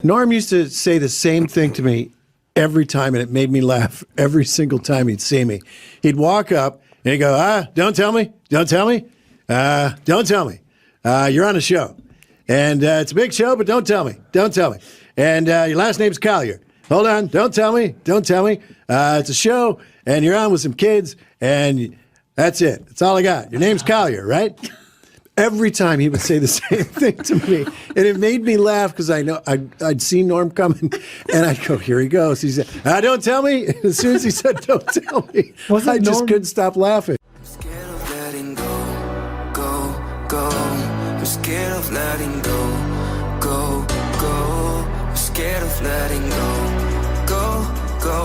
Norm used to say the same thing to me every time, and it made me laugh every single time he'd see me. He'd walk up and he'd go, don't tell me, don't tell me, don't tell me. You're on a show. And it's a big show, but don't tell me, don't tell me. And your last name's Collier. Hold on, don't tell me, don't tell me. It's a show, and you're on with some kids, and that's it. That's all I got. Your name's Collier, right? Every time he would say the same thing to me, and it made me laugh because I know I'd seen Norm coming, and I'd go, "Here he goes." He said, "Don't tell me." As soon as he said, "Don't tell me," I just couldn't stop laughing. I'm scared of letting go, go, go. I'm scared of letting go, go, go. I'm scared of letting go, go, go.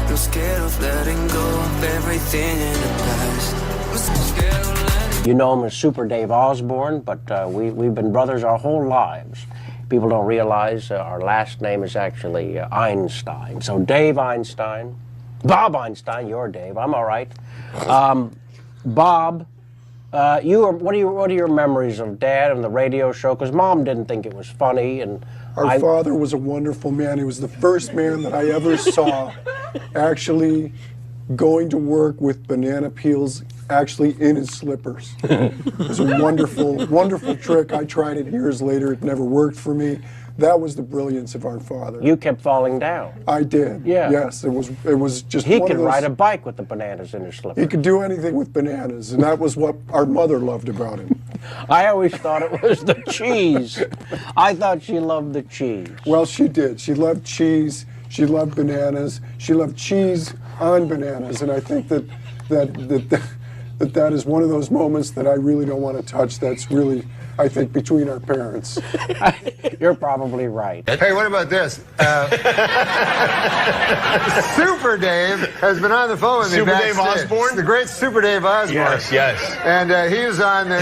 I'm scared of letting go of everything in the past. I'm scared of letting go. You know him as Super Dave Osborne, but we've been brothers our whole lives. People don't realize our last name is actually Einstein. So Dave Einstein, Bob Einstein, you're Dave, I'm all right. Bob, what are your memories of Dad and the radio show? Because Mom didn't think it was funny. And Our father was a wonderful man. He was the first man that I ever saw actually going to work with banana peels actually in his slippers. It was a wonderful, wonderful trick. I tried it years later. It never worked for me. That was the brilliance of our father. You kept falling down. I did. Yeah. Yes, it was just He one could of those, ride a bike with the bananas in his slippers. He could do anything with bananas, and that was what our mother loved about him. I always thought it was the cheese. I thought she loved the cheese. Well, she did. She loved cheese. She loved bananas. She loved cheese on bananas, and I think that is one of those moments that I really don't want to touch. That's really, I think, between our parents. You're probably right. Hey, what about this? Super Dave has been on the phone with me. Super Dave backstage. Osborne? The great Super Dave Osborne. Yes, yes. And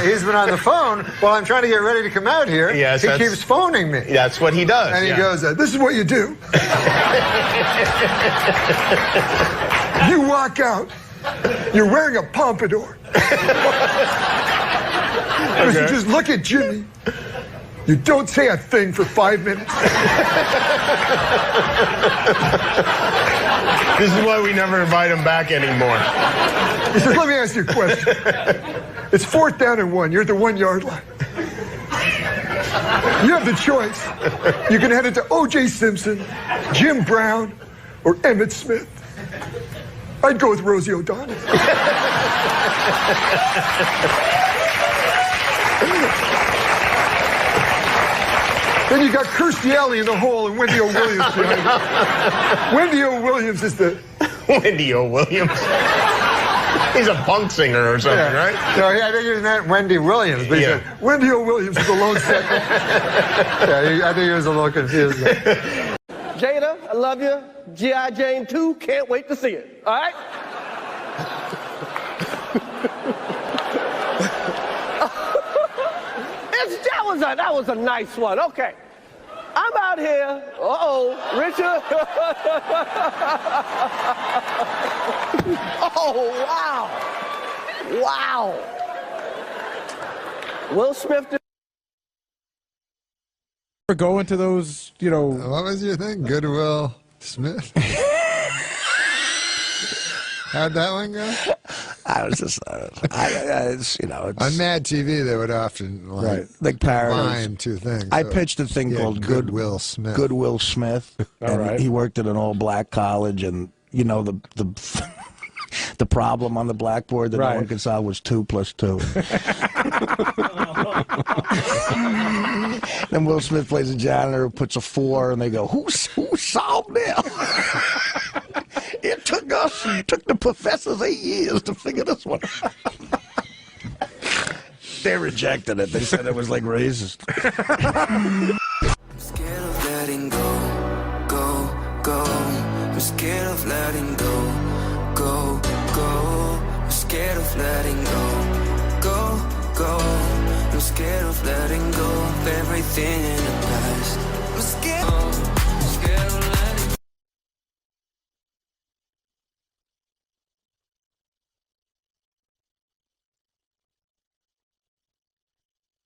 he's been on the phone while I'm trying to get ready to come out here. Yes, he keeps phoning me. That's what he does. And he goes, this is what you do. You walk out. You're wearing a pompadour. Okay. You just look at Jimmy. You don't say a thing for 5 minutes. This is why we never invite him back anymore. He says, let me ask you a question. It's 4th down and 1. You're at the 1 yard line. You have the choice. You can head it to O.J. Simpson, Jim Brown, or Emmett Smith. I'd go with Rosie O'Donnell. Then you got Kirstie Alley in the hole and Wendy O. Williams behind her. Wendy O. Williams is the... Wendy O. Williams. He's a punk singer or something, right? No, I think he meant Wendy Williams. But he said, Wendy O. Williams is the lone second. I think he was a little confused. Jada, I love you. G.I. Jane 2, can't wait to see it. All right? That was a nice one. Okay. I'm out here. Richard. Oh, wow. Wow. Will Smith did go into those, you know. What was your thing? Goodwill Smith? How'd that one go? I was just, it's, you know. It's, on Mad TV, they would often like parodies. combine two things. I So, pitched a thing called Goodwill Smith. Goodwill Smith. And he worked at an all-black college, and you know the the problem on the blackboard that no one could solve was 2 + 2. Then Will Smith plays a janitor who puts a 4, and they go, who solved it? It took the professors 8 years to figure this one out. They rejected it. They said it was like racist. I'm scared of letting go, go, go. I'm scared of letting go, go, go. I'm scared of letting go, go, go. I'm scared of letting go of everything in the past. I'm scared of letting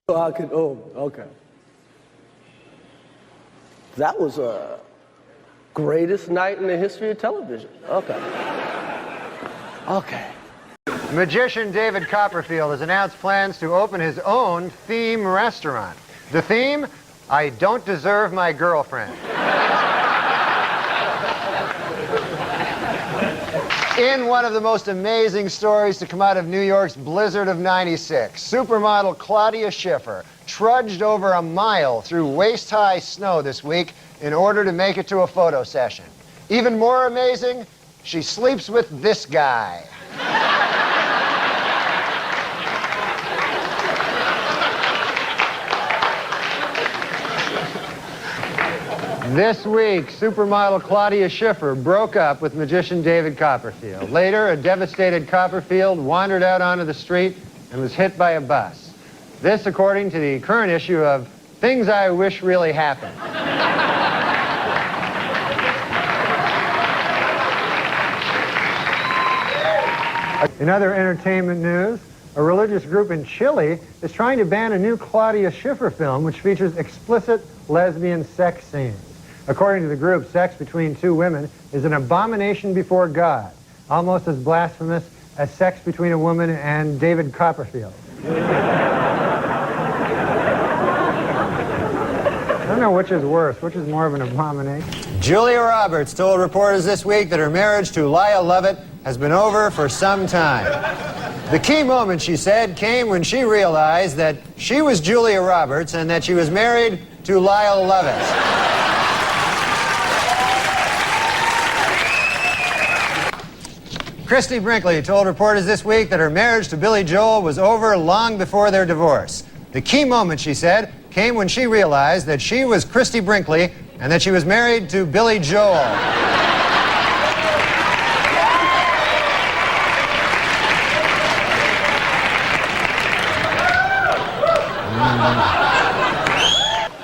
go. I could, okay. That was a greatest night in the history of television. Okay. Okay. Magician David Copperfield has announced plans to open his own theme restaurant. The theme, I don't deserve my girlfriend. In one of the most amazing stories to come out of New York's blizzard of '96, supermodel Claudia Schiffer trudged over a mile through waist-high snow this week in order to make it to a photo session. Even more amazing, she sleeps with this guy. This week, supermodel Claudia Schiffer broke up with magician David Copperfield. Later, a devastated Copperfield wandered out onto the street and was hit by a bus. This, according to the current issue of Things I Wish Really Happened. In other entertainment news, a religious group in Chile is trying to ban a new Claudia Schiffer film which features explicit lesbian sex scenes. According to the group, sex between two women is an abomination before God, almost as blasphemous as sex between a woman and David Copperfield. I don't know which is worse, which is more of an abomination. Julia Roberts told reporters this week that her marriage to Lyle Lovett has been over for some time. The key moment, she said, came when she realized that she was Julia Roberts and that she was married to Lyle Lovett. Christy Brinkley told reporters this week that her marriage to Billy Joel was over long before their divorce. The key moment, she said, came when she realized that she was Christy Brinkley and that she was married to Billy Joel.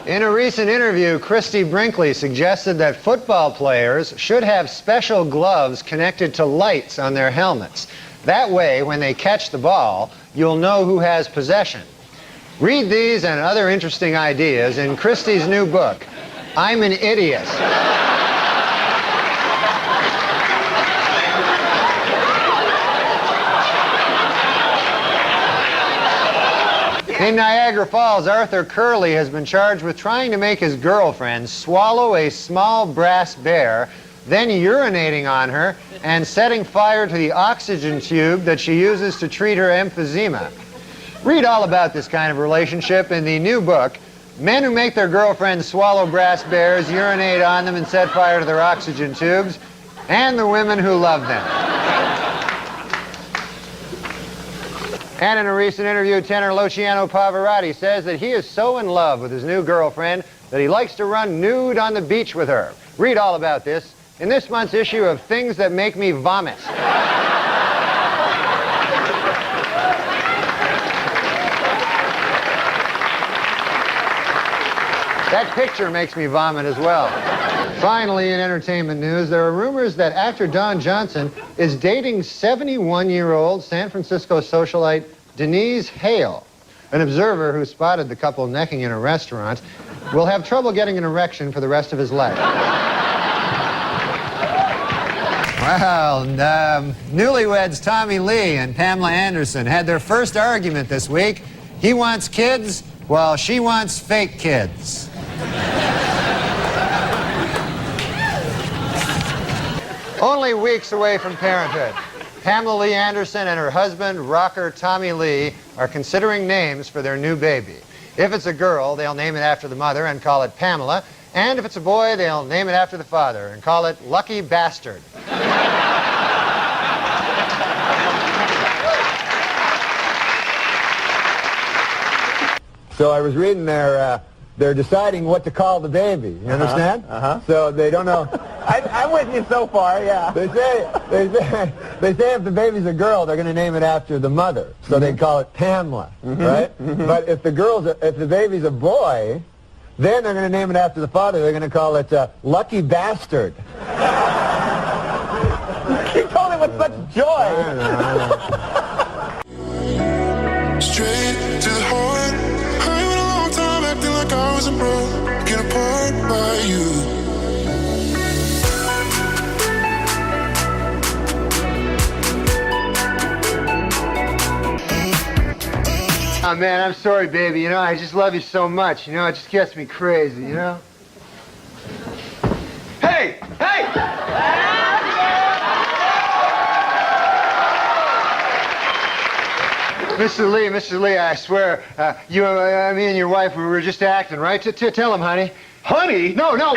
In a recent interview, Christy Brinkley suggested that football players should have special gloves connected to lights on their helmets. That way, when they catch the ball, you'll know who has possession. Read these and other interesting ideas in Christy's new book, I'm an Idiot. In Niagara Falls, Arthur Curley has been charged with trying to make his girlfriend swallow a small brass bear, then urinating on her and setting fire to the oxygen tube that she uses to treat her emphysema. Read all about this kind of relationship in the new book, Men Who Make Their Girlfriends Swallow Brass Bears, Urinate on Them, and Set Fire to Their Oxygen Tubes, and the Women Who Love Them. And in a recent interview, tenor Luciano Pavarotti says that he is so in love with his new girlfriend that he likes to run nude on the beach with her. Read all about this in this month's issue of Things That Make Me Vomit. That picture makes me vomit as well. Finally, in entertainment news, there are rumors that actor Don Johnson is dating 71-year-old San Francisco socialite Denise Hale. An observer who spotted the couple necking in a restaurant will have trouble getting an erection for the rest of his life. Well, newlyweds Tommy Lee and Pamela Anderson had their first argument this week. He wants kids, while she wants fake kids. Only weeks away from parenthood, Pamela Lee Anderson and her husband, rocker Tommy Lee, are considering names for their new baby. If it's a girl, they'll name it after the mother and call it Pamela. And if it's a boy, they'll name it after the father and call it Lucky Bastard. So I was reading they're deciding what to call the baby. You understand? So they don't know. I'm with you so far. Yeah. They say if the baby's a girl, they're going to name it after the mother. So they call it Pamela, right? But if the baby's a boy, then they're going to name it after the father. They're going to call it Lucky Bastard. He told it with such joy. I know. Straight to the heart. I went a long time acting like I wasn't broken apart by you. Oh, man, I'm sorry, baby. You know, I just love you so much. You know, it just gets me crazy, you know? Hey! Hey! Mr. Lee, I swear, me and your wife, we were just acting, right? Tell him, honey. Honey? No, no.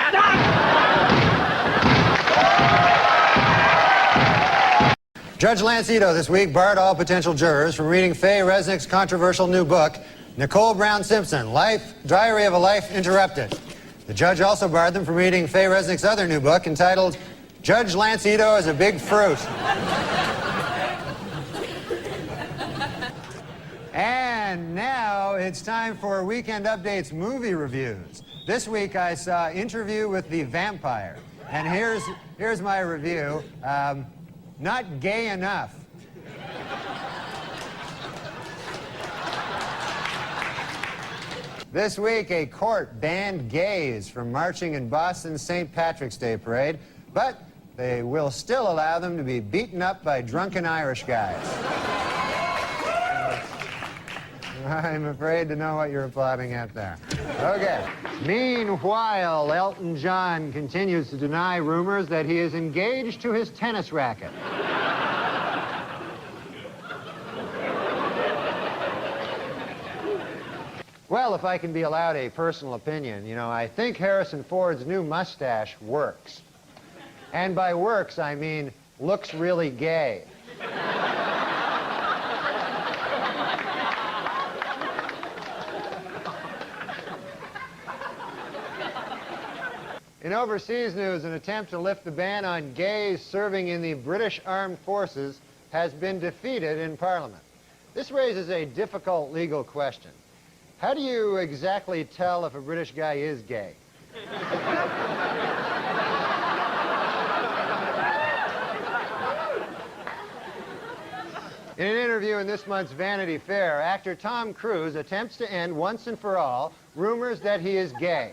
Judge Lance Ito this week barred all potential jurors from reading Faye Resnick's controversial new book, Nicole Brown Simpson, Diary of a Life Interrupted. The judge also barred them from reading Faye Resnick's other new book entitled Judge Lance Ito is a Big Fruit. And now it's time for Weekend Update's movie reviews. This week I saw Interview with the Vampire. And here's my review. Not gay enough. This week, a court banned gays from marching in Boston's St. Patrick's Day parade, but they will still allow them to be beaten up by drunken Irish guys. I'm afraid to know what you're applauding at there. Okay. Meanwhile, Elton John continues to deny rumors that he is engaged to his tennis racket. Well, if I can be allowed a personal opinion, you know, I think Harrison Ford's new mustache works. And by works, I mean looks really gay. In overseas news, an attempt to lift the ban on gays serving in the British Armed Forces has been defeated in Parliament. This raises a difficult legal question. How do you exactly tell if a British guy is gay? In an interview in this month's Vanity Fair, actor Tom Cruise attempts to end once and for all rumors that he is gay.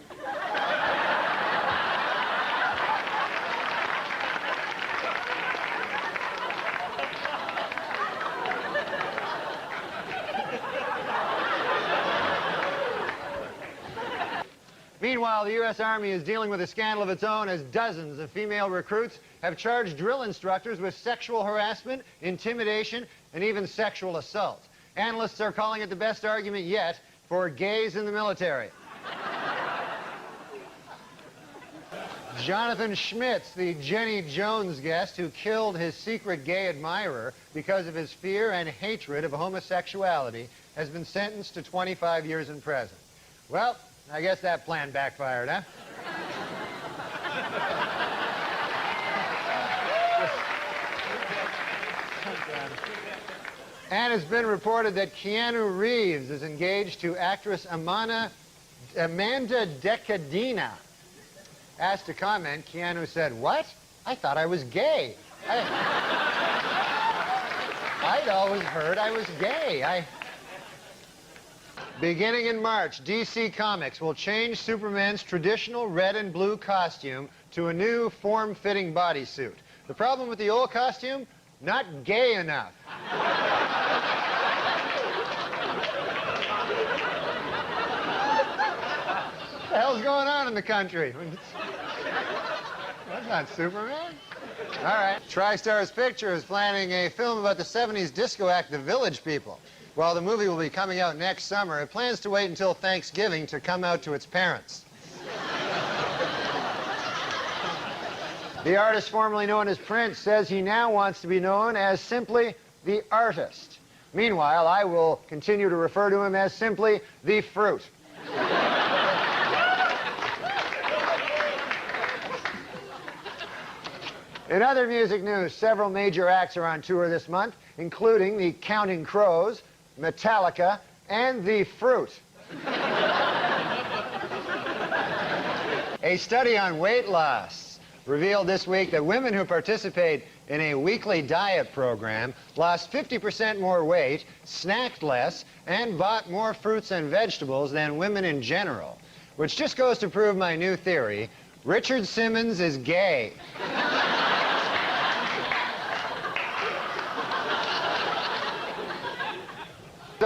Meanwhile, the U.S. Army is dealing with a scandal of its own as dozens of female recruits have charged drill instructors with sexual harassment, intimidation, and even sexual assault. Analysts are calling it the best argument yet for gays in the military. Jonathan Schmitz, the Jenny Jones guest who killed his secret gay admirer because of his fear and hatred of homosexuality, has been sentenced to 25 years in prison. Well, I guess that plan backfired, huh? And it's been reported that Keanu Reeves is engaged to actress Amanda Decadina. Asked to comment, Keanu said, "What? I thought I was gay. I'd always heard I was gay. Beginning in March, DC Comics will change Superman's traditional red and blue costume to a new form-fitting bodysuit. The problem with the old costume? Not gay enough. What the hell's going on in the country? That's not Superman. All right. TriStar's Picture is planning a film about the 70s disco act, The Village People. While the movie will be coming out next summer, it plans to wait until Thanksgiving to come out to its parents. The artist formerly known as Prince says he now wants to be known as simply the artist. Meanwhile, I will continue to refer to him as simply the fruit. In other music news, several major acts are on tour this month, including the Counting Crows, Metallica, and the Fruit. A study on weight loss revealed this week that women who participate in a weekly diet program lost 50% more weight, snacked less, and bought more fruits and vegetables than women in general, which just goes to prove my new theory: Richard Simmons is gay.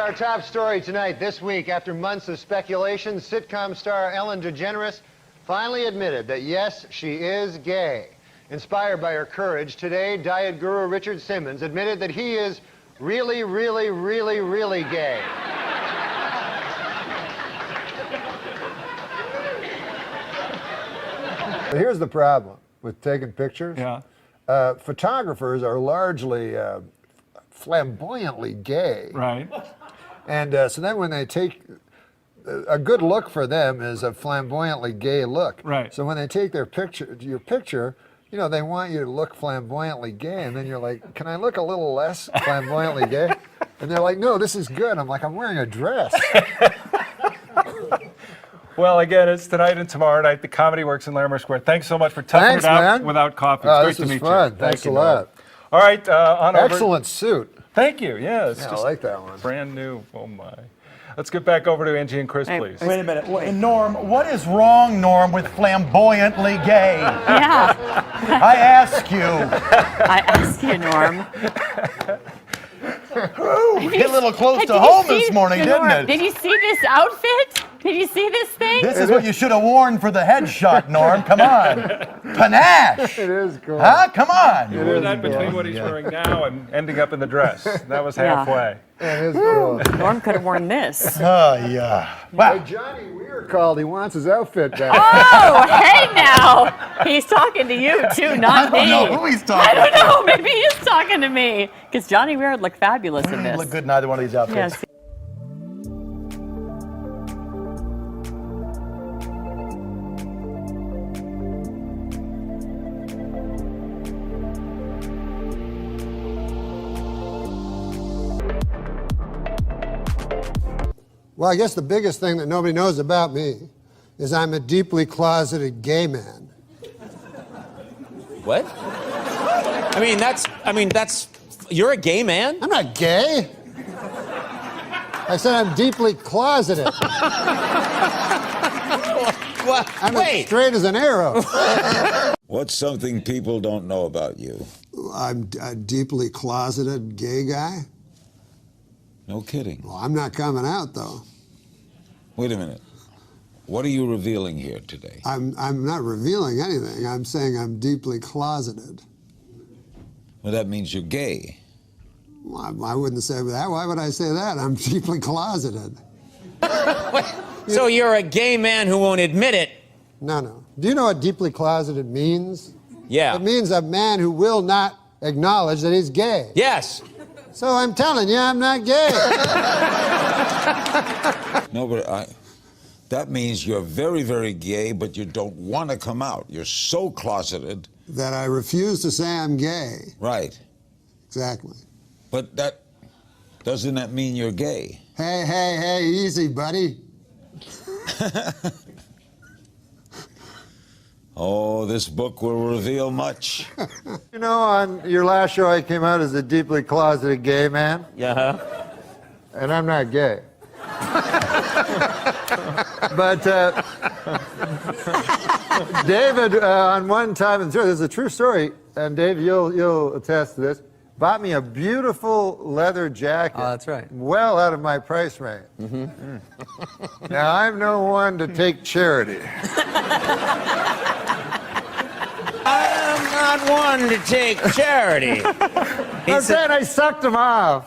our top story tonight. This week, after months of speculation, sitcom star Ellen DeGeneres finally admitted that, yes, she is gay. Inspired by her courage, today, diet guru Richard Simmons admitted that he is really, really, really, really gay. Here's the problem with taking pictures. Yeah. Photographers are largely flamboyantly gay. Right. And so then when they take, a good look for them is a flamboyantly gay look. Right. So when they take your picture, you know, they want you to look flamboyantly gay, and then you're like, can I look a little less flamboyantly gay? And they're like, no, this is good. I'm like, I'm wearing a dress. Well, again, it's tonight and tomorrow night. The Comedy Works in Larimer Square. Thanks so much for toughing it out man. without coffee. It's great this to was meet fun. you. Thanks Thank a you, lot. Noel. All right, on over. Excellent suit. Thank you. Yeah, it's Yeah, just I like that one. brand new. Oh my. Let's get back over to Angie and Chris, please. Wait a minute. Norm, what is wrong, Norm, with flamboyantly gay? Yeah. I ask you. I ask you, Norm. Hit a little close to home this morning, didn't it? Did you see this outfit? Did you see this thing? This is what you should have worn for the headshot, Norm. Come on. Panache. It is cool. Huh? Come on. You wore that between what he's wearing now and ending up in the dress. That was halfway. It is cool. Norm could have worn this. Oh, yeah. Wow. Hey, Johnny Weir called. He wants his outfit back. Oh, hey now. He's talking to you, too, not me. I don't know who he's talking I don't to. know. Maybe he is talking to me. Because Johnny Weir would look fabulous in this. Look good in either one of these outfits. Yes. Well, I guess the biggest thing that nobody knows about me is I'm a deeply closeted gay man. What? You're a gay man? I'm not gay. I said I'm deeply closeted. I'm as straight as an arrow. What's something people don't know about you? I'm a deeply closeted gay guy. No kidding. Well, I'm not coming out, though. Wait a minute. What are you revealing here today? I'm not revealing anything. I'm saying I'm deeply closeted. Well, that means you're gay. Well, I wouldn't say that. Why would I say that? I'm deeply closeted. So you're a gay man who won't admit it? No. Do you know what deeply closeted means? Yeah. It means a man who will not acknowledge that he's gay. Yes. So I'm telling you, I'm not gay. No, but that means you're very, very gay, but you don't want to come out. You're so closeted. That I refuse to say I'm gay. Right. Exactly. But doesn't that mean you're gay? Hey, easy, buddy. Oh, this book will reveal much. You know, on your last show, I came out as a deeply closeted gay man. Yeah. And I'm not gay. But David, on one time, and this is a true story, and Dave, you'll attest to this, bought me a beautiful leather jacket. Oh, that's right. Well out of my price range. Now, I'm no one to take charity. I'm not one to take charity. I'm saying I sucked him off.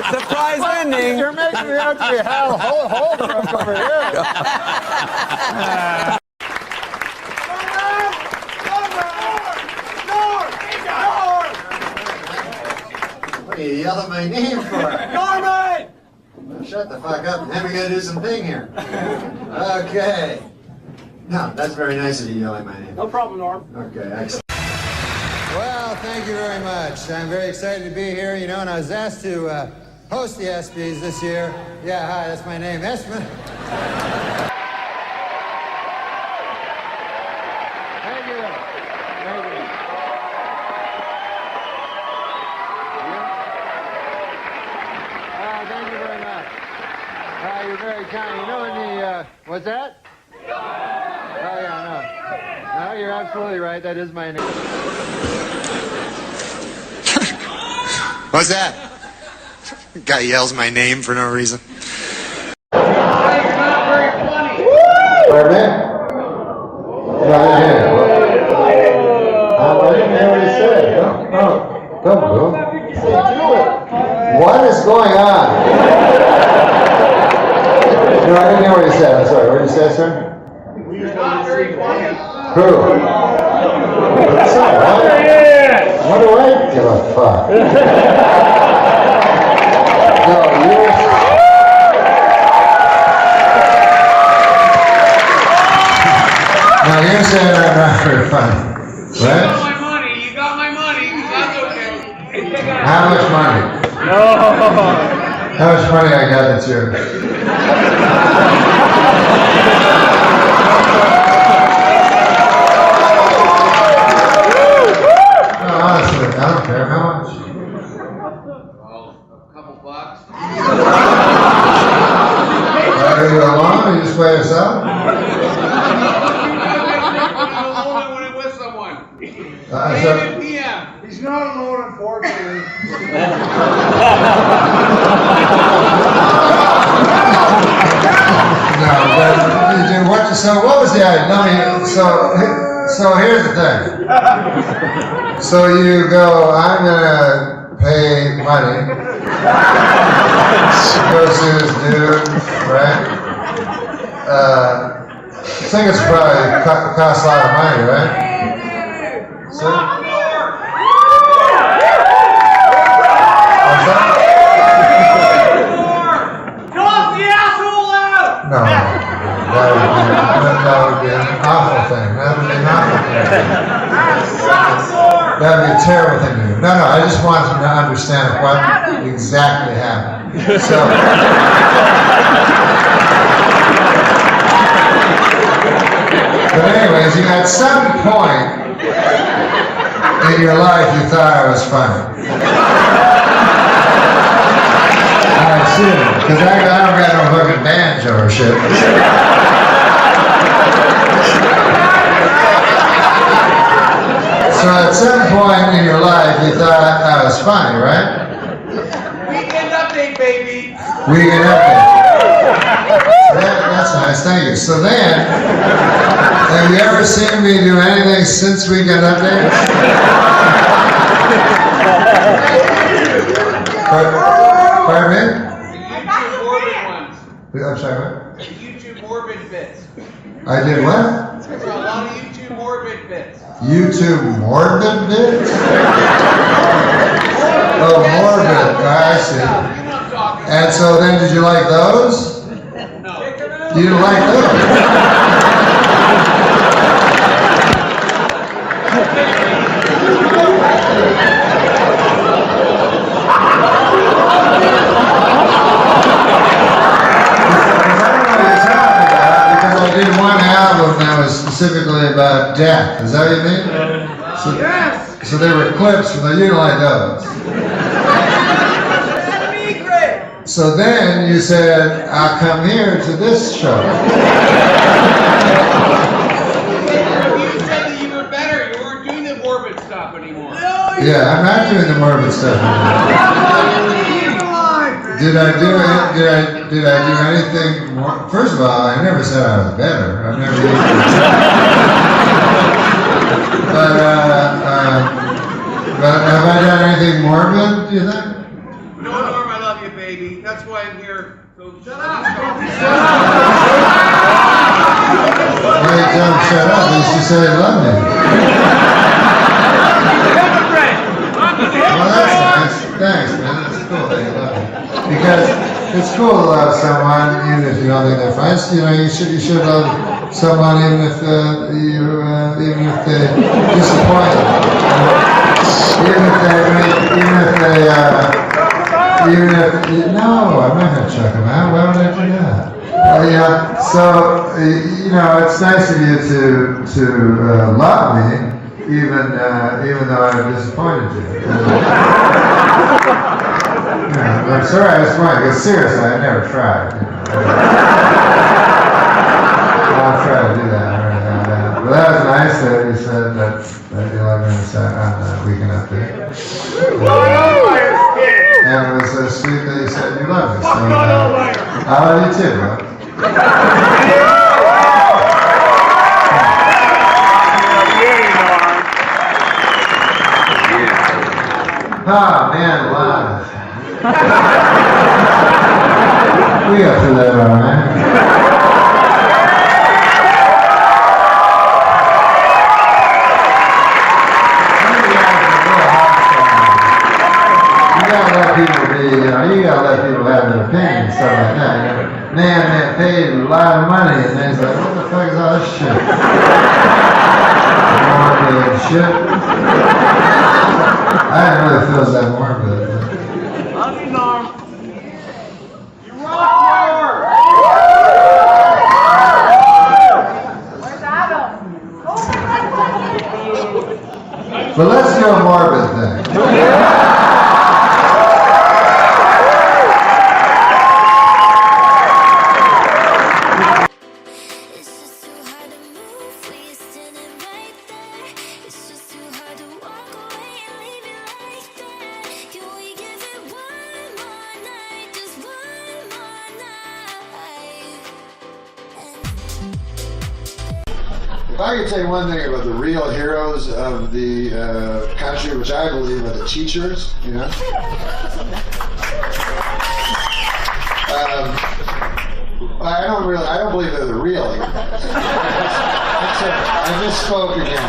Surprise ending. You're making me out to be Hal Holbrook over here. What are you yelling my name for? Norman! Shut the fuck up. Now we gotta do some thing here. Okay. No, that's very nice of you yelling my name. No problem, Norm. Okay, excellent. Well, thank you very much. I'm very excited to be here, and I was asked to host the ESPYs this year. Yeah, hi, that's my name, Espen. Thank you. Thank you. Thank you very much. You're very kind. In the, what's that? Oh, yeah, no. No, you're absolutely right. That is my name. What's that? Guy yells my name for no reason. Pardon? No, I didn't hear what he said. Don't move. What is going on? No, I didn't hear what he said. I'm sorry. What did you say, sir? Who? What do I give a fuck? No, you're... Now you're saying I'm not very funny, right? You got my money. That's okay. How much money? How much money I got that's yours? No, honestly, I don't care. How much? Well, a couple bucks. Are you alone or you just by yourself? He's not alone, unfortunately. No, but so what was the idea? So here's the thing. So you go, I'm gonna pay money. Go see this dude, right? Tickets probably cost a lot of money, right? So, no, that would be an awful thing. That would be an awful thing. That would be a terrible thing to do. No, I just want them to understand what exactly happened. So, but anyways, at some point in your life, you thought I was funny. I see, because I don't got no fucking banjo or shit. So at some point in your life, you thought I was funny, right? Weekend update, baby. Weekend update. That's nice, thank you. So then, have you ever seen me do anything since Weekend Update? Pardon me? YouTube Morbid ones. I'm sorry, what? YouTube Morbid bits. I did what? There's a lot of YouTube Morbid bits. YouTube morbid bits? Oh, morbid. I see. And so then, did you like those? No. You didn't like those? I did one album that was specifically about death. Is that what you mean? Yes. So there were clips from the, you don't like those. So then you said, I'll come here to this show. You said that you were better. You weren't doing the morbid stuff anymore. Yeah, I'm not doing the morbid stuff anymore. Did I do anything more? First of all, I never said I was better. I've never even but have I done anything morbid, do you think? No, Norm, I love you, baby. That's why I'm here. So shut up. Why you tell him shut up? He should say he loved me. Well, that's nice. Thanks, man. That's cool that you love me. Because it's cool to love someone, even if you don't think they're fine. You know, you should love someone even if they disappoint you. No, I'm not going to check them out. Why would I do that? Yeah. So it's nice of you to love me, even though I've disappointed you. I'm sorry I disappointed you. Because seriously, I never tried. I'll try to do that. But that was nice that you said that you let me on the Weekend Update. And it was so sweet that you said you love me. So, I love you too, bro. Oh man, live. We got through that all right. You gotta let people be, you gotta let people have their opinion and stuff like that. Man that paid a lot of money and then he's like, what the fuck is all this shit? Morbid shit. I didn't really feel that morbid. Love you, Norm. You rock, Norm! But let's do a morbid thing. If I could tell you one thing about the real heroes of the country, which I believe are the teachers, I don't believe they're the real heroes. I just spoke again.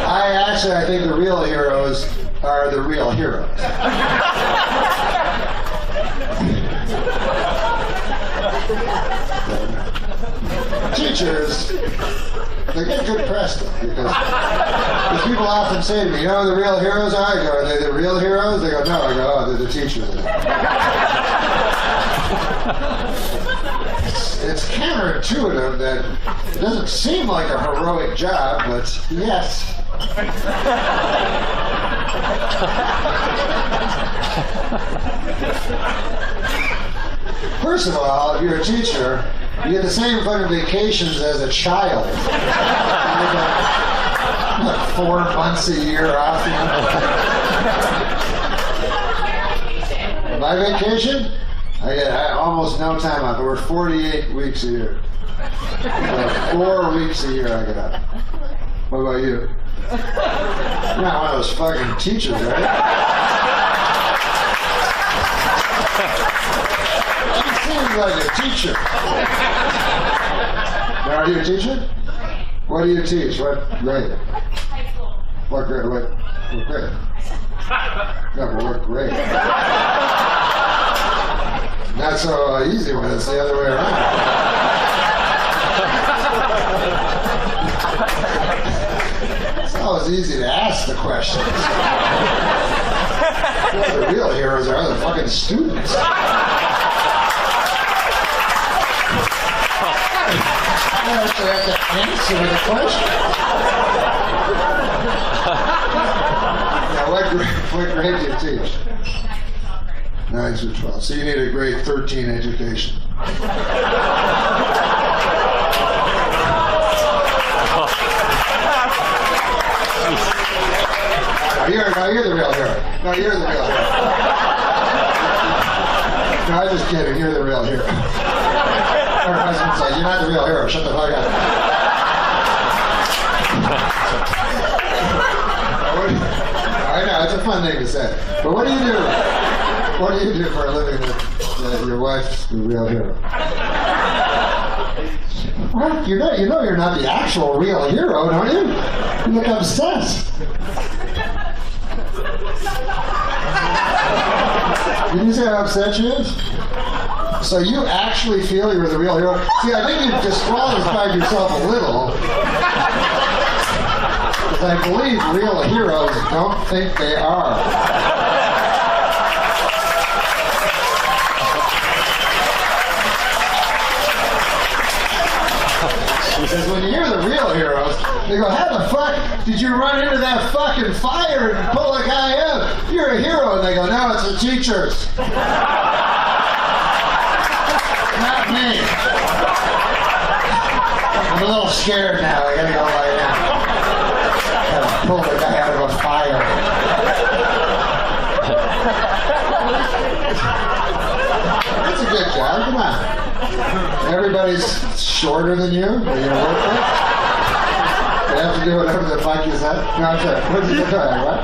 I think the real heroes are the real heroes. Teachers, they get good press though, because people often say to me, you know who the real heroes are? I go, are they the real heroes? They go, no. I go, oh, they're the teachers. It's counterintuitive that it doesn't seem like a heroic job, but yes. First of all, if you're a teacher, you get the same fucking vacations as a child. You get 4 months a year off. My vacation, I get almost no time off. We're 48 weeks a year. So 4 weeks a year I get off. What about you? You're not one of those fucking teachers, right? She seems like a teacher. Now, are you a teacher? What do you teach? What grade? High school. What grade? What grade? No, but what grade? Not so easy when it's the other way around. It's always easy to ask the questions. The real heroes are the fucking students. I actually have to answer the question. Now, what grade do you teach? 9 through 12. So you need a grade 13 education. You're the real hero. No, you're the real hero. No, I'm just kidding. You're the real hero. Our husband says, you're not the real hero. Shut the fuck up. I know, it's a fun thing to say. But what do you do? What do you do for a living that your wife's the real hero? Well, you know you're not the actual real hero, don't you? You look obsessed. Did you say how upset she is? So you actually feel you're the real hero? See, I think you've disqualified yourself a little. Because I believe real heroes don't think they are. Because when you hear the real heroes, they go, how the fuck did you run into that fucking fire and pull a guy out? You're a hero. And they go, no, it's the teachers. Not me. I'm a little scared now. I gotta go lie down. Gotta pull the guy out of a fire. guy. Come on. Everybody's shorter than you. Are you gonna work for it? You have to do whatever the fuck you said. No, I'm sorry. What did you say? What?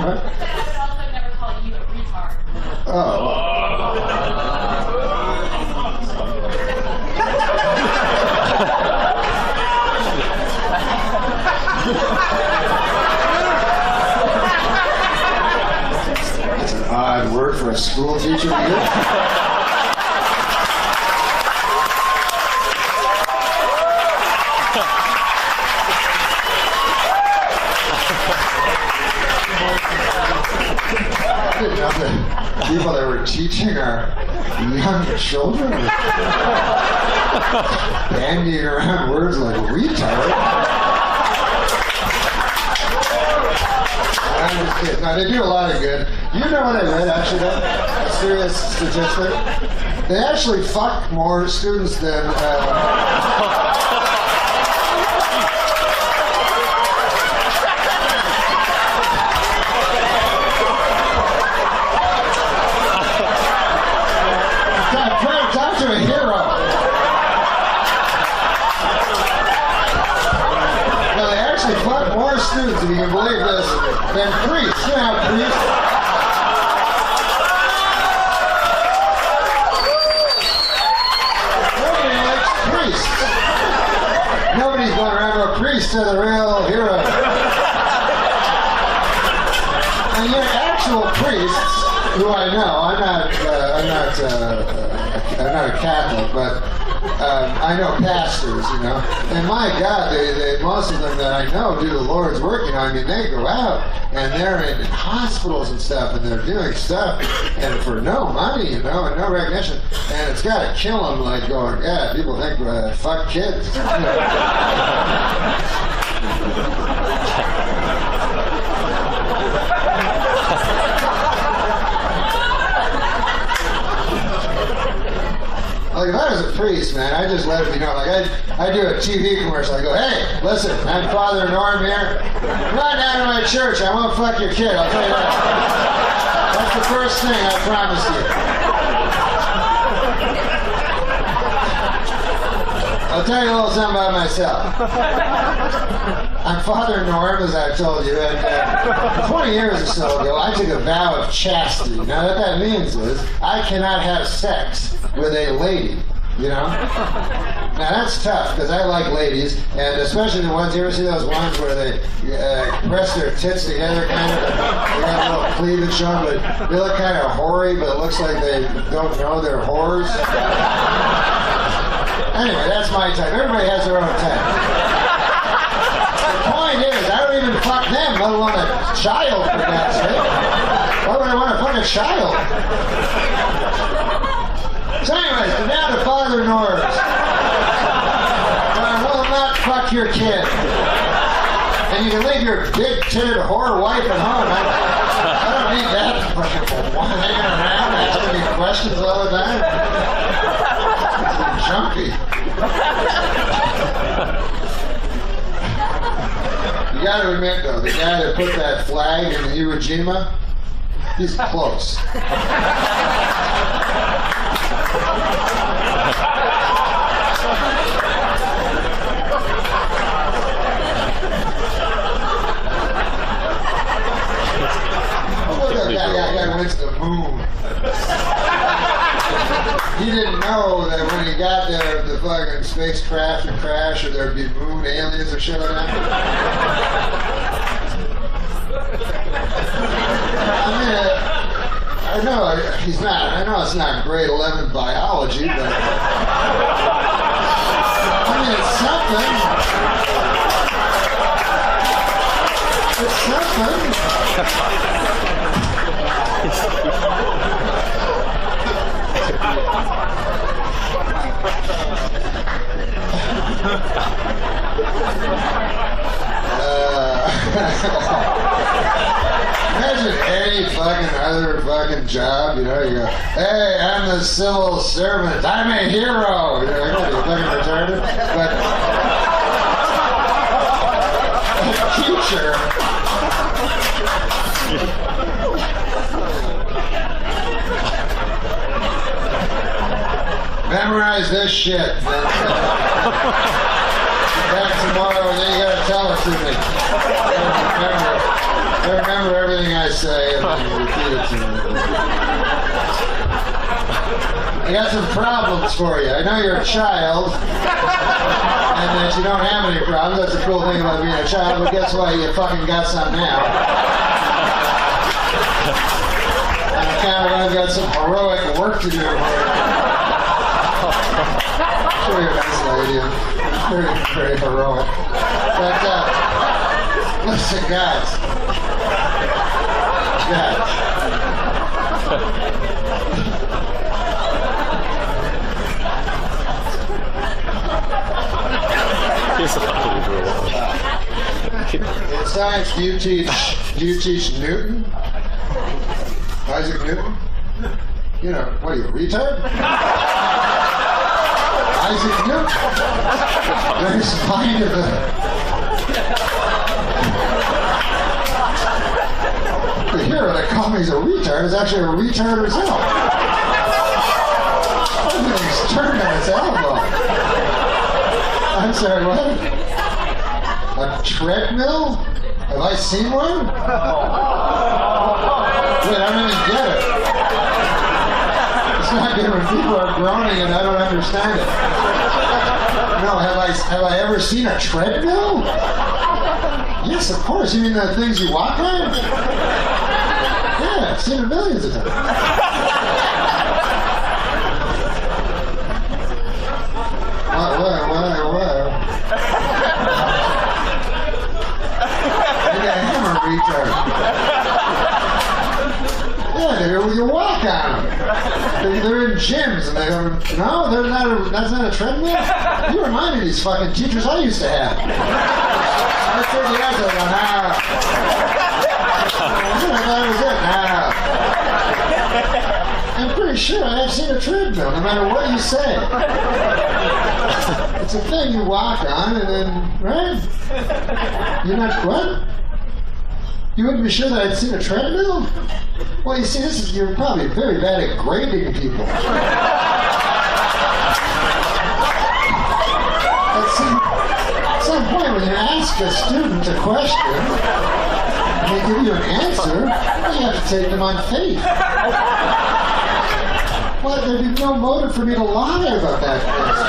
Oh. That's an odd word for a school teacher to use. People that were teaching our young children were bandying around words like retard. I'm just kidding. No, they do a lot of good. You know what I read, actually, though? A serious statistic. They actually fuck more students than... Talk to a hero. No, they actually fuck more students, if you can believe this, than priests. You know how priests... Nobody likes priests. Nobody's going around with priests are the real hero. And yet, actual priests, who I know, I'm not a Catholic, but I know pastors, you know, and my God, they most of them that I know do the Lord's work, you know. I mean, they go out and they're in hospitals and stuff, and they're doing stuff, and for no money, you know, and no recognition, and it's got to kill them, like going, yeah, people think, fuck kids. Like, if I was a priest, man, I just let it be known. Like, I do a TV commercial. I go, hey, listen, I'm Father Norm here. Come on down to my church. I won't fuck your kid. I'll tell you that. That's the first thing I promise you. I'll tell you a little something about myself. I'm Father Norm, as I told you, and 20 years or so ago, I took a vow of chastity. Now, what that means is I cannot have sex with a lady, you know? Now, that's tough, because I like ladies, and especially the ones, you ever see those ones where they press their tits together, kind of, they got a little cleavage on, but they look kind of hoary, but it looks like they don't know they're whores? Anyway, that's my type. Everybody has their own type. The point is, I don't even fuck them, let alone a child, for God's sake. Why would I want to fuck a child? So anyways, now to Father Norm. I will not fuck your kid. And you can leave your big-titted whore wife at home. I don't need that hanging around asking me questions all the time. Junkie. You gotta admit, though, the guy that put that flag in the Iwo Jima, he's close. Look at that guy went to the moon. He didn't know that when he got there, the fucking spacecraft would crash, or there'd be moon aliens or shit like that. I mean, I know he's not. I know it's not grade 11 biology, but I mean, it's something. It's something. Imagine any fucking other fucking job, you know, you go, hey, I'm the civil servant, I'm a hero, you know, you're fucking retarded, but a teacher, remember shit. Back tomorrow, and then you gotta tell it to me. I remember everything I say, and then you repeat it to me. I got some problems for you. I know you're a child, and that you don't have any problems. That's the cool thing about being a child, but guess what? You fucking got some now. On account of I've got some heroic work to do for you. Sure, you're a nice lady. Very, very heroic. But, listen, guys. In science, do you teach Newton? Isaac Newton? You know, what are you, retard? Isaac Newton? There's kind of a... The hero that called me a retard is actually a retard herself. Everything's turned on its elbow. I'm sorry, what? A treadmill? Have I seen one? Wait, I don't even get it. It's not good when people are groaning and I don't understand it. No, have I ever seen a treadmill? Yes, of course. You mean the things you walk on? Yeah, I've seen it millions of times. What? Maybe I am a retard. Yeah, you walk on them. They're in gyms and they go, no, that's not a treadmill? You remind me of these fucking teachers I used to have. I said yes, I go, that was it, I'm pretty sure I have seen a treadmill, no matter what you say. It's a thing you walk on and then, right? You're not, what? You wouldn't be sure that I'd seen a treadmill? Well, you see, you're probably very bad at grading people. At some point when you ask a student a question, and they give you an answer, you have to take them on faith. Well, there'd be no motive for me to lie about that question.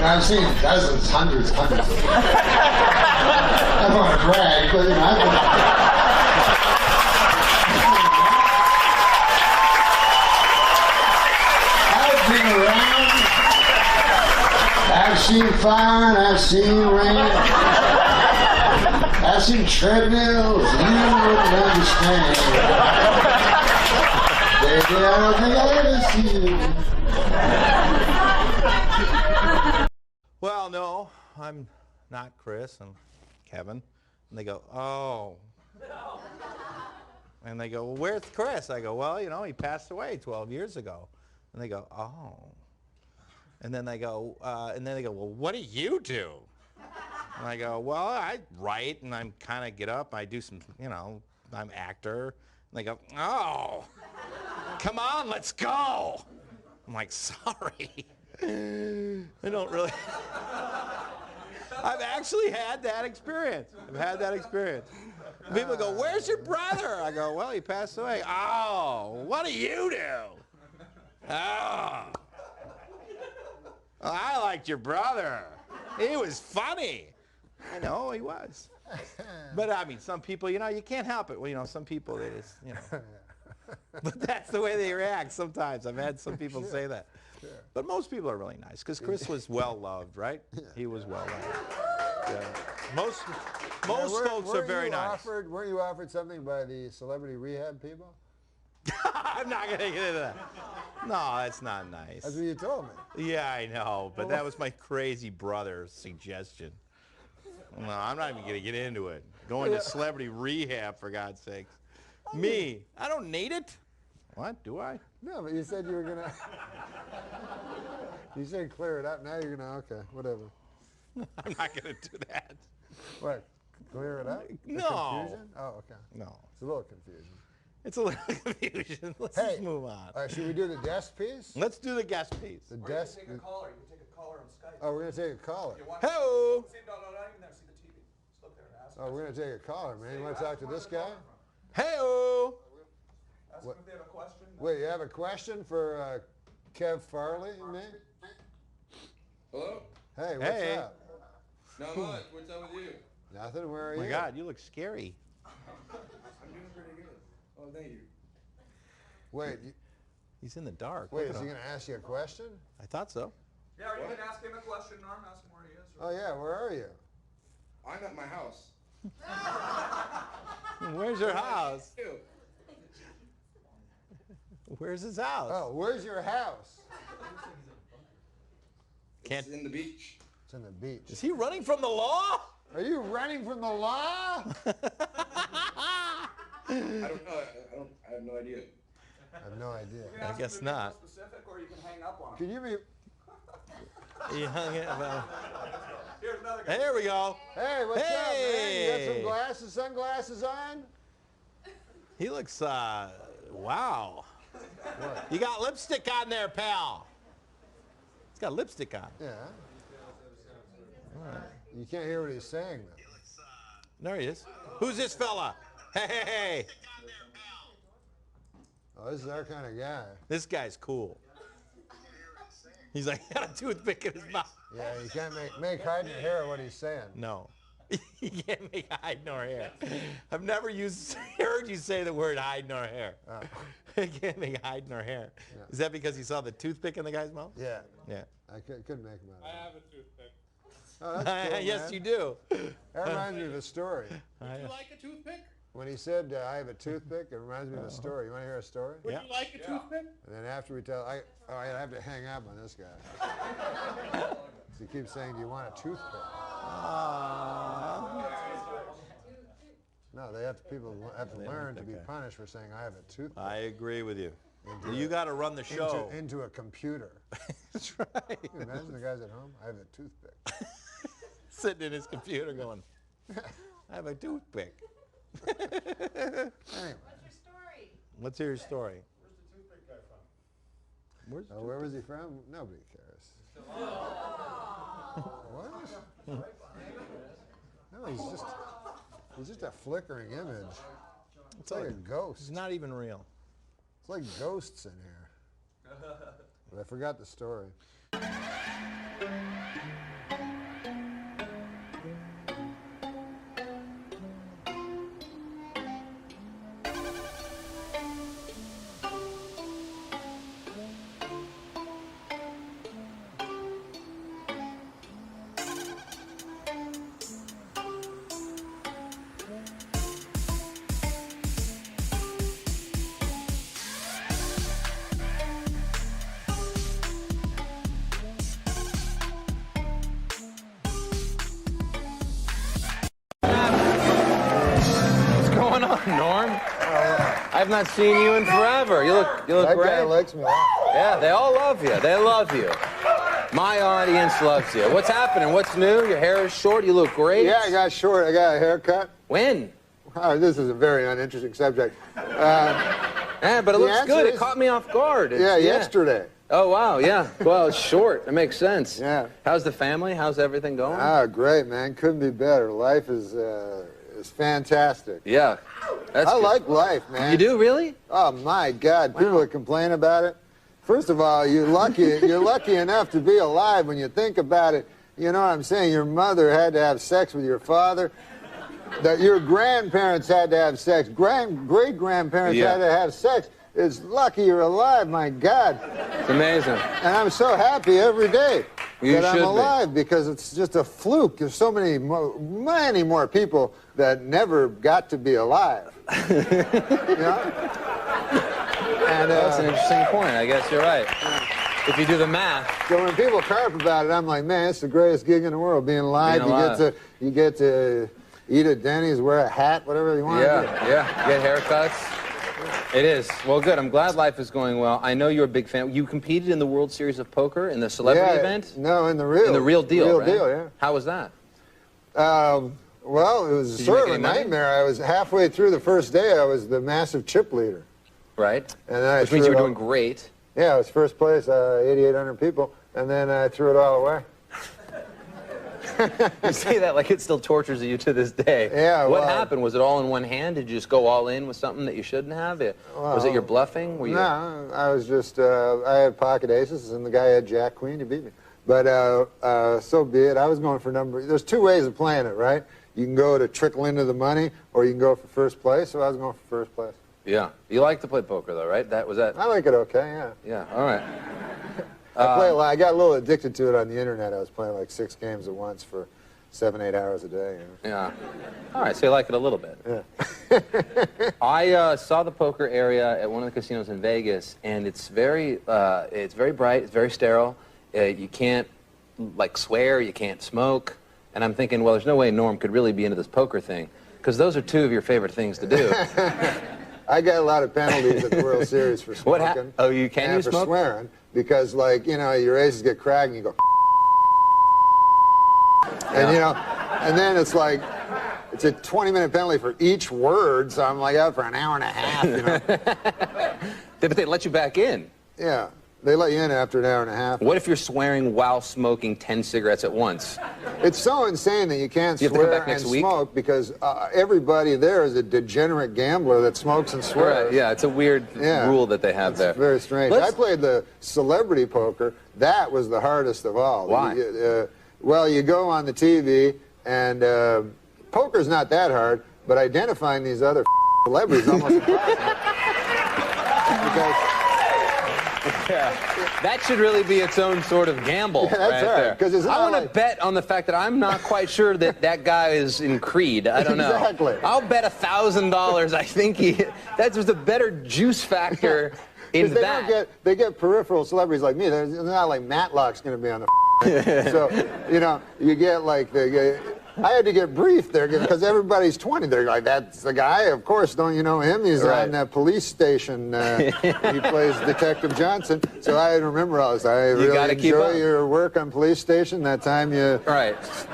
I've seen dozens, hundreds of them. I don't want to brag, but you know, I've been around. I've seen fire and I've seen rain. I've seen treadmills you wouldn't understand. Baby, I don't think I'll ever see you. Well, no, I'm not Chris and Kevin. And they go, oh. And they go, well, where's Chris? I go, well, you know, he passed away 12 years ago. And they go, oh. And then they go, well, what do you do? And I go, well, I write and I'm kind of get up. I do some, you know, I'm an actor. And they go, oh, come on, let's go. I'm like, sorry. I don't really. I've actually had that experience. People go, where's your brother? I go, well, he passed away. Oh, what do you do? Oh. Well, I liked your brother. He was funny. I know, he was. But I mean, some people, you know, you can't help it. Well, you know, some people, they just, you know. But that's the way they react sometimes. I've had some people say that. Sure. But most people are really nice because Chris was well loved, right? Yeah. He was well loved. Yeah. Most folks are very nice. Weren't you offered something by the celebrity rehab people? I'm not going to get into that. No, that's not nice. That's what you told me. Yeah, I know, but that was my crazy brother's suggestion. No, I'm not even going to get into it. Going to celebrity rehab, for God's sakes. Me, I don't need it. What, do I? No, but you said you were going to... You said clear it up. Now you're going to... Okay, whatever. I'm not going to do that. What, clear it up? No. Confusion? Oh, okay. No. It's a little confusion. It's a little confusion. Let's Hey, just move on. All right, should we do the desk piece? Let's do the guest piece. The desk. You can take a caller. You can take a caller on Skype. Oh, we're gonna take a caller. Hello. See, no, not even there. See the TV. Just look there and ask. Oh, we're gonna take a caller, man. You want to talk to this guy? Hello. Ask them if they have a question. Wait, you have a question for Kev Farley and me? Hello? Hey, what's Hey. up? Not much. What's up with you? Nothing. Where are Oh you? my God, you look scary. I'm doing pretty good. Oh, thank you. Wait, He's in the dark. wait. Look Is at he him. gonna ask you a question? I thought so. Yeah, or you can ask him a question, Norm. Ask him where he is. Oh yeah. Where are you? I'm at my house. Where's your house? Ew. Where's his house? Oh, where's your house? Can't. It's in the beach. It's in the beach. Is he running from the law? Are you running from the law? I don't know. I have no idea. I have no idea. You can I ask guess him to be more not. specific, or you can hang up on him. Can you be? He hung it. Here's another guy. There we go. Hey, what's up, man? You got Hey. some glasses, sunglasses on? He looks, wow. What? You got lipstick on there, pal. He's got lipstick on. Yeah. You can't hear what he's saying, though. There he is. Who's this fella? Hey, hey, hey. Oh, this is our kind of guy. This guy's cool. He's like, got a toothpick in his mouth. Yeah, you can't make hide nor hair what he's saying. No. You can't make hide nor hair. I've never heard you say the word hide nor hair. You can't make hide nor hair. Yeah. Is that because you saw the toothpick in the guy's mouth? Yeah. Yeah. I couldn't make him out. I have a toothpick. Oh, that's cool, Yes, man. you do. That reminds me of a story. Would you like a toothpick? When he said, I have a toothpick, it reminds me of a story. You want to hear a story? Would you like a toothpick? And then after we tell, I have to hang up on this guy. So he keeps saying, do you want a toothpick? No, people have to learn to be punished for saying, I have a toothpick. I agree with you. You got to run the show. Into a computer. That's right. Can you imagine the guys at home? I have a toothpick. Sitting in his computer going, I have a toothpick. Anyway. Let's hear your story. Where's the toothpick guy from? Where's the Where was he from? Nobody cares. What? No, he's just a flickering image. It's like a ghost. It's not even real. It's like ghosts in here. But I forgot the story. What's going on, Norm? I've not seen you in forever. You look That great. guy likes me. Yeah, they all love you. They love you. My audience loves you. What's happening? What's new? Your hair is short. You look great. Yeah, I got short. I got a haircut. When? Oh, this is a very uninteresting subject. Yeah, but it The looks good. answer It is- caught me off guard. Yeah, yesterday. Oh, wow, yeah. Well, it's short. It makes sense. Yeah. How's the family? How's everything going? Ah, great, man. Couldn't be better. Life is fantastic. Yeah. That's I good. like life, man. You do, really? Oh my God! People that complain about it. First of all, you're lucky. You're lucky enough to be alive. When you think about it, you know what I'm saying. Your mother had to have sex with your father. That your grandparents had to have sex. Great grandparents Yeah. had to have sex. It's lucky you're alive. My God. It's amazing. And I'm so happy every day You that I'm should be. alive because it's just a fluke. There's so many more people that never got to be alive. You know? And, That's an interesting point. I guess you're right. If you do the math. So when people carp about it, I'm like, man, it's the greatest gig in the world, being alive. Being alive. You get to eat at Denny's, wear a hat, whatever you want. Yeah. Get haircuts. It is. Well, good. I'm glad life is going well. I know you're a big fan. You competed in the World Series of Poker in the celebrity event? No, in the real. In the real deal, Real right? deal, yeah. How was that? Well, it was Did you sort make of a any money? nightmare. I was halfway through the first day. I was the massive chip leader. Right. And then I Which means you threw were it doing great. Yeah, I was first place, 8,800 people, and then I threw it all away. You say that like it still tortures you to this day. Yeah, What well- happened? Was it all in one hand? Did you just go all in with something that you shouldn't have? Was it your bluffing? Were you... No, I was just, I had pocket aces, and the guy had jack queen to beat me. But so be it. I was going for there's two ways of playing it, right? You can go to trickle into the money, or you can go for first place, so I was going for first place. Yeah. You like to play poker, though, right? Was that... I like it okay, yeah. Yeah, all right. I play a lot. I got a little addicted to it on the internet. I was playing like 6 games at once for 7, 8 hours a day. You know? Yeah. All right, so you like it a little bit. Yeah. I saw the poker area at one of the casinos in Vegas, and it's very bright, it's very sterile. You can't, like, swear, you can't smoke. And I'm thinking, well, there's no way Norm could really be into this poker thing, because those are two of your favorite things to do. I got a lot of penalties at the World Series for smoking. Oh, you can and you for smoke? swearing, because, like, you know, your aces get cracked and you go, and, you know, and then it's like, it's a 20-minute penalty for each word, so I'm like out for an hour and a half, you know. But they let you back in. Yeah, they let you in after an hour and a half. What if you're swearing while smoking 10 cigarettes at once? It's so insane that you can't You have to come swear back next and week? smoke because everybody there is a degenerate gambler that smokes and swears. Right, yeah, it's a weird rule that they have there. It's very strange. I played the celebrity poker. That was the hardest of all. Why? Well, you go on the TV, and poker's not that hard, but identifying these other celebrities is almost impossible. That should really be its own sort of gamble. Yeah, that's right right, there. 'cause it's I not want to bet on the fact that I'm not quite sure that that guy is in Creed. I don't know. Exactly. I'll bet $1,000. I think there's a better juice factor in they that. they get peripheral celebrities like me. They're not like Matlock's going to be on the so, you know, you get like I had to get briefed there because everybody's 20. They're like, that's the guy. Of course, don't you know him? He's on the police station. He plays Detective Johnson. So I remember all this. I really enjoy your work on police station. That time you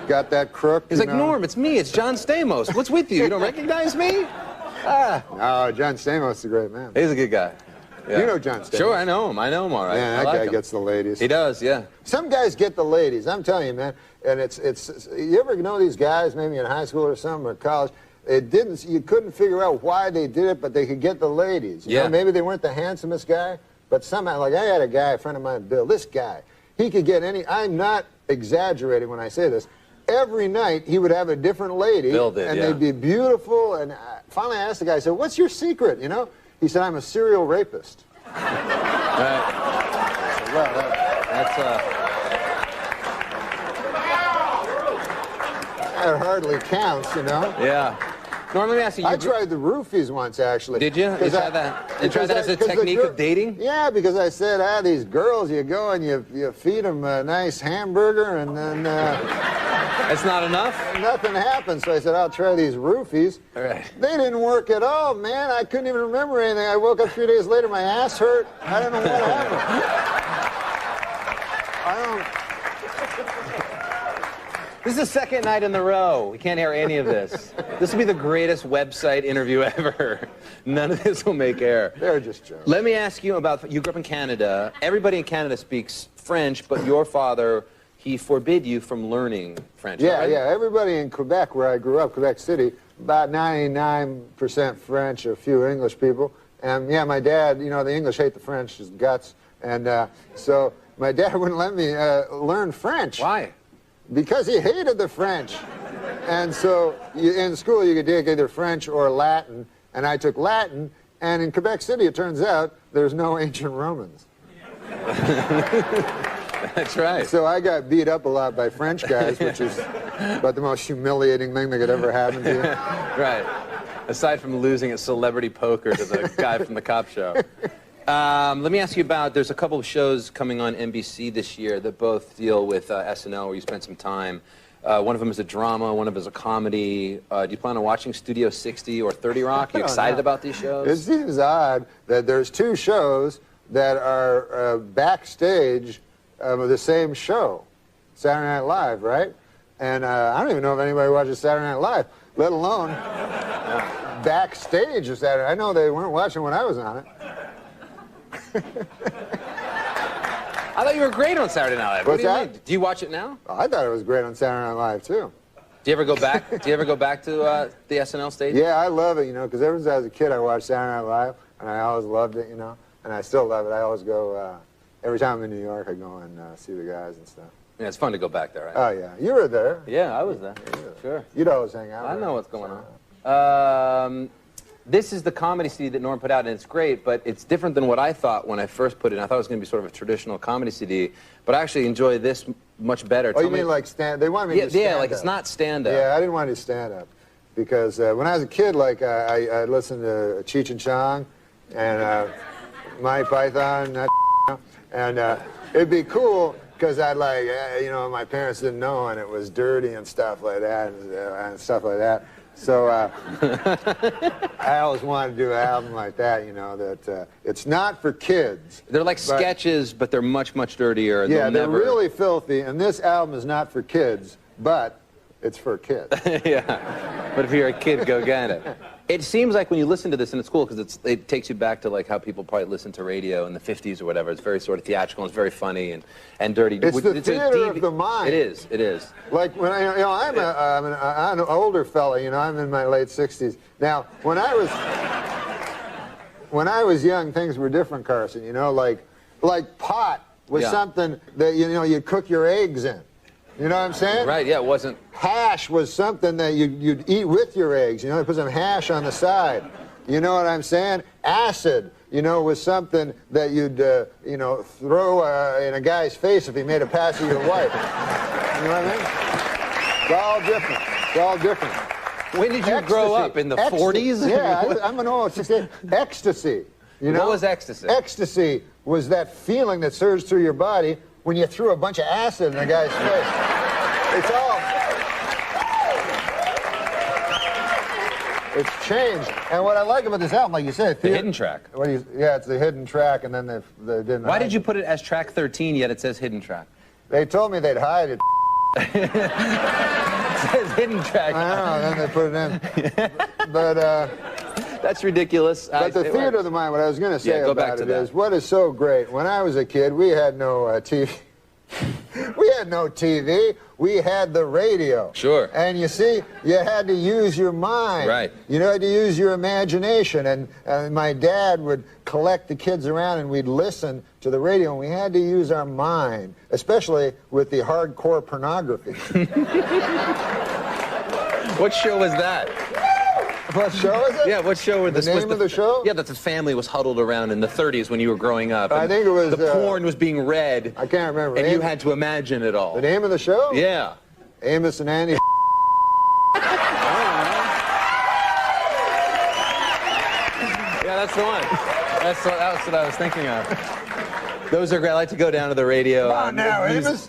got that crook. He's like, Norm, it's me. It's John Stamos. What's with you? You don't recognize me? Oh, John Stamos is a great man. He's a good guy. Yeah. You know John Stamos. Sure, I know him. I know him all right. Yeah, that guy gets the ladies. He does, yeah. Some guys get the ladies. I'm telling you, man. And it's you ever know these guys, maybe in high school or something, or college, you couldn't figure out why they did it, but they could get the ladies. You know, maybe they weren't the handsomest guy, but somehow, like I had a guy, a friend of mine, Bill, this guy, he could get I'm not exaggerating when I say this. Every night he would have a different lady, Bill did, and they'd be beautiful. And finally I asked the guy, I said, what's your secret, you know? He said, I'm a serial rapist. That hardly counts, you know? Yeah. Norm, let me ask you. I tried the roofies once, actually. Did you? You tried that? You tried that as a technique of dating? Yeah, because I said, these girls, you go and you feed them a nice hamburger, and then... That's not enough? Nothing happened, so I said, I'll try these roofies. All right. They didn't work at all, man. I couldn't even remember anything. I woke up 3 days later, my ass hurt. I don't know what happened. This is the second night in a row. We can't hear any of this. This will be the greatest website interview ever. None of this will make air. They're just jokes. Let me ask you about, you grew up in Canada. Everybody in Canada speaks French, but your father, he forbid you from learning French, Yeah, right? yeah. Everybody in Quebec, where I grew up, Quebec City, about 99% French, a few English people. And yeah, my dad, you know, the English hate the French, his guts. And so my dad wouldn't let me learn French. Why? Because he hated the French. And so in school you could take either French or Latin, and I took Latin, and in Quebec City it turns out there's no ancient Romans. That's right. So I got beat up a lot by French guys, which is about the most humiliating thing that could ever happen to you. Right. Aside from losing at celebrity poker to the guy from the cop show. Let me ask you about, there's a couple of shows coming on NBC this year that both deal with SNL, where you spent some time. One of them is a drama, one of them is a comedy. Do you plan on watching Studio 60 or 30 Rock? Are you excited about these shows? It seems odd that there's two shows that are backstage of the same show, Saturday Night Live, right? And I don't even know if anybody watches Saturday Night Live, let alone backstage of Saturday. I know they weren't watching when I was on it. I thought you were great on Saturday Night Live. What's What do you that? mean? Do you watch it now? Oh, I thought it was great on Saturday Night Live, too. Do you ever go back? Do you ever go back to the SNL stage? Yeah, I love it, you know, because ever since I was a kid, I watched Saturday Night Live, and I always loved it, you know, and I still love it. I always go, every time I'm in New York, I go and see the guys and stuff. Yeah, it's fun to go back there, right? Oh, yeah. You were there. Yeah, I was there. Sure. You'd always hang out. I know what's going on. This is the comedy CD that Norm put out, and it's great, but it's different than what I thought when I first put it in. I thought it was going to be sort of a traditional comedy CD, but I actually enjoy this much better. Oh, you mean like stand? They wanted me to do stand-up. Yeah, like it's not stand-up. Yeah, I didn't want to do stand-up because when I was a kid, like I listened to Cheech and Chong and Monty Python, and it'd be cool because I'd like, you know, my parents didn't know, and it was dirty and stuff like that, and stuff like that. So I always wanted to do an album like that, you know, that it's not for kids. They're like sketches, but they're much, much dirtier. Yeah, they're really filthy, and this album is not for kids, but it's for kids. Yeah, but if you're a kid, go get it. It seems like when you listen to this, and it's cool because it takes you back to like how people probably listened to radio in the 50s or whatever. It's very sort of theatrical, and it's very funny and dirty. It's the theater of the mind. It is, it is. Like when I'm an older fella, you know, I'm in my late 60s. Now, when I was young, things were different, Carson, you know, like pot was something that, you know, you'd cook your eggs in. You know what I'm saying? Right, yeah, it wasn't. Hash was something that you'd eat with your eggs. You know, they put some hash on the side. You know what I'm saying? Acid, you know, was something that you'd, you know, throw in a guy's face if he made a pass at your wife. You know what I mean? It's all different. It's all different. When did you grow up? In the 40s? Yeah, I'm an old 68. Ecstasy. You know? What was ecstasy? Ecstasy was that feeling that surged through your body when you threw a bunch of acid in a guy's face. It's all... It's changed. And what I like about this album, like you said... The hidden track. Yeah, it's the hidden track, and then they didn't... Why did you put it as track 13, yet it says hidden track? They told me they'd hide it. It says hidden track. I don't know, then they put it in. But, that's ridiculous. But the theater of the mind, what I was going to say about it is, what is so great, when I was a kid, we had no TV. We had no TV. We had the radio. Sure. And you see, you had to use your mind. Right. You had to use your imagination. And my dad would collect the kids around and we'd listen to the radio, and we had to use our mind, especially with the hardcore pornography. What show was that? What show is it? Yeah, what show was the name of the show? Yeah, that the family was huddled around in the 30s when you were growing up. I think it was... The porn was being read. I can't remember. And you had to imagine it all. The name of the show? Yeah. Amos and Andy. Yeah, that's the one. That's what I was thinking of. Those are great. I like to go down to the radio. Come on now, Amos.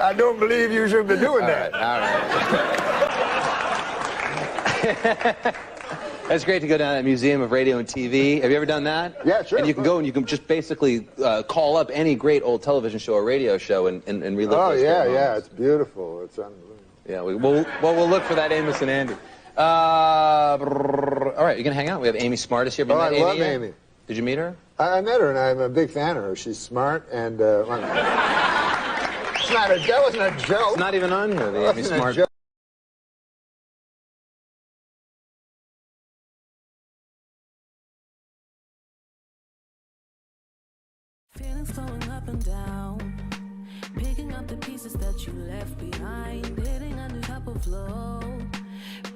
I don't believe you should be doing that. All right. That's great to go down to the Museum of Radio and TV. Have you ever done that? Yeah, sure. And you can go and you can just basically call up any great old television show or radio show and relive those great moments. Yeah, it's beautiful. It's unbelievable. Yeah, we'll look for that Amos and Andy. All right, you gonna hang out? We have Amy Smartest here. Oh, I love Amy. Did you meet her? I met her, and I'm a big fan of her. She's smart, and that wasn't a joke. It's not even on here. The Amy Smart. Feelings flowing up and down, picking up the pieces that you left behind, hitting a new type of flow,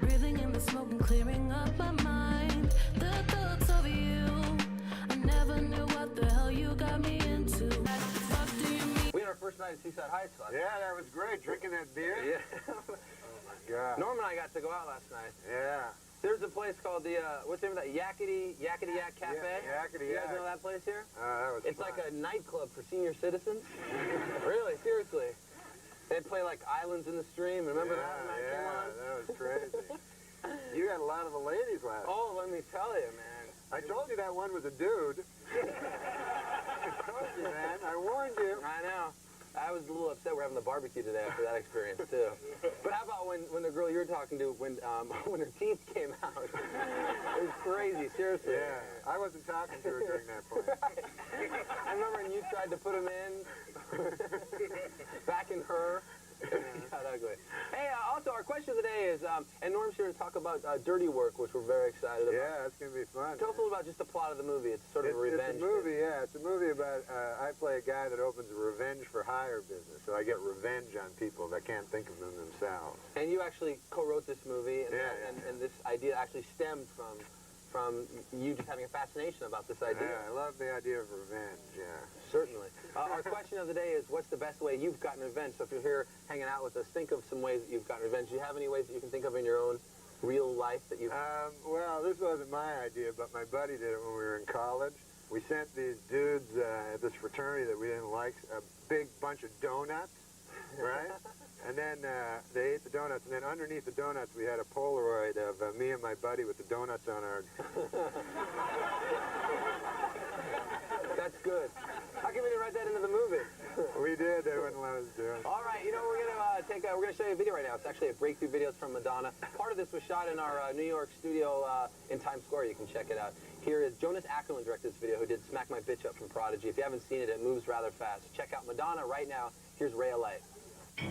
breathing in the smoke and clearing up my mind. The thoughts of you, I never knew what the hell you got me into. What do you mean? We had our first night at Seaside Heights last night. Yeah, that was great. Drinking that beer. Yeah. Oh my God. Norm and I got to go out last night. Yeah. There's a place called the, what's the name of that? Yakety Yak Cafe? Yeah, Yakety You guys Yak. know that place here? That was It's fun. like a nightclub for senior citizens. Really, seriously. They'd play like Islands in the Stream. Remember that when that came on? That was crazy. You had a lot of the ladies last night. Oh, let me tell you, man. I told you that one was a dude. I told you, man. I warned you. I know. I was a little upset we're having the barbecue today after that experience too. But how about when the girl you were talking to, when her teeth came out? It was crazy, seriously. Yeah, I wasn't talking to her during that point. Right. I remember when you tried to put them in, back in her. It got ugly. Hey, also our question of the day is, and Norm's here to talk about Dirty Work, which we're very excited about. Yeah, it's going to be fun. Tell us a little about just the plot of the movie. It's sort of a revenge. It's a movie, yeah. It's a movie about, I play a guy that opens a revenge for hire business. So I get revenge on people that can't think of them themselves. And you actually co-wrote this movie, and, Yeah, and this idea actually stemmed from you just having a fascination about this idea. Yeah, I love the idea of revenge, yeah. Certainly. Our question of the day is, what's the best way you've gotten revenge? So if you're here hanging out with us, think of some ways that you've gotten revenge. Do you have any ways that you can think of in your own real life that you've... Well, this wasn't my idea, but my buddy did it when we were in college. We sent these dudes at this fraternity that we didn't like a big bunch of donuts, right? And then they ate the donuts, and then underneath the donuts we had a Polaroid of me and my buddy with the donuts on our... That's good. How come we didn't write that into the movie? We did. They wouldn't let us do it. All right, you know, we're gonna show you a video right now. It's actually a breakthrough video from Madonna. Part of this was shot in our New York studio in Times Square. You can check it out. Here is Jonas Ackerlund directed this video, who did Smack My Bitch Up from Prodigy. If you haven't seen it, it moves rather fast. Check out Madonna right now. Here's Ray LA. Hey,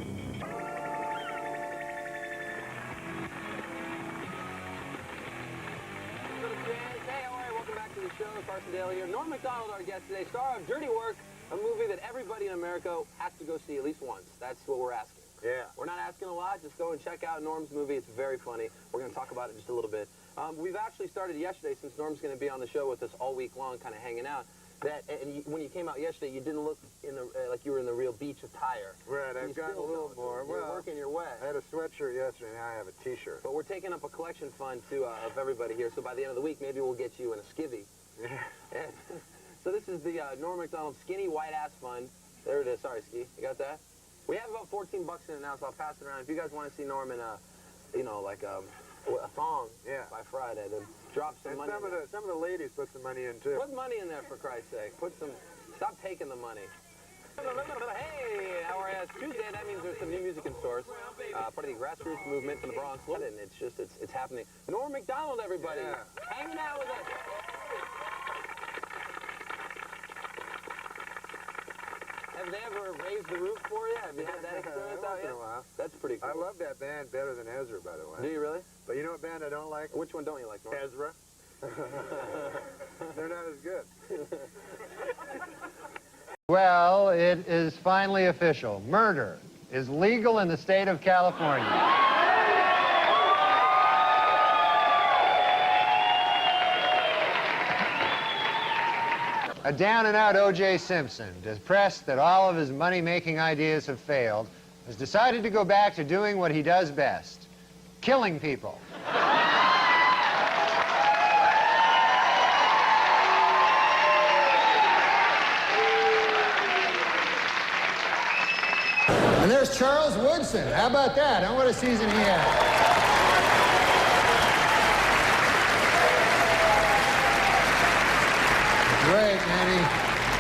all right, welcome back to the show. Carson Daly here. Norm MacDonald, our guest today, star of Dirty Work, a movie that everybody in America has to go see at least once. That's what we're asking. Yeah. We're not asking a lot. Just go and check out Norm's movie. It's very funny. We're going to talk about it just a little bit. We've actually started yesterday, since Norm's going to be on the show with us all week long, kind of hanging out. When you came out yesterday, you didn't look in the like you were in the real beach attire. Right, I've gotten a little more. You're working your way. I had a sweatshirt yesterday, now I have a T-shirt. But we're taking up a collection fund, too, of everybody here. So by the end of the week, maybe we'll get you in a skivvy. Yeah. So this is the Norm MacDonald Skinny White Ass Fund. There it is. Sorry, Ski. You got that? We have about 14 bucks in it now, so I'll pass it around. If you guys want to see Norm in a, you know, like a thong by Friday, then drop some money. Some of the ladies put some money in, too. Put money in there, for Christ's sake. Put some... Stop taking the money. Hey, how are you? It's Tuesday. That means there's some new music in stores. Part of the grassroots movement from the Bronx. And it's just, it's happening. Norm MacDonald, everybody. Yeah. Hanging out with us. Have they ever raised the roof for you? Have you had that experience out yet? In a while. That's pretty cool. I love that band better than Ezra, by the way. Do you really? But you know what band I don't like? Which one don't you like, Norm? Ezra. They're not as good. Well, it is finally official. Murder is legal in the state of California. A down-and-out O.J. Simpson, depressed that all of his money-making ideas have failed, has decided to go back to doing what he does best, killing people. And there's Charles Woodson. How about that? Huh? What a season he had. Great, man.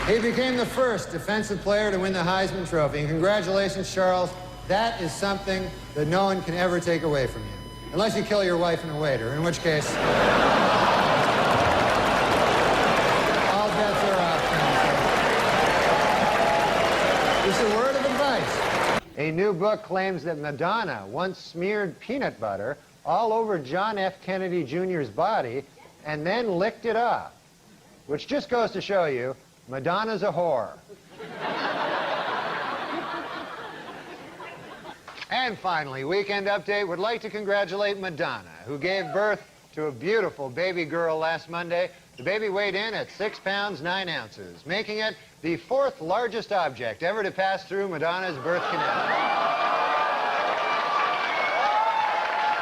He became the first defensive player to win the Heisman Trophy. And congratulations, Charles. That is something that no one can ever take away from you. Unless you kill your wife and a waiter, in which case... all bets are off. Just a word of advice. A new book claims that Madonna once smeared peanut butter all over John F. Kennedy Jr.'s body and then licked it off. Which just goes to show you, Madonna's a whore. And finally, Weekend Update would like to congratulate Madonna, who gave birth to a beautiful baby girl last Monday. The baby weighed in at 6 pounds, 9 ounces, making it the 4th largest object ever to pass through Madonna's birth canal.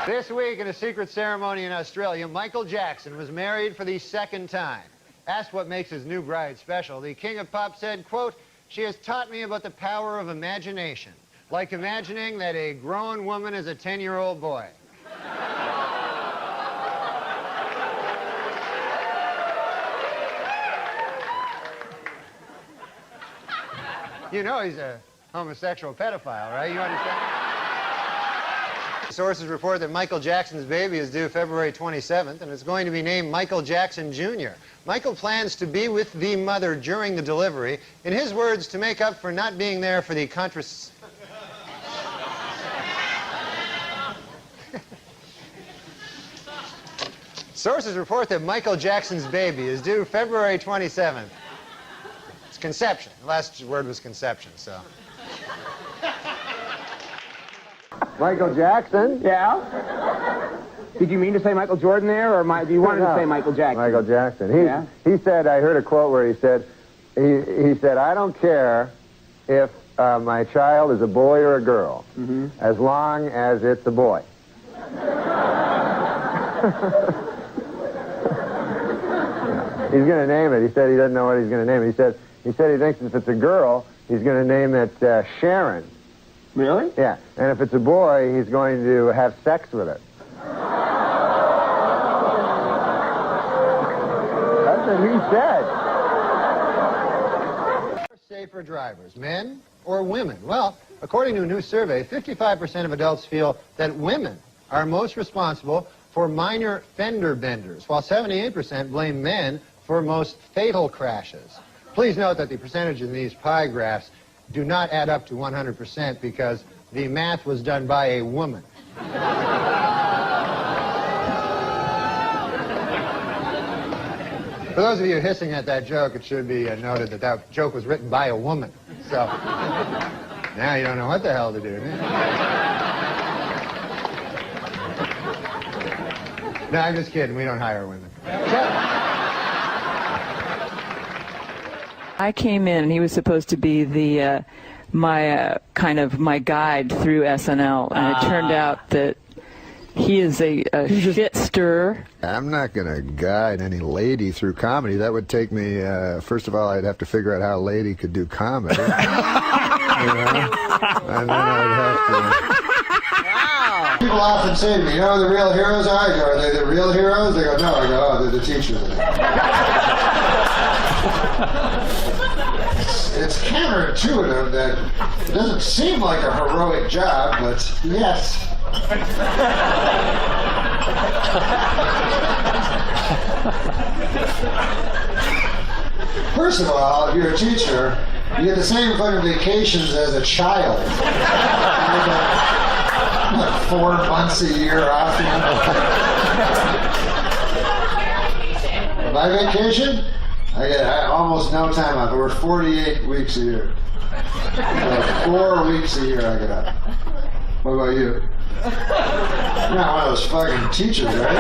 This week, in a secret ceremony in Australia, Michael Jackson was married for the 2nd time. Asked what makes his new bride special, the King of Pop said, quote, "She has taught me about the power of imagination, like imagining that a grown woman is a 10-year-old boy." You know he's a homosexual pedophile, right? You understand? Sources report that Michael Jackson's baby is due February 27th, and it's going to be named Michael Jackson Jr. Michael plans to be with the mother during the delivery. In his words, to make up for not being there for the Sources report that Michael Jackson's baby is due February 27th. It's conception. The last word was conception, so. Michael Jackson? Yeah? Did you mean to say Michael Jordan there, or do you want to say Michael Jackson? Michael Jackson. He said, I heard a quote where he said, I don't care if my child is a boy or a girl, as long as it's a boy. He's going to name it. He said he doesn't know what he's going to name it. He said he thinks if it's a girl, he's going to name it Sharon. Really? Yeah. And if it's a boy, he's going to have sex with it. That's what he said. Safer drivers, men or women? Well, according to a new survey, 55% of adults feel that women are most responsible for minor fender benders, while 78% blame men for most fatal crashes. Please note that the percentage in these pie graphs do not add up to 100% because the math was done by a woman. For those of you hissing at that joke, it should be noted that that joke was written by a woman. So now you don't know what the hell to do. No, I'm just kidding. We don't hire women. I came in and he was supposed to be the my guide through SNL, and it turned out that he is a shit stirrer. I'm not going to guide any lady through comedy. That would take me, first of all, I'd have to figure out how a lady could do comedy. And then I'd have to... People often say to me, you know who the real heroes are? I go, are they the real heroes? They go, no. I go, oh, they're the teachers. It's counterintuitive that it doesn't seem like a heroic job, but yes. First of all, if you're a teacher, you get the same fucking vacations as a child. What, 4 months a year off? My vacation? I get almost no time off. We're 48 weeks a year. So 4 weeks a year I get off. What about you? You're not one of those fucking teachers, right?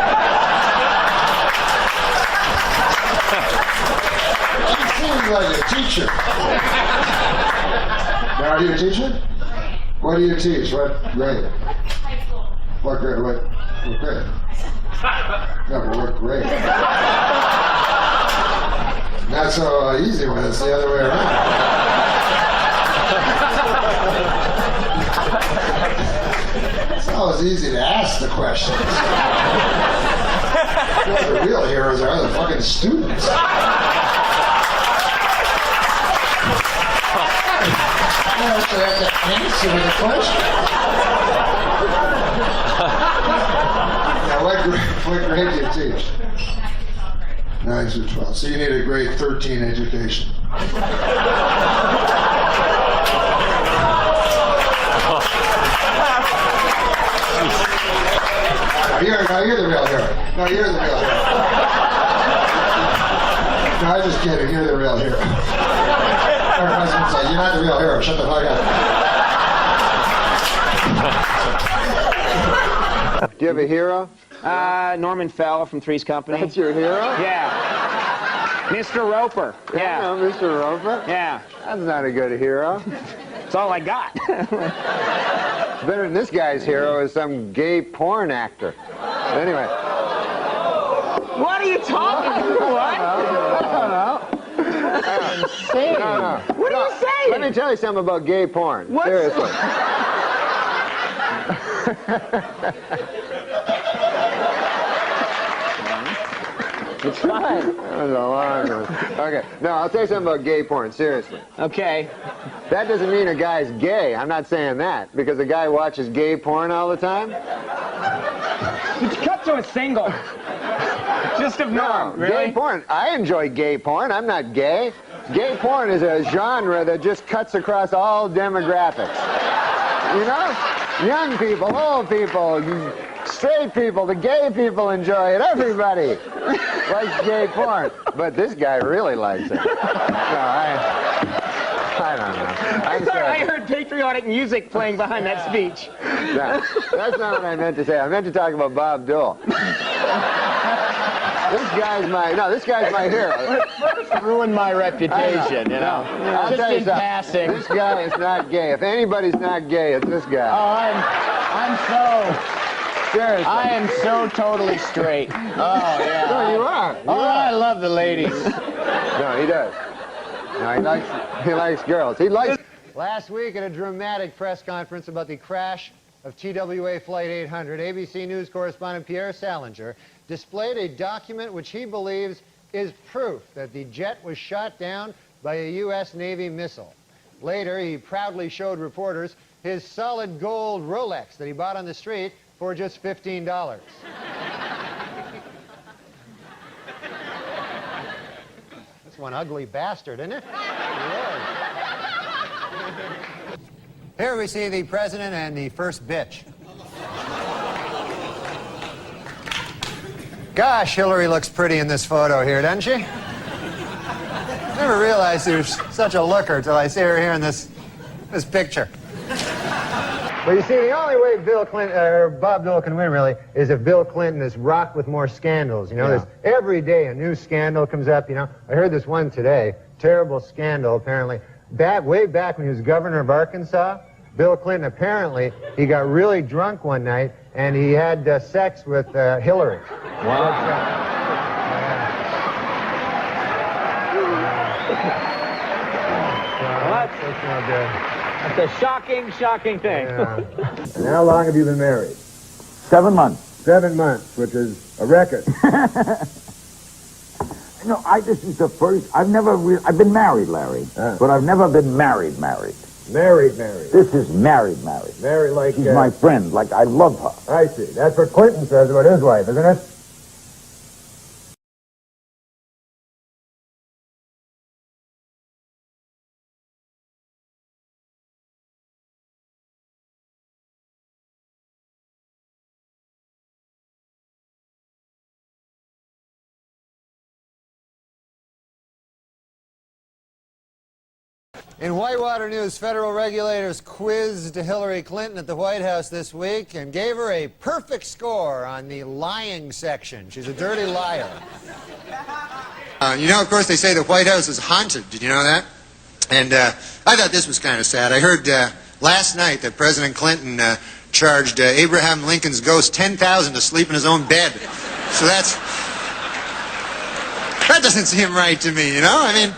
You seem like a teacher. Now, are you a teacher? What do you teach? What grade? High school. What grade? What grade? No, but what grade? Not so easy when it's the other way around. It's always easy to ask the questions. The real heroes are the fucking students. I actually have to answer the question. Now, what grade do you teach? 9 through 12. So you need a grade 13 education. You're the real hero. No, you're the real hero. No, I'm just kidding. You're the real hero. Our husband said, you're not the real hero. Shut the fuck up. Do you have a hero? Norman Fell from Three's Company. That's your hero? Yeah. Mr. Roper. Yeah. No, Mr. Roper? Yeah. That's not a good hero. That's all I got. Better than this guy's hero is some gay porn actor. Anyway. What are you talking about? What? I don't know. Insane. No. What are you saying? Let me tell you something about gay porn. What's... Seriously. It's fine. That was a long one. Okay, no, I'll tell you something about gay porn, seriously. Okay. That doesn't mean a guy's gay. I'm not saying that. Because a guy watches gay porn all the time. Cut to a single. Just of Norm, really? Gay porn. I enjoy gay porn. I'm not gay. Gay porn is a genre that just cuts across all demographics. You know? Young people, old people, straight people, the gay people enjoy it. Everybody likes gay porn. But this guy really likes it. No, I don't know. I heard patriotic music playing behind that speech. No, that's not what I meant to say. I meant to talk about Bob Dole. This guy's my hero. First ruined my reputation, you know. I'll Just tell you in something. passing. This guy is not gay. If anybody's not gay, it's this guy. Oh, I'm so... Seriously. I am so totally straight. Oh, yeah. No, you are. I love the ladies. No, he does. No, he likes girls. He likes... Last week at a dramatic press conference about the crash of TWA Flight 800, ABC News correspondent Pierre Salinger displayed a document which he believes is proof that the jet was shot down by a U.S. Navy missile. Later, he proudly showed reporters his solid gold Rolex that he bought on the street for just $15. That's one ugly bastard, isn't it? Here we see the president and the first bitch. Gosh, Hillary looks pretty in this photo here, doesn't she? Never realized she was such a looker till I see her here in this picture. But you see, the only way Bill Clinton, or Bob Dole can win, really, is if Bill Clinton is rocked with more scandals. You know, there's every day a new scandal comes up, you know. I heard this one today, terrible scandal, apparently. Way back when he was governor of Arkansas, Bill Clinton, apparently, he got really drunk one night, and he had sex with Hillary. Wow. That's no good. That's a shocking, shocking thing. Yeah. And how long have you been married? 7 months. 7 months, which is a record. No, this is the first. I've been married, Larry, but I've never been married. Married. This is married. Married like... She's my friend, like I love her. I see. That's what Clinton says about his wife, isn't it? In Whitewater News, federal regulators quizzed Hillary Clinton at the White House this week and gave her a perfect score on the lying section. She's a dirty liar. You know, of course, they say the White House is haunted. Did you know that? And I thought this was kind of sad. I heard last night that President Clinton charged Abraham Lincoln's ghost $10,000 to sleep in his own bed. So that doesn't seem right to me, you know? I mean...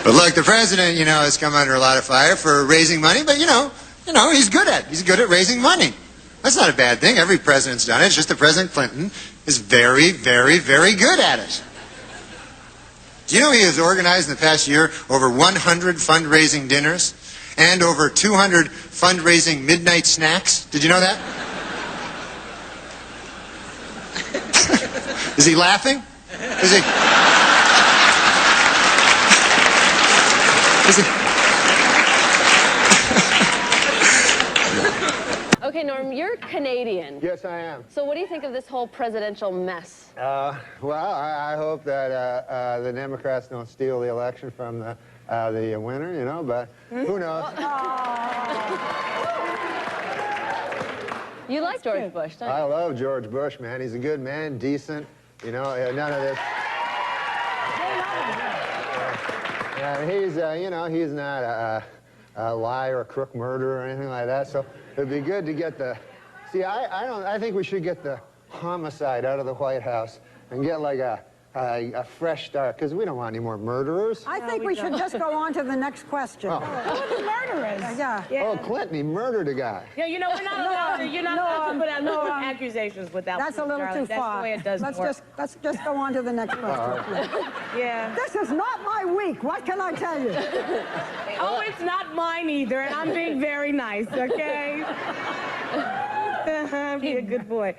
But look, the president, you know, has come under a lot of fire for raising money, but you know, he's good at it. He's good at raising money. That's not a bad thing. Every president's done it. It's just that President Clinton is very, very, very good at it. Do you know he has organized in the past year over 100 fundraising dinners and over 200 fundraising midnight snacks? Did you know that? Is he laughing? Is he... Okay, Norm, you're Canadian. Yes, I am. So what do you think of this whole presidential mess? Well, I hope that the Democrats don't steal the election from the winner, you know, but who knows? You like George Bush, don't you? I love George Bush, man. He's a good man, decent, you know, none of this. He's, you know, he's not a liar, a crook, murderer, or anything like that. So it'd be good to get the. See, I think we should get the homicide out of the White House and get like a a fresh start, because we don't want any more murderers. I think we should just go on to the next question. Oh. Who are the murderers? Yeah. Oh, Clinton, he murdered a guy. Yeah, you know, we're not allowed to, you're not allowed to put out no accusations without That's a little Charlie. too far. That's the way it does work. Let's just go on to the next question. Please. Yeah. This is not my week. What can I tell you? Oh, it's not mine either, and I'm being very nice, okay? Be a good boy.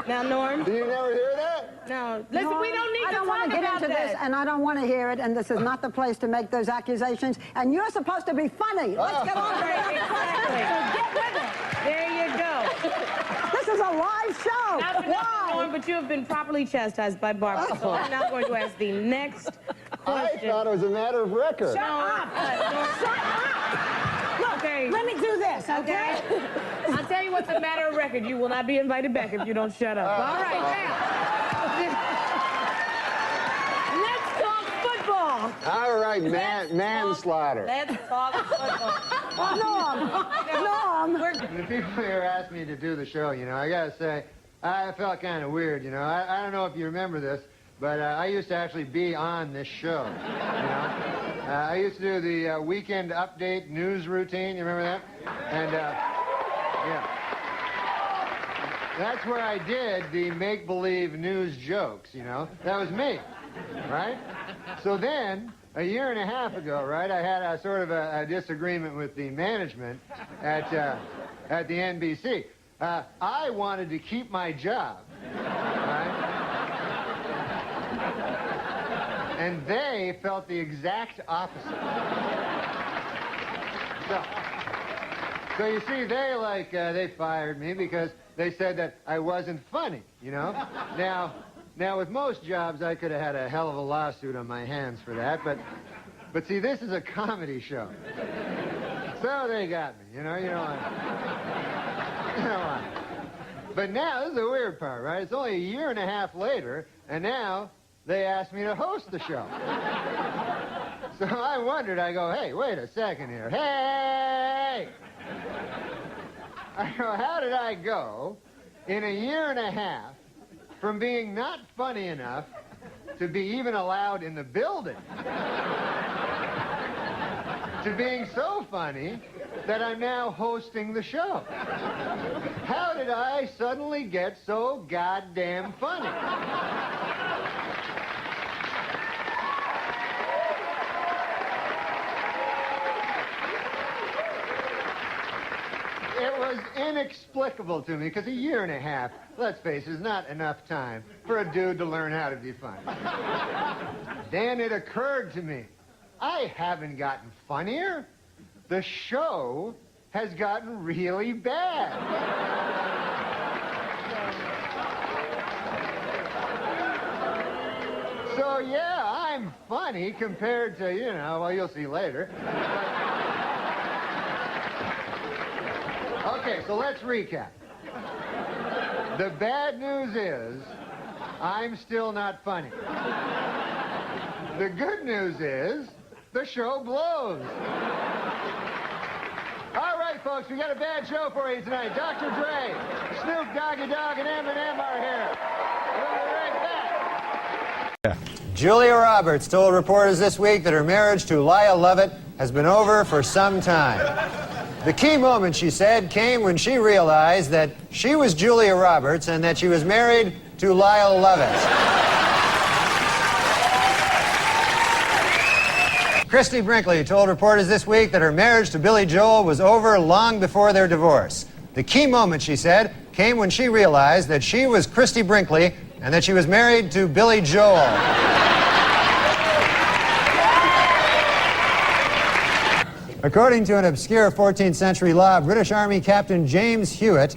Now, Norm. Do you never hear that? No. Listen, No, we don't need I to don't want talk to get about into that. this, and I don't want to hear it, and this is not the place to make those accusations, and you're supposed to be funny. Let's get on to the next question. So get with it. There you go. This is a live show. Not for nothing, Norm, but you have been properly chastised by Barbara, so I'm now going to ask the next question. I thought it was a matter of record. Shut up. Shut up. Look, Okay. let me do this, okay? I'll tell you what's a matter of record. You will not be invited back if you don't shut up. All right, now. Let's talk football. All right, manslaughter. Let's talk football. Norm. The people here asked me to do the show, you know, I gotta say, I felt kind of weird, you know. I don't know if you remember this, but I used to actually be on this show, you know. I used to do the weekend update news routine, you remember that? And, yeah. That's where I did the make-believe news jokes, you know. That was me, right? So then, a year and a half ago, right, I had a sort of a disagreement with the management at the NBC. I wanted to keep my job, right? And they felt the exact opposite. So you see, they fired me because they said that I wasn't funny, you know? Now, with most jobs, I could have had a hell of a lawsuit on my hands for that, but see, this is a comedy show. So they got me, you know what? But now, this is the weird part, right? It's only a year and a half later, and now they asked me to host the show. So I wondered, I go, hey, wait a second here. Hey! I go, how did I go in a year and a half from being not funny enough to be even allowed in the building to being so funny that I'm now hosting the show? How did I suddenly get so goddamn funny? It was inexplicable to me, because a year and a half, let's face it, is not enough time for a dude to learn how to be funny. Then it occurred to me, I haven't gotten funnier. The show has gotten really bad. So yeah, I'm funny compared to, you know, well, you'll see later. Okay, so let's recap. The bad news is, I'm still not funny. The good news is, the show blows. All right, folks, we got a bad show for you tonight. Dr. Dre, Snoop Doggy Dogg, and Eminem are here. We'll be right back. Julia Roberts told reporters this week that her marriage to Lyle Lovett has been over for some time. The key moment, she said, came when she realized that she was Julia Roberts and that she was married to Lyle Lovett. Christy Brinkley told reporters this week that her marriage to Billy Joel was over long before their divorce. The key moment, she said, came when she realized that she was Christy Brinkley and that she was married to Billy Joel. According to an obscure 14th century law, British Army Captain James Hewitt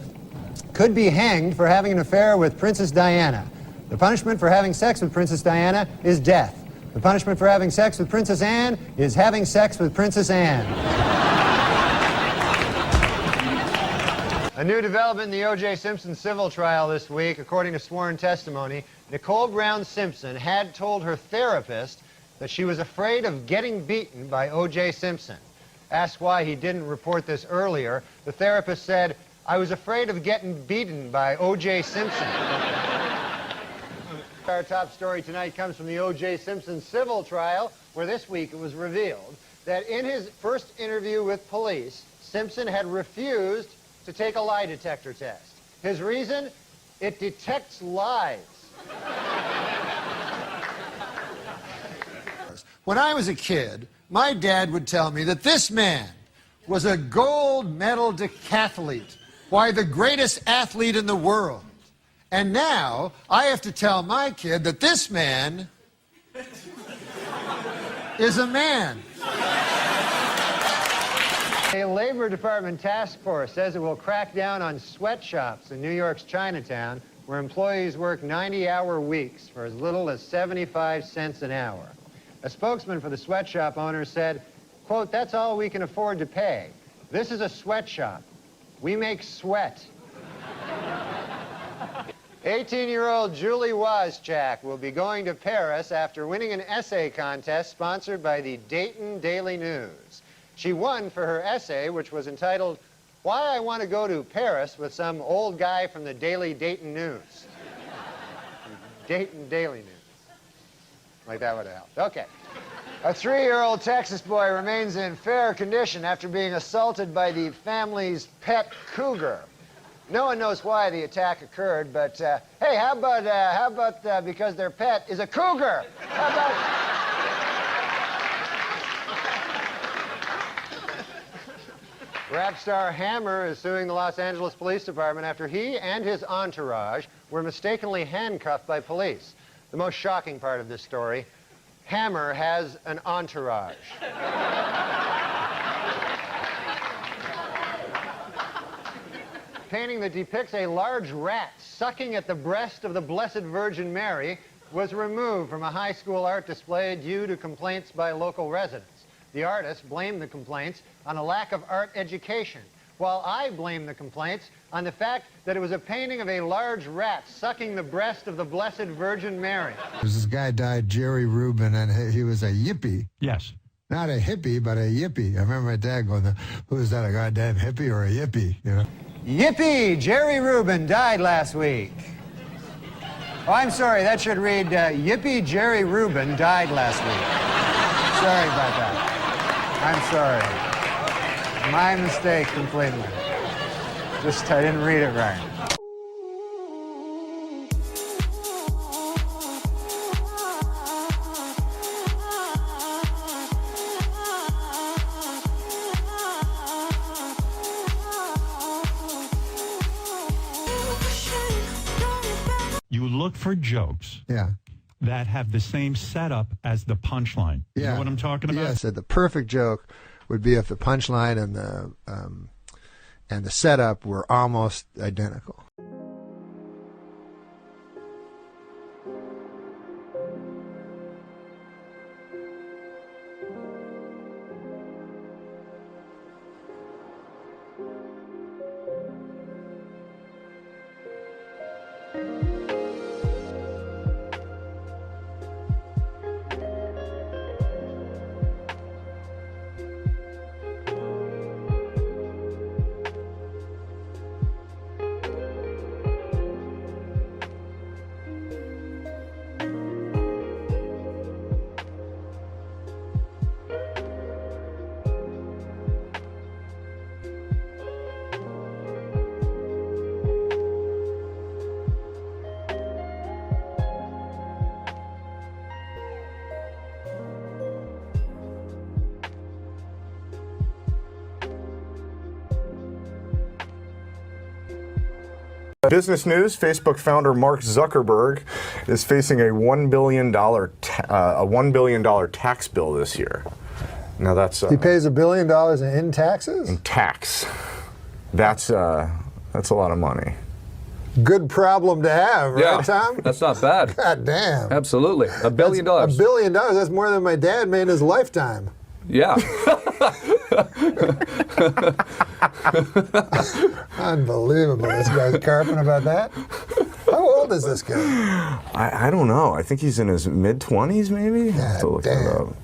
could be hanged for having an affair with Princess Diana. The punishment for having sex with Princess Diana is death. The punishment for having sex with Princess Anne is having sex with Princess Anne. A new development in the O.J. Simpson civil trial this week. According to sworn testimony, Nicole Brown Simpson had told her therapist that she was afraid of getting beaten by O.J. Simpson. Asked why he didn't report this earlier, the therapist said, "I was afraid of getting beaten by O.J. Simpson." Our top story tonight comes from the O.J. Simpson civil trial, where this week it was revealed that in his first interview with police, Simpson had refused to take a lie detector test. His reason? It detects lies. When I was a kid, my dad would tell me that this man was a gold medal decathlete. Why, the greatest athlete in the world. And now I have to tell my kid that this man is a man. A Labor Department task force says it will crack down on sweatshops in New York's Chinatown, where employees work 90-hour weeks for as little as 75 cents an hour. A spokesman for the sweatshop owner said, quote, "That's all we can afford to pay. This is a sweatshop. We make sweat." 18-year-old Julie Wozchak will be going to Paris after winning an essay contest sponsored by the Dayton Daily News. She won for her essay, which was entitled, "Why I Want to Go to Paris with Some Old Guy from the Daily Dayton News." Dayton Daily News. Like that would have helped. Okay. A 3-year-old Texas boy remains in fair condition after being assaulted by the family's pet cougar. No one knows why the attack occurred, but hey, how about because their pet is a cougar? How about... Rap star Hammer is suing the Los Angeles Police Department after he and his entourage were mistakenly handcuffed by police. The most shocking part of this story, Hammer has an entourage. Painting that depicts a large rat sucking at the breast of the Blessed Virgin Mary was removed from a high school art display due to complaints by local residents. The artist blamed the complaints on a lack of art education, while I blame the complaints on the fact that it was a painting of a large rat sucking the breast of the Blessed Virgin Mary. This guy died, Jerry Rubin, and he was a yippie. Yes. Not a hippie, but a yippie. I remember my dad going, who is that, a goddamn hippie or a yippie, you know? Yippee! Jerry Rubin died last week. Oh, I'm sorry, that should read, Yippee Jerry Rubin died last week. Sorry about that. I'm sorry. My mistake completely. Just, I didn't read it right. You look for jokes that have the same setup as the punchline. You know what I'm talking about? Yes, the perfect joke would be if the punchline and the setup were almost identical. Business news, Facebook founder Mark Zuckerberg is facing a $1 billion tax bill this year. Now that's... he pays $1 billion in taxes? In tax. That's a lot of money. Good problem to have, right, Tom? That's not bad. God damn. Absolutely. $1 billion. $1 billion, that's more than my dad made in his lifetime. Yeah. Unbelievable. This guy's carping about that. How old is this guy? I don't know. I think he's in his mid-20s, maybe? I have to look that up.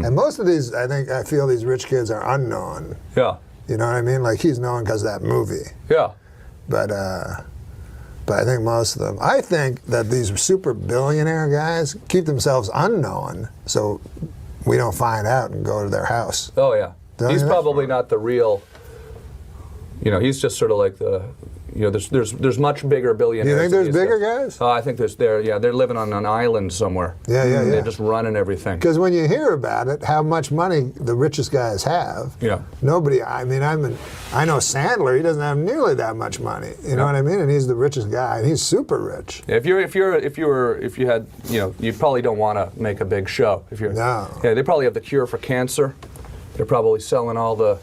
And most of these, I feel these rich kids are unknown. Yeah. You know what I mean? Like, he's known because of that movie. Yeah. But but I think most of them. I think that these super billionaire guys keep themselves unknown so we don't find out and go to their house. Oh, yeah. Don't He's you? probably not the real, he's just sort of like the, there's much bigger billionaires. You think than there's these bigger guys? guys? Oh, I think they're living on an island somewhere. Yeah. They're just running everything. Because when you hear about it, how much money the richest guys have, nobody, I know Sandler, he doesn't have nearly that much money. You know what I mean? And he's the richest guy, and he's super rich. Yeah, if you had, you probably don't want to make a big show. Yeah, they probably have the cure for cancer. They're probably selling all the,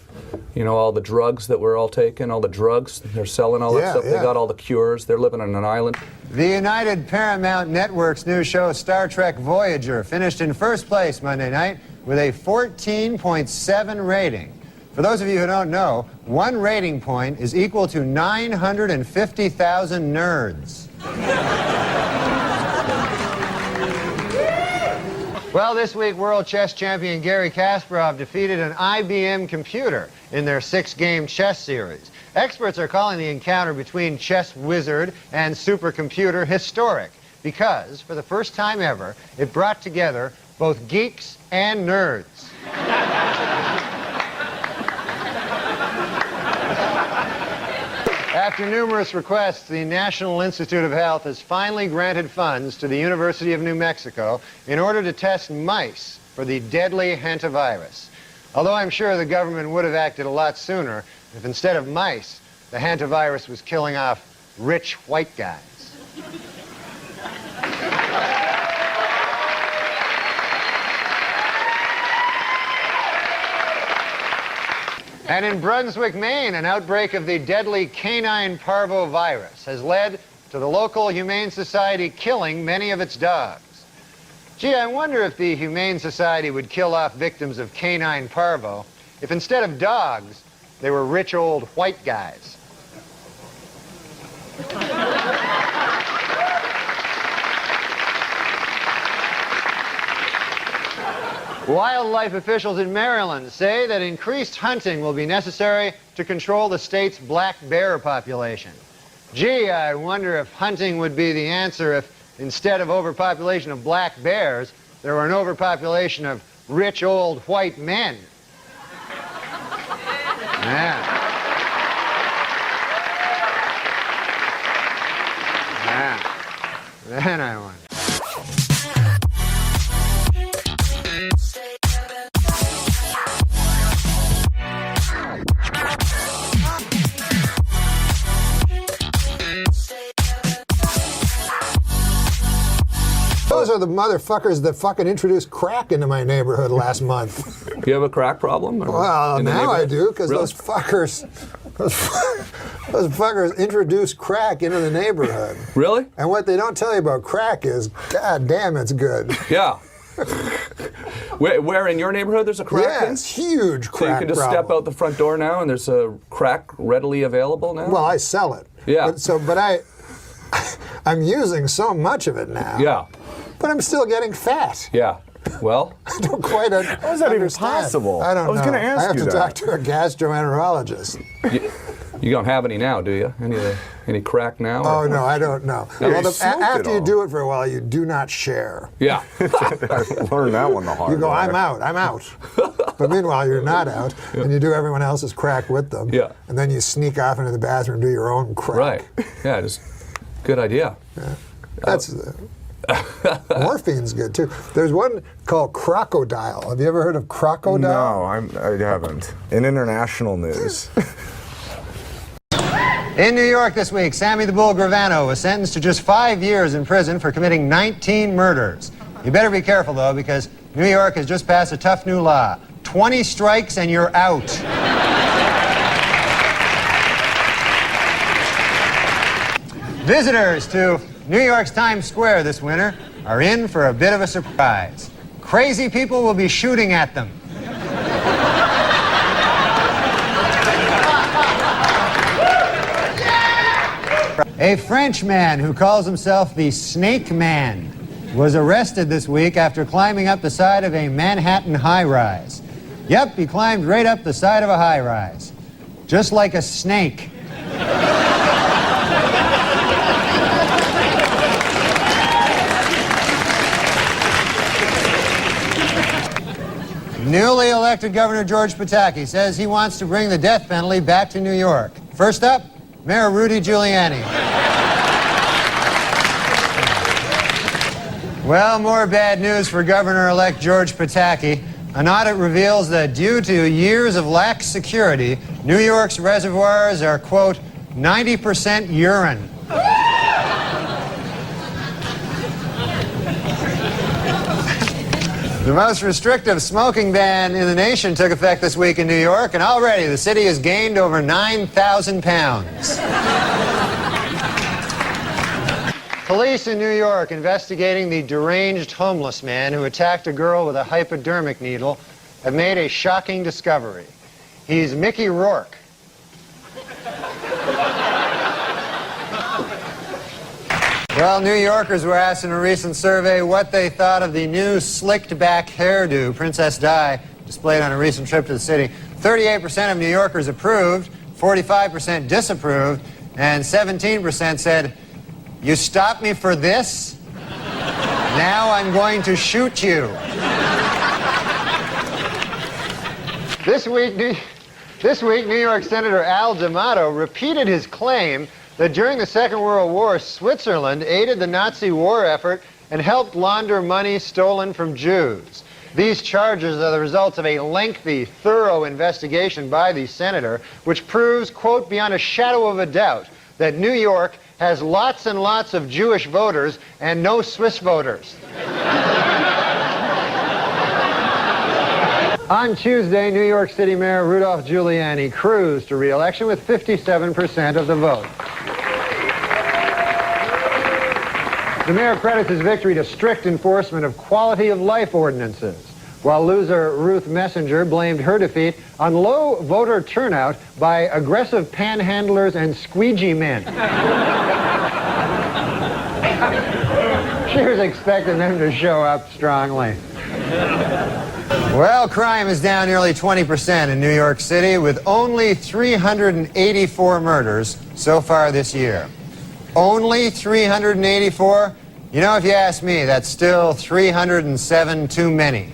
all the drugs that we're all taking, all the drugs. They're selling all that stuff. They got all the cures. They're living on an island. The United Paramount Network's new show, Star Trek Voyager, finished in first place Monday night with a 14.7 rating. For those of you who don't know, one rating point is equal to 950,000 nerds. Well, this week, world chess champion Garry Kasparov defeated an IBM computer in their 6-game chess series. Experts are calling the encounter between chess wizard and supercomputer historic because, for the first time ever, it brought together both geeks and nerds. After numerous requests, the National Institute of Health has finally granted funds to the University of New Mexico in order to test mice for the deadly hantavirus. Although I'm sure the government would have acted a lot sooner if instead of mice, the hantavirus was killing off rich white guys. And in Brunswick, Maine, an outbreak of the deadly canine parvovirus has led to the local Humane Society killing many of its dogs. Gee, I wonder if the Humane Society would kill off victims of canine parvo if instead of dogs, they were rich old white guys. Wildlife officials in Maryland say that increased hunting will be necessary to control the state's black bear population. Gee, I wonder if hunting would be the answer if instead of overpopulation of black bears, there were an overpopulation of rich old white men. Yeah. Then I wonder. Those are the motherfuckers that fucking introduced crack into my neighborhood last month. You have a crack problem? Well, now I do, because those fuckers introduced crack into the neighborhood. Really? And what they don't tell you about crack is, god damn, it's good. Yeah. Where in your neighborhood there's a crack? Yeah, it's huge crack. So you can just step out the front door now and there's a crack readily available now? Well, I sell it. Yeah. But I'm using so much of it now. Yeah. But I'm still getting fat. Yeah. Well, I don't quite understand. How is that even possible? I don't know. I was going to ask I have you to that. talk to a gastroenterologist. You don't have any now, do you? Any crack now? Oh, no, I don't know. No. Well, after you do it for a while, you do not share. Yeah. Learn that one the hard way. You go, I'm out. But meanwhile, you're not out, and you do everyone else's crack with them. Yeah. And then you sneak off into the bathroom and do your own crack. Right. Yeah, just good idea. Yeah. That's... morphine's good, too. There's one called Crocodile. Have you ever heard of Crocodile? No, I haven't. In international news. In New York this week, Sammy the Bull Gravano was sentenced to just 5 years in prison for committing 19 murders. You better be careful, though, because New York has just passed a tough new law. 20 strikes and you're out. Visitors to New York's Times Square this winter are in for a bit of a surprise. Crazy people will be shooting at them. A French man who calls himself the Snake Man was arrested this week after climbing up the side of a Manhattan high-rise. Yep, he climbed right up the side of a high-rise, just like a snake. Newly elected Governor George Pataki says he wants to bring the death penalty back to New York. First up, Mayor Rudy Giuliani. Well, more bad news for Governor-elect George Pataki. An audit reveals that due to years of lax security, New York's reservoirs are, quote, 90% urine. The most restrictive smoking ban in the nation took effect this week in New York, and already the city has gained over 9,000 pounds. Police in New York investigating the deranged homeless man who attacked a girl with a hypodermic needle have made a shocking discovery. He's Mickey Rourke. Well, New Yorkers were asked in a recent survey what they thought of the new slicked-back hairdo Princess Di displayed on a recent trip to the city. 38% of New Yorkers approved, 45% disapproved, and 17% said, "You stopped me for this? Now I'm going to shoot you." This week, New York Senator Al D'Amato repeated his claim that during the Second World War, Switzerland aided the Nazi war effort and helped launder money stolen from Jews. These charges are the results of a lengthy, thorough investigation by the senator, which proves, quote, beyond a shadow of a doubt, that New York has lots and lots of Jewish voters and no Swiss voters. On Tuesday, New York City Mayor Rudolph Giuliani cruised to re-election with 57% of the vote. The mayor credits his victory to strict enforcement of quality of life ordinances, while loser Ruth Messenger blamed her defeat on low voter turnout by aggressive panhandlers and squeegee men. She was expecting them to show up strongly. Well, crime is down nearly 20% in New York City, with only 384 murders so far this year. Only 384? You know, if you ask me, that's still 307 too many.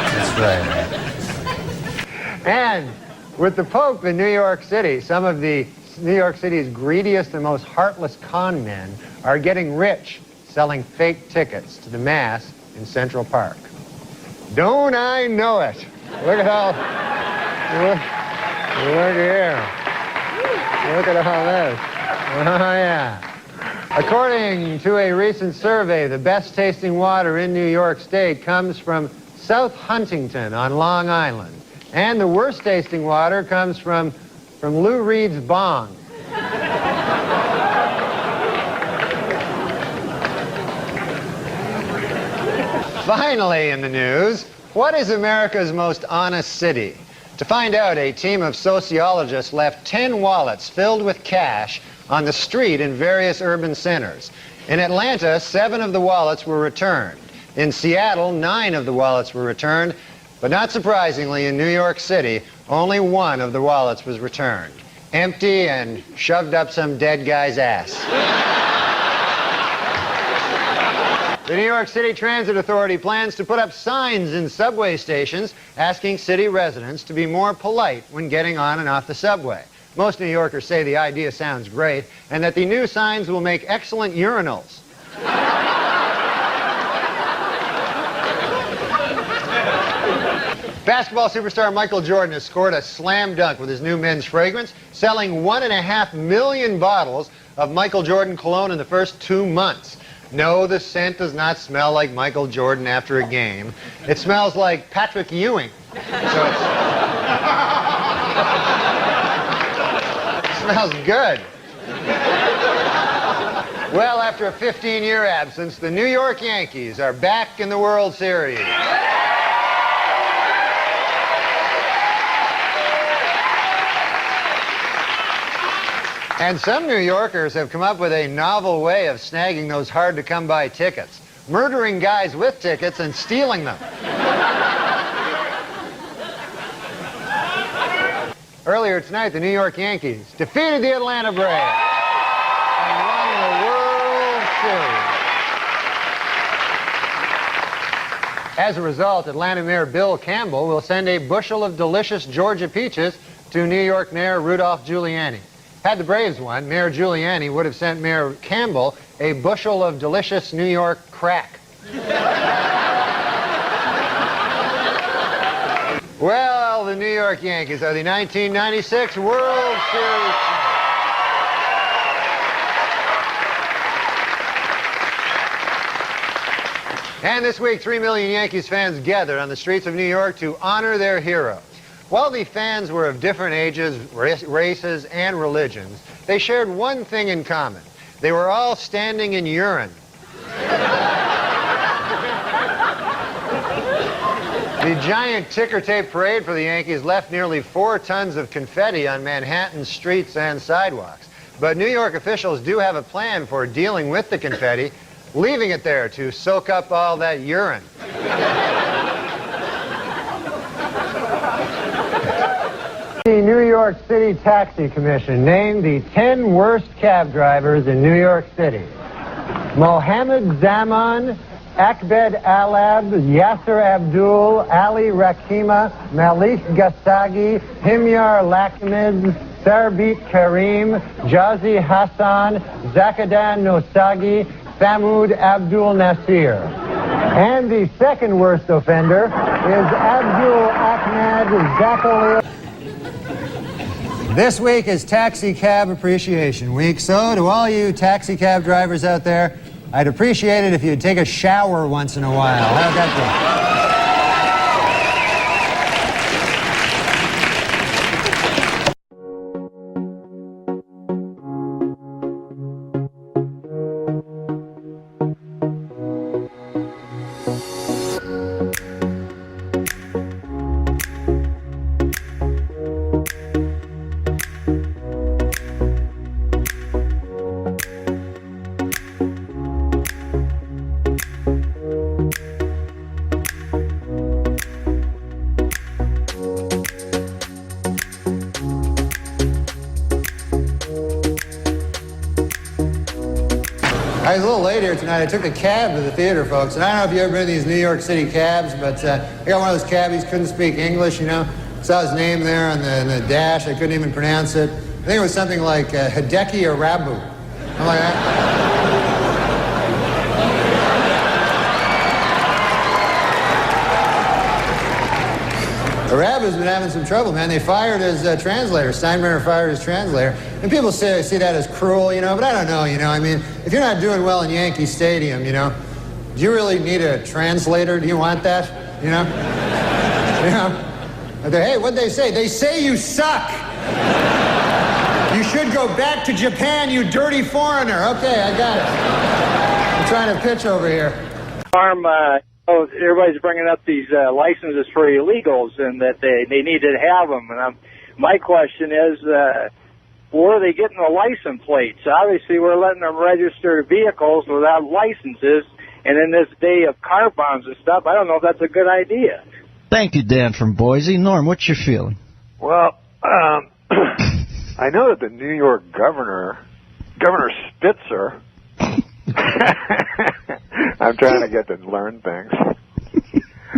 That's right. And with the Pope in New York City, some of the New York City's greediest and most heartless con men are getting rich selling fake tickets to the Mass in Central Park. Don't I know it? Look at all... Look here. Look at all this. Oh, yeah. According to a recent survey, the best tasting water in New York State comes from South Huntington on Long Island. And the worst tasting water comes from Lou Reed's bong. Finally in the news, what is America's most honest city? To find out, a team of sociologists left 10 wallets filled with cash on the street in various urban centers. In Atlanta, 7 of the wallets were returned. In Seattle, 9 of the wallets were returned. But not surprisingly, in New York City, only 1 of the wallets was returned. Empty and shoved up some dead guy's ass. The New York City Transit Authority plans to put up signs in subway stations asking city residents to be more polite when getting on and off the subway. Most New Yorkers say the idea sounds great and that the new signs will make excellent urinals. Basketball superstar Michael Jordan has scored a slam dunk with his new men's fragrance, selling 1.5 million bottles of Michael Jordan cologne in the first 2 months. No, the scent does not smell like Michael Jordan after a game. It smells like Patrick Ewing. So it smells good. Well, after a 15-year absence, the New York Yankees are back in the World Series. And some New Yorkers have come up with a novel way of snagging those hard-to-come-by tickets. Murdering guys with tickets and stealing them. Earlier tonight, the New York Yankees defeated the Atlanta Braves and won the World Series. As a result, Atlanta Mayor Bill Campbell will send a bushel of delicious Georgia peaches to New York Mayor Rudolph Giuliani. Had the Braves won, Mayor Giuliani would have sent Mayor Campbell a bushel of delicious New York crack. Well, the New York Yankees are the 1996 World Series. And this week, 3 million Yankees fans gathered on the streets of New York to honor their heroes. While the fans were of different ages, races, and religions, they shared one thing in common. They were all standing in urine. The giant ticker tape parade for the Yankees left nearly 4 tons of confetti on Manhattan's streets and sidewalks. But New York officials do have a plan for dealing with the confetti, leaving it there to soak up all that urine. The New York City Taxi Commission named the 10 worst cab drivers in New York City. Mohammed Zaman, Akbed Alab, Yasser Abdul, Ali Rakima, Malik Gassagi, Himyar Lakmid, Sarbit Karim, Jazi Hassan, Zakadan Nosagi, Famoud Abdul Nasir. And the second worst offender is Abdul Ahmed Zakali. This week is Taxi Cab Appreciation Week, so to all you taxi cab drivers out there, I'd appreciate it if you'd take a shower once in a while. How's that go? I was a little late here tonight. I took a cab to the theater, folks. And I don't know if you've ever been in these New York City cabs, but I got one of those cabbies, couldn't speak English, you know. Saw his name there on the dash. I couldn't even pronounce it. I think it was something like Hideki Arabu. I'm like, Arabu's been having some trouble, man. They fired his translator. Steinbrenner fired his translator. And people see that as cruel, you know, but I don't know, you know. I mean, if you're not doing well in Yankee Stadium, you know, do you really need a translator? Do you want that, you know? You know? Hey, what'd they say? They say you suck. You should go back to Japan, you dirty foreigner. Okay, I got it. I'm trying to pitch over here. Everybody's bringing up these licenses for illegals and that they need to have them. And my question is, where are they getting the license plates? Obviously, we're letting them register vehicles without licenses. And in this day of car bombs and stuff, I don't know if that's a good idea. Thank you, Dan from Boise. Norm, what's your feeling? Well, I know that the New York Governor Spitzer, I'm trying to get to learn things,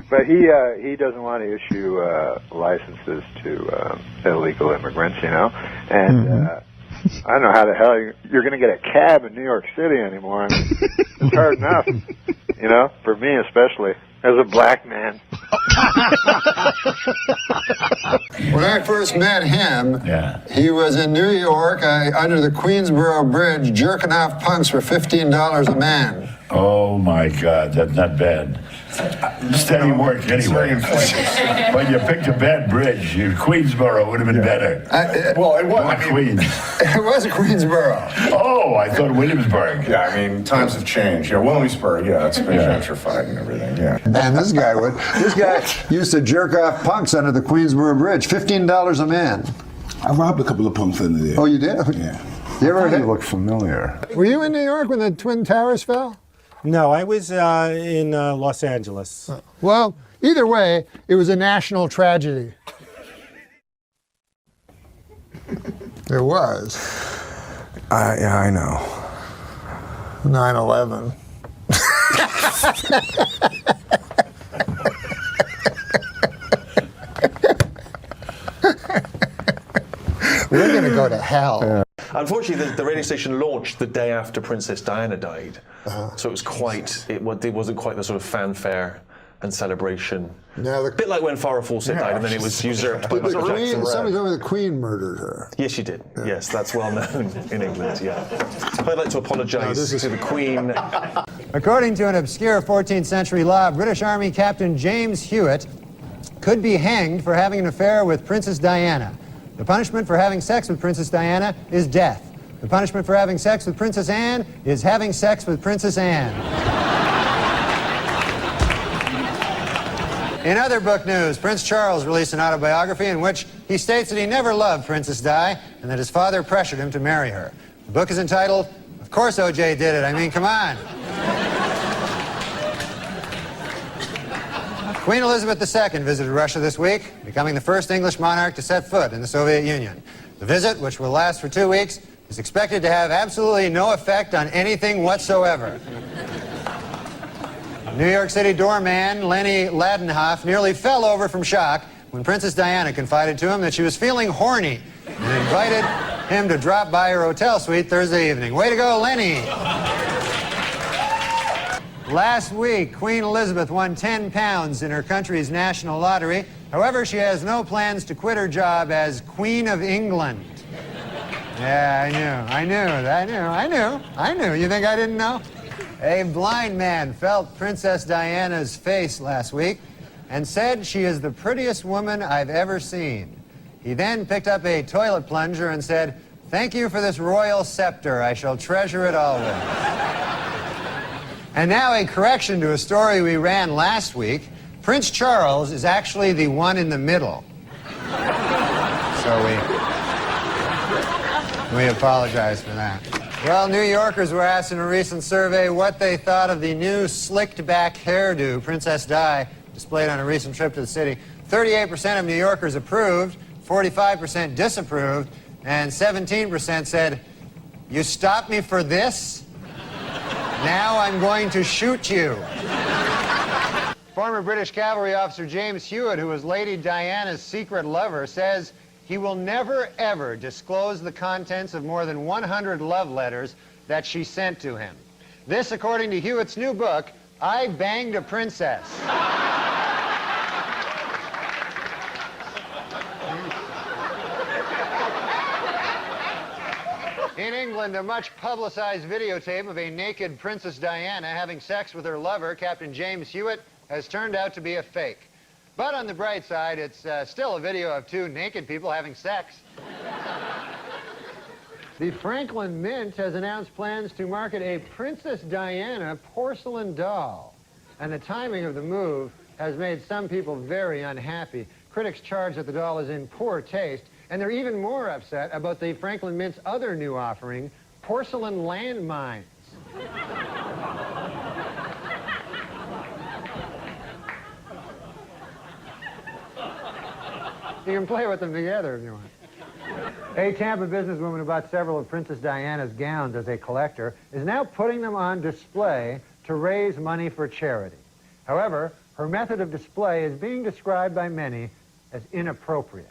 but he doesn't want to issue licenses to illegal immigrants, you know, and I don't know how the hell you're going to get a cab in New York City anymore. I mean, it's hard enough, you know, for me especially. As a black man. When I first met him, he was in New York under the Queensboro Bridge jerking off punks for $15 a man. Oh my God, that's not bad. Steady work anyway. But you picked a bad bridge. Queensboro would have been better. Well, it was. Queens. It was Queensboro. Oh, I thought Williamsburg. Yeah, I mean, times have changed. Yeah, Williamsburg, yeah, it's been gentrified and everything, yeah. And this guy used to jerk off punks under the Queensboro Bridge, $15 a man. I robbed a couple of punks under there. Oh, you did? Yeah. You ever You look familiar. Were you in New York when the Twin Towers fell? No, I was in Los Angeles. Well, either way, it was a national tragedy. It was. Yeah, I know. 9/11. go to hell. Unfortunately, the radio station launched the day after Princess Diana died, so it was quite. It wasn't quite the sort of fanfare and celebration. Now a bit like when Farrah Fawcett died, and then it was usurped by Michael Jackson. Somebody told me the Queen murdered her. Yes, she did. Yeah. Yes, that's well known in England. Yeah, I'd like to apologise to the Queen. According to an obscure 14th century law, British Army Captain James Hewitt could be hanged for having an affair with Princess Diana. The punishment for having sex with Princess Diana is death. The punishment for having sex with Princess Anne is having sex with Princess Anne. In other book news, Prince Charles released an autobiography in which he states that he never loved Princess Di and that his father pressured him to marry her. The book is entitled, Of Course O.J. Did It. I mean, come on. Queen Elizabeth II visited Russia this week, becoming the first English monarch to set foot in the Soviet Union. The visit, which will last for 2 weeks, is expected to have absolutely no effect on anything whatsoever. New York City doorman Lenny Ladenhoff nearly fell over from shock when Princess Diana confided to him that she was feeling horny and invited him to drop by her hotel suite Thursday evening. Way to go, Lenny! Last week, Queen Elizabeth won 10 pounds in her country's national lottery. However, she has no plans to quit her job as Queen of England. Yeah, I knew. You think I didn't know? A blind man felt Princess Diana's face last week and said she is the prettiest woman I've ever seen. He then picked up a toilet plunger and said, "Thank you for this royal scepter. I shall treasure it always." And now a correction to a story we ran last week. Prince Charles is actually the one in the middle. So we apologize for that. Well, New Yorkers were asked in a recent survey what they thought of the new slicked-back hairdo Princess Di displayed on a recent trip to the city. 38% of New Yorkers approved, 45% disapproved, and 17% said, "You stopped me for this? Now I'm going to shoot you." Former British cavalry officer James Hewitt, who was Lady Diana's secret lover, says he will never, ever disclose the contents of more than 100 love letters that she sent to him. This, according to Hewitt's new book, I Banged a Princess. In England, a much-publicized videotape of a naked Princess Diana having sex with her lover, Captain James Hewitt, has turned out to be a fake. But on the bright side, it's still a video of two naked people having sex. The Franklin Mint has announced plans to market a Princess Diana porcelain doll. And the timing of the move has made some people very unhappy. Critics charge that the doll is in poor taste, and they're even more upset about the Franklin Mint's other new offering, porcelain landmines. You can play with them together if you want. A Tampa businesswoman who bought several of Princess Diana's gowns as a collector is now putting them on display to raise money for charity. However, her method of display is being described by many as inappropriate.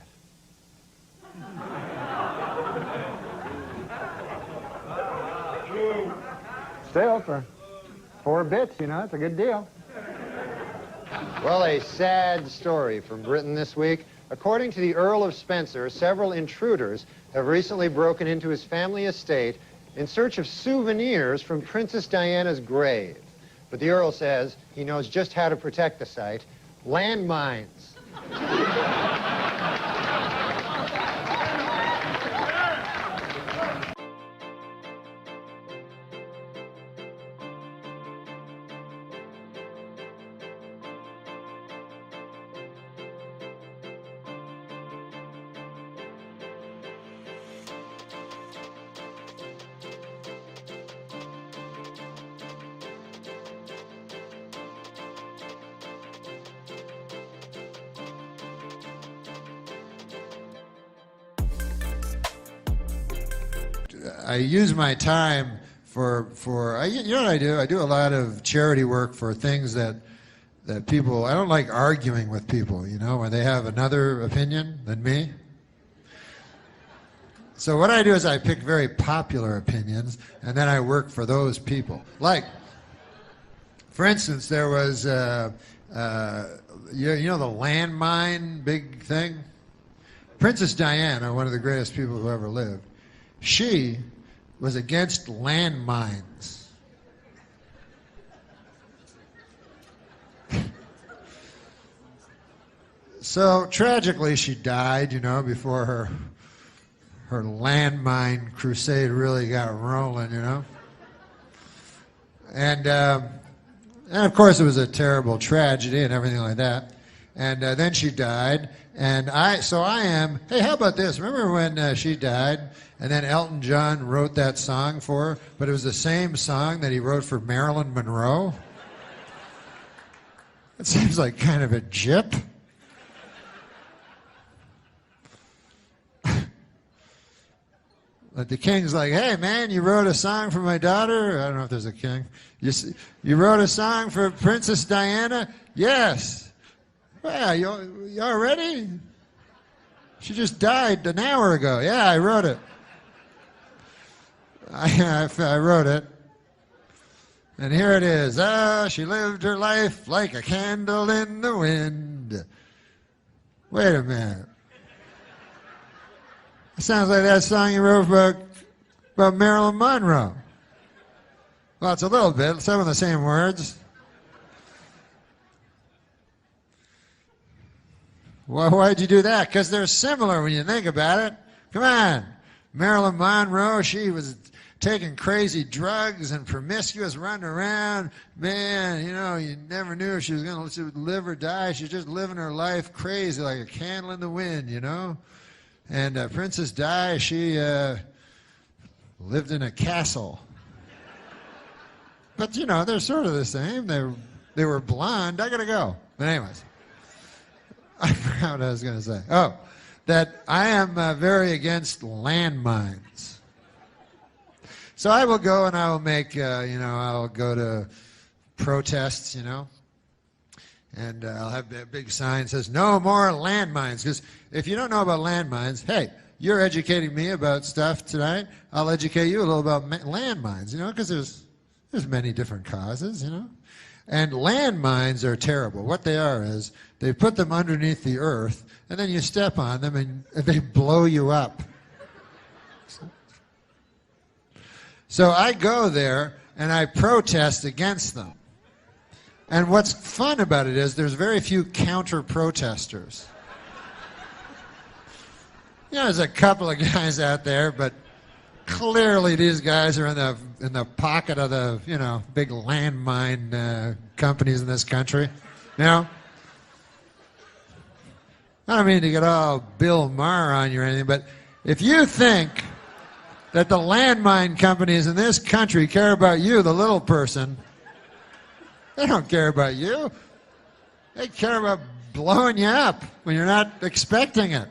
Still, for 4 bits, you know, it's a good deal. Well, a sad story from Britain this week. According to the Earl of Spencer, several intruders have recently broken into his family estate in search of souvenirs from Princess Diana's grave. But the Earl says he knows just how to protect the site: landmines. I use my time for you know what I do? I do a lot of charity work for things that people, I don't like arguing with people, you know, when they have another opinion than me. So what I do is I pick very popular opinions, and then I work for those people. Like, for instance, there was, you know the landmine big thing? Princess Diana, one of the greatest people who ever lived, she was against landmines. So tragically, she died, you know, before her landmine crusade really got rolling, you know. And of course, it was a terrible tragedy and everything like that. And then she died, and hey, how about this? Remember when she died, and then Elton John wrote that song for her, but it was the same song that he wrote for Marilyn Monroe? It seems like kind of a jip. But the king's like, hey, man, you wrote a song for my daughter? I don't know if there's a king. You wrote a song for Princess Diana? Yes. Well, you already? She just died an hour ago. Yeah, I wrote it. I wrote it. And here it is. She lived her life like a candle in the wind. Wait a minute. Sounds like that song you wrote about Marilyn Monroe. Well, it's a little bit. Some of the same words. Why'd you do that? Because they're similar when you think about it. Come on. Marilyn Monroe, she was taking crazy drugs and promiscuous, running around. Man, you know, you never knew if she was going to live or die. She's just living her life crazy like a candle in the wind, you know. And Princess Di, she lived in a castle. But, you know, they're sort of the same. They were blonde. I got to go. But anyways, I forgot what I was going to say. Oh, that I am very against landmines. So I will go and I will make, I'll go to protests, you know. And I'll have that big sign that says, no more landmines. Because if you don't know about landmines, hey, you're educating me about stuff tonight. I'll educate you a little about landmines, you know, because there's many different causes, you know. And landmines are terrible. What they are is they put them underneath the earth, and then you step on them, and they blow you up. So I go there, and I protest against them. And what's fun about it is there's very few counter-protesters. You know, there's a couple of guys out there, but clearly these guys are in the pocket of the, you know, big landmine companies in this country. You know? I don't mean to get all Bill Maher on you or anything, but if you think that the landmine companies in this country care about you, the little person, they don't care about you. They care about blowing you up when you're not expecting it.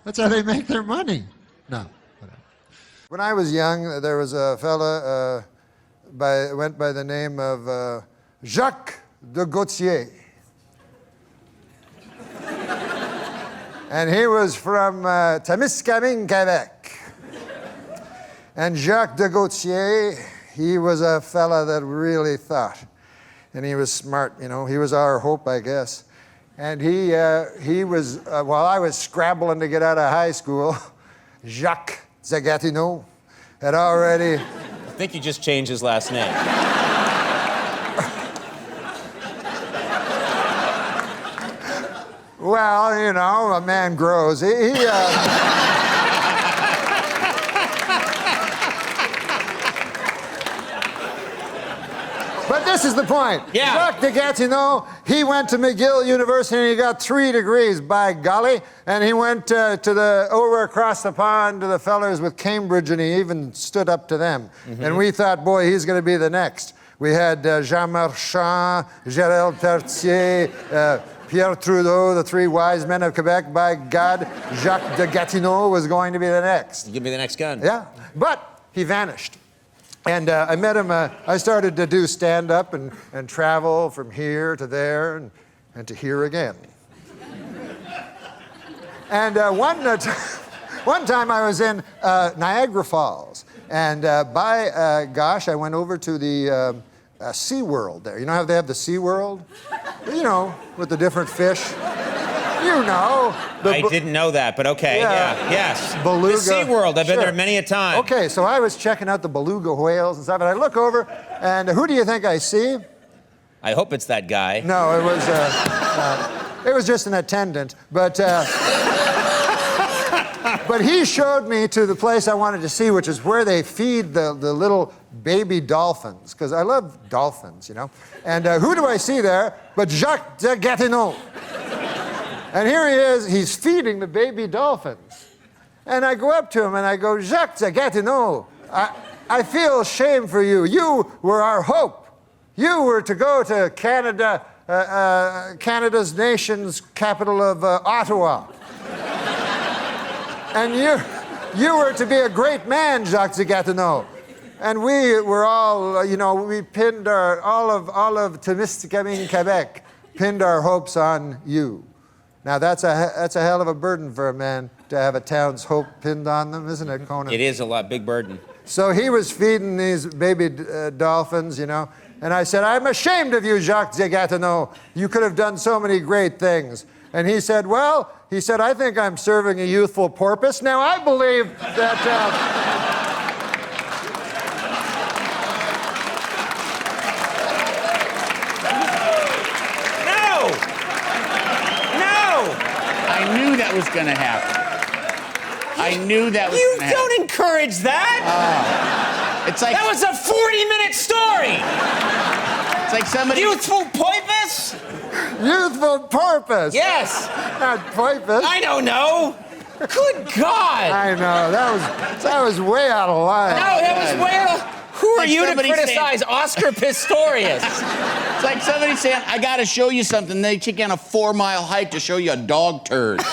That's how they make their money. No. When I was young, there was a fella went by the name of Jacques de Gautier. And he was from Témiscamingue, Quebec. And Jacques de Gautier, he was a fella that really thought. And he was smart, you know. He was our hope, I guess. And he was, while I was scrabbling to get out of high school, Jacques de Gatineau had already... I think you just changed his last name. Well, you know, a man grows. But this is the point. Yeah. Jacques de Gatineau, he went to McGill University and he got 3 degrees, by golly. And he went over across the pond to the fellers with Cambridge, and he even stood up to them. Mm-hmm. And we thought, boy, he's going to be the next. We had Jean Marchand, Gérald Pertier, Pierre Trudeau, the 3 wise men of Quebec. By God, Jacques de Gatineau was going to be the next. You give me the next gun. Yeah, but he vanished. And I met him, I started to do stand-up and travel from here to there and to here again. And One time I was in Niagara Falls, and gosh, I went over to the Sea World there. You know how they have the Sea World? You know, with the different fish. You know. I didn't know that, but okay, yeah, yes. Beluga. The Sea World, I've been Sure. there many a time. Okay, so I was checking out the beluga whales and stuff, and I look over, and who do you think I see? I hope it's that guy. No, it was just an attendant, but he showed me to the place I wanted to see, which is where they feed the little baby dolphins, because I love dolphins, you know. And who do I see there but Jacques de Gatineau? And here he is, he's feeding the baby dolphins. And I go up to him and I go, Jacques de Gatineau, I feel shame for you. You were our hope. You were to go to Canada, Canada's nation's capital of Ottawa. And you were to be a great man, Jacques de Gatineau. And we were all, you know, we pinned all of Témiscamingue, Quebec, pinned our hopes on you. Now that's a hell of a burden for a man to have a town's hope pinned on them, isn't it, Conan? It is a big burden. So he was feeding these baby dolphins, you know, and I said, I'm ashamed of you, Jacques de Gatineau. You could have done so many great things. And he said, well, I think I'm serving a youthful porpoise. Now I believe that... I knew that was going to happen. I knew that was going to happen. You don't encourage that. It's like... That was a 40-minute story. It's like somebody... Youthful porpoise? Youthful porpoise. Yes. Not porpoise. I don't know. Good God. I know. That was way out of line. No, that was way out of... Who are you to criticize Oscar Pistorius? It's like somebody saying, I got to show you something. They take on a 4-mile hike to show you a dog turd. Look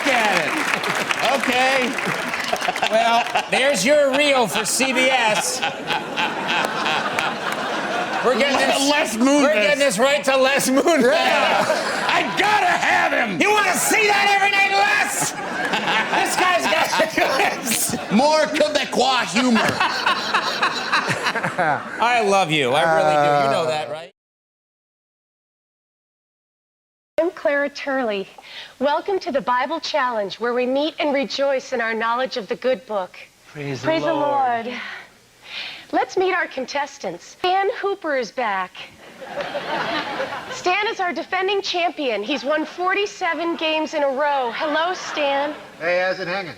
at it. Okay. Well, there's your reel for CBS. We're getting this right to Les Moonves. Yeah. I gotta have him. You want to see that every night, Les? This guy's got more Quebecois humor. I love you. I really do. You know that, right? I'm Clara Turley. Welcome to the Bible Challenge, where we meet and rejoice in our knowledge of the good book. Praise the Lord. Let's meet our contestants. Stan Hooper is back. Stan is our defending champion. He's won 47 games in a row. Hello, Stan. Hey, how's it hanging?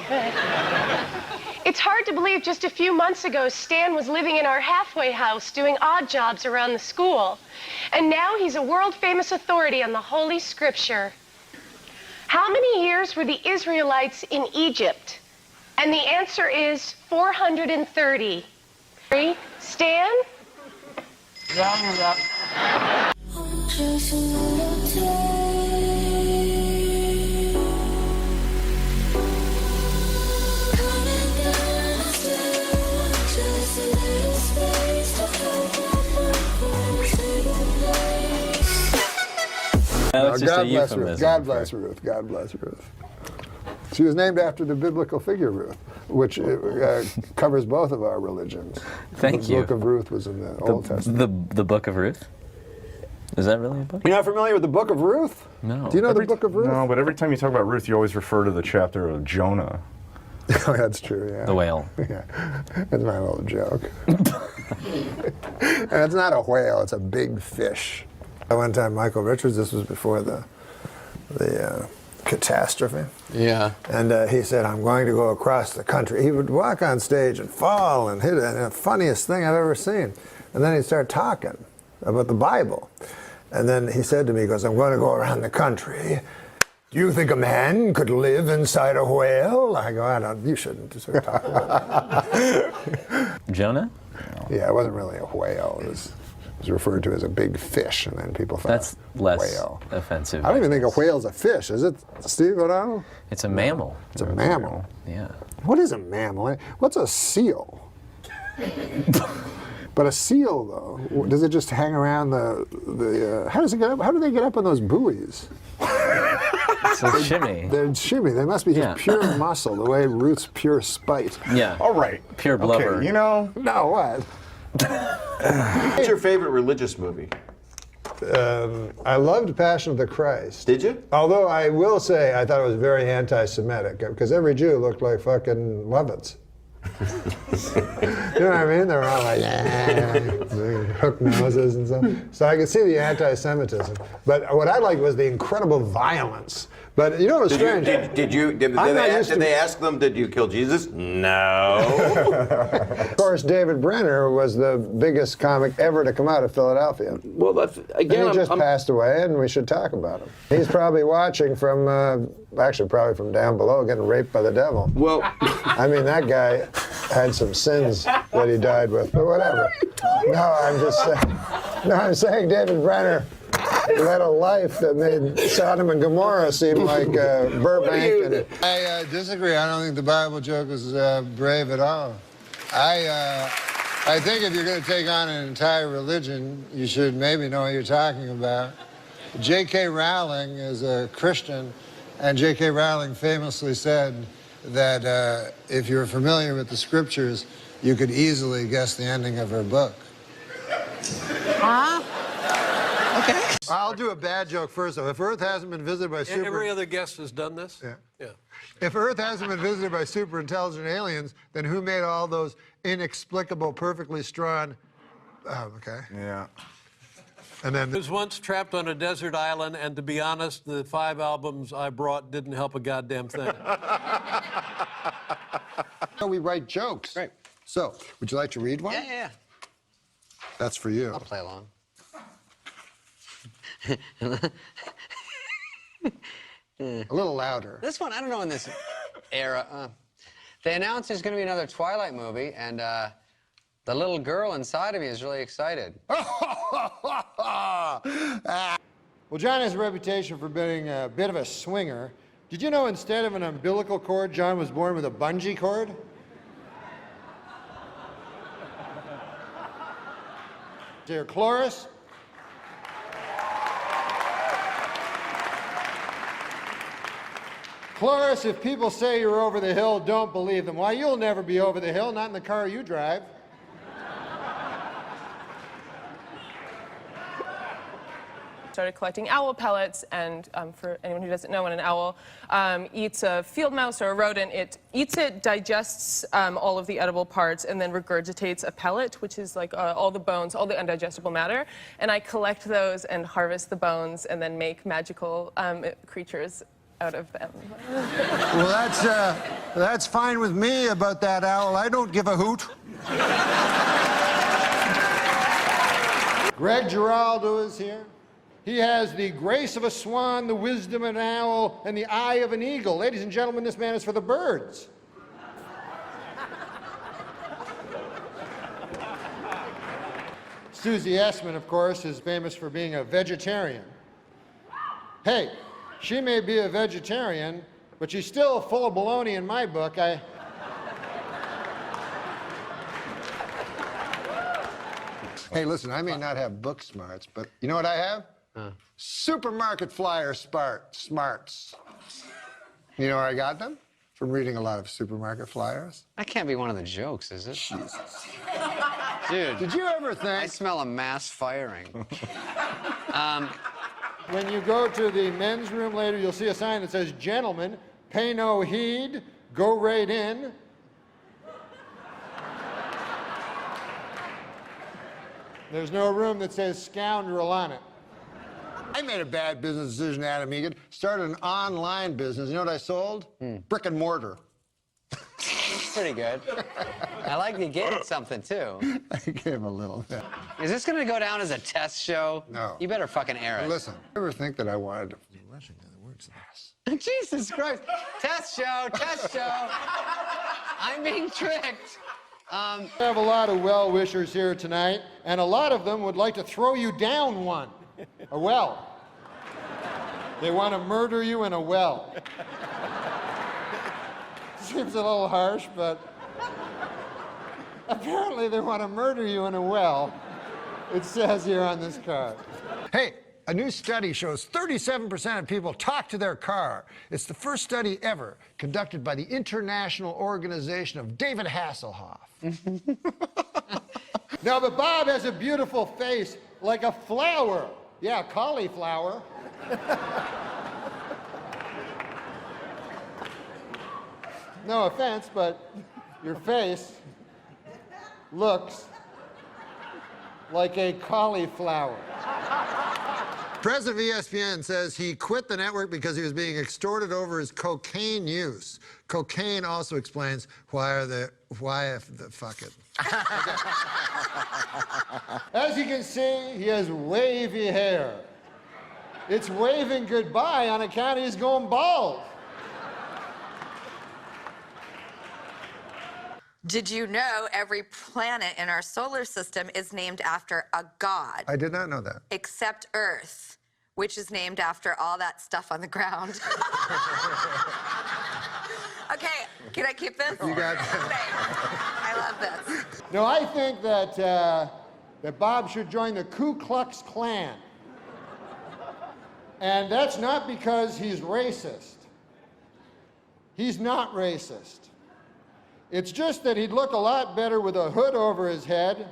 Good. It's hard to believe just a few months ago, Stan was living in our halfway house doing odd jobs around the school. And now he's a world-famous authority on the Holy Scripture. How many years were the Israelites in Egypt? And the answer is 430. Stan? Yeah. God bless Ruth. God bless Ruth. God bless Ruth. She was named after the biblical figure Ruth, which covers both of our religions. Thank the you. The book of Ruth was in the Old Testament. The book of Ruth? Is that really a book? You're not familiar with the book of Ruth? No. Do you know the book of Ruth? No, but every time you talk about Ruth, you always refer to the chapter of Jonah. Oh, that's true, yeah. The whale. Yeah, that's my little joke. And it's not a whale, it's a big fish. One time, Michael Richards, this was before the catastrophe. Yeah. And he said, I'm going to go across the country. He would walk on stage and fall and hit it, and the funniest thing I've ever seen. And then he'd start talking about the Bible. And then he said to me, he goes, I'm going to go around the country. Do you think a man could live inside a whale? I go, you shouldn't start talking about that. Jonah? Yeah, it wasn't really a whale. It was referred to as a big fish, and then people thought that's less whale. Offensive. I don't even think a whale's a fish, is it, Steve O'Donnell? It's a mammal. It's a mammal. Yeah. What is a mammal? What's a seal? But a seal, though, does it just hang around the how does it get up? How do they get up on those buoys? It's a shimmy. They're shimmy. They must be just pure muscle, the way Ruth's pure spite. Yeah. All right. Pure blubber. Okay, you know. No, what? What's your favorite religious movie? I loved Passion of the Christ. Did you? Although I will say I thought it was very anti-Semitic, because every Jew looked like fucking Levitts. You know what I mean? They were all like, hook noses and stuff. So I could see the anti-Semitism. But what I liked was the incredible violence. But you know what's strange? Did they ask them, did you kill Jesus? No. Of course, David Brenner was the biggest comic ever to come out of Philadelphia. Well, that's, again, and he just passed away, and we should talk about him. He's probably watching from, actually probably from down below, getting raped by the devil. Well, I mean, that guy had some sins that he died with, but whatever. No, I'm just saying. No, I'm saying David Brenner led a life that made Sodom and Gomorrah seem like Burbank. I disagree. I don't think the Bible joke was brave at all. I think if you're going to take on an entire religion, you should maybe know what you're talking about. J.K. Rowling is a Christian, and J.K. Rowling famously said that if you're familiar with the scriptures, you could easily guess the ending of her book. Huh? Okay. I'll do a bad joke first, though. If Earth hasn't been visited by Every other guest has done this? Yeah. If Earth hasn't been visited by super intelligent aliens, then who made all those inexplicable, perfectly strong... Oh, okay. Yeah. And then I was once trapped on a desert island, and to be honest, the 5 albums I brought didn't help a goddamn thing. We write jokes. Right. So, would you like to read one? Yeah. That's for you. I'll play along. A little louder. This one, I don't know in this era. They announced there's going to be another Twilight movie, and the little girl inside of me is really excited. Well, John has a reputation for being a bit of a swinger. Did you know instead of an umbilical cord, John was born with a bungee cord? Dear Cloris. Cloris, if people say you're over the hill, don't believe them. Why, you'll never be over the hill, not in the car you drive. Started collecting owl pellets, and for anyone who doesn't know, when an owl eats a field mouse or a rodent, it eats it, digests all of the edible parts, and then regurgitates a pellet, which is like all the bones, all the undigestible matter. And I collect those and harvest the bones and then make magical creatures out of them. Well, that's fine with me about that owl. I don't give a hoot. Greg Giraldo is here. He has the grace of a swan, the wisdom of an owl, and the eye of an eagle. Ladies and gentlemen, this man is for the birds. Susie Essman, of course, is famous for being a vegetarian. Hey, she may be a vegetarian, but she's still full of baloney in my book. Hey, listen, I may not have book smarts, but you know what I have? Supermarket flyer smarts. You know where I got them? From reading a lot of supermarket flyers. That can't be one of the jokes, is it? Jesus. Dude. Did you ever think... I smell a mass firing. When you go to the men's room later, you'll see a sign that says, "Gentlemen, pay no heed, go right in." There's no room that says "scoundrel" on it. I made a bad business decision, Adam Egan. Started an online business. You know what I sold? Brick and mortar. That's pretty good. I like you gave it something, too. I gave a little bit. Is this going to go down as a test show? No. You better fucking air it. Listen, I ever think that I wanted to... Jesus Christ. Test show, test show. I'm being tricked. We have a lot of well-wishers here tonight, and a lot of them would like to throw you down one. A well. They want to murder you in a well. Seems a little harsh, but Apparently they want to murder you in a well. It says here on this card. Hey, a new study shows 37% of people talk to their car. It's the first study ever conducted by the International Organization of David Hasselhoff. No, but Bob has a beautiful face like a flower. Yeah, cauliflower. No offense, but your face looks like a cauliflower. President of ESPN says he quit the network because he was being extorted over his cocaine use. Cocaine also explains fuck it. As you can see, he has wavy hair. It's waving goodbye on account he's going bald. Did you know every planet in our solar system is named after a god? I did not know that. Except Earth, which is named after all that stuff on the ground. Okay, can I keep this? You got it. I love this. No, I think that, that Bob should join the Ku Klux Klan. And that's not because he's racist. He's not racist. It's just that he'd look a lot better with a hood over his head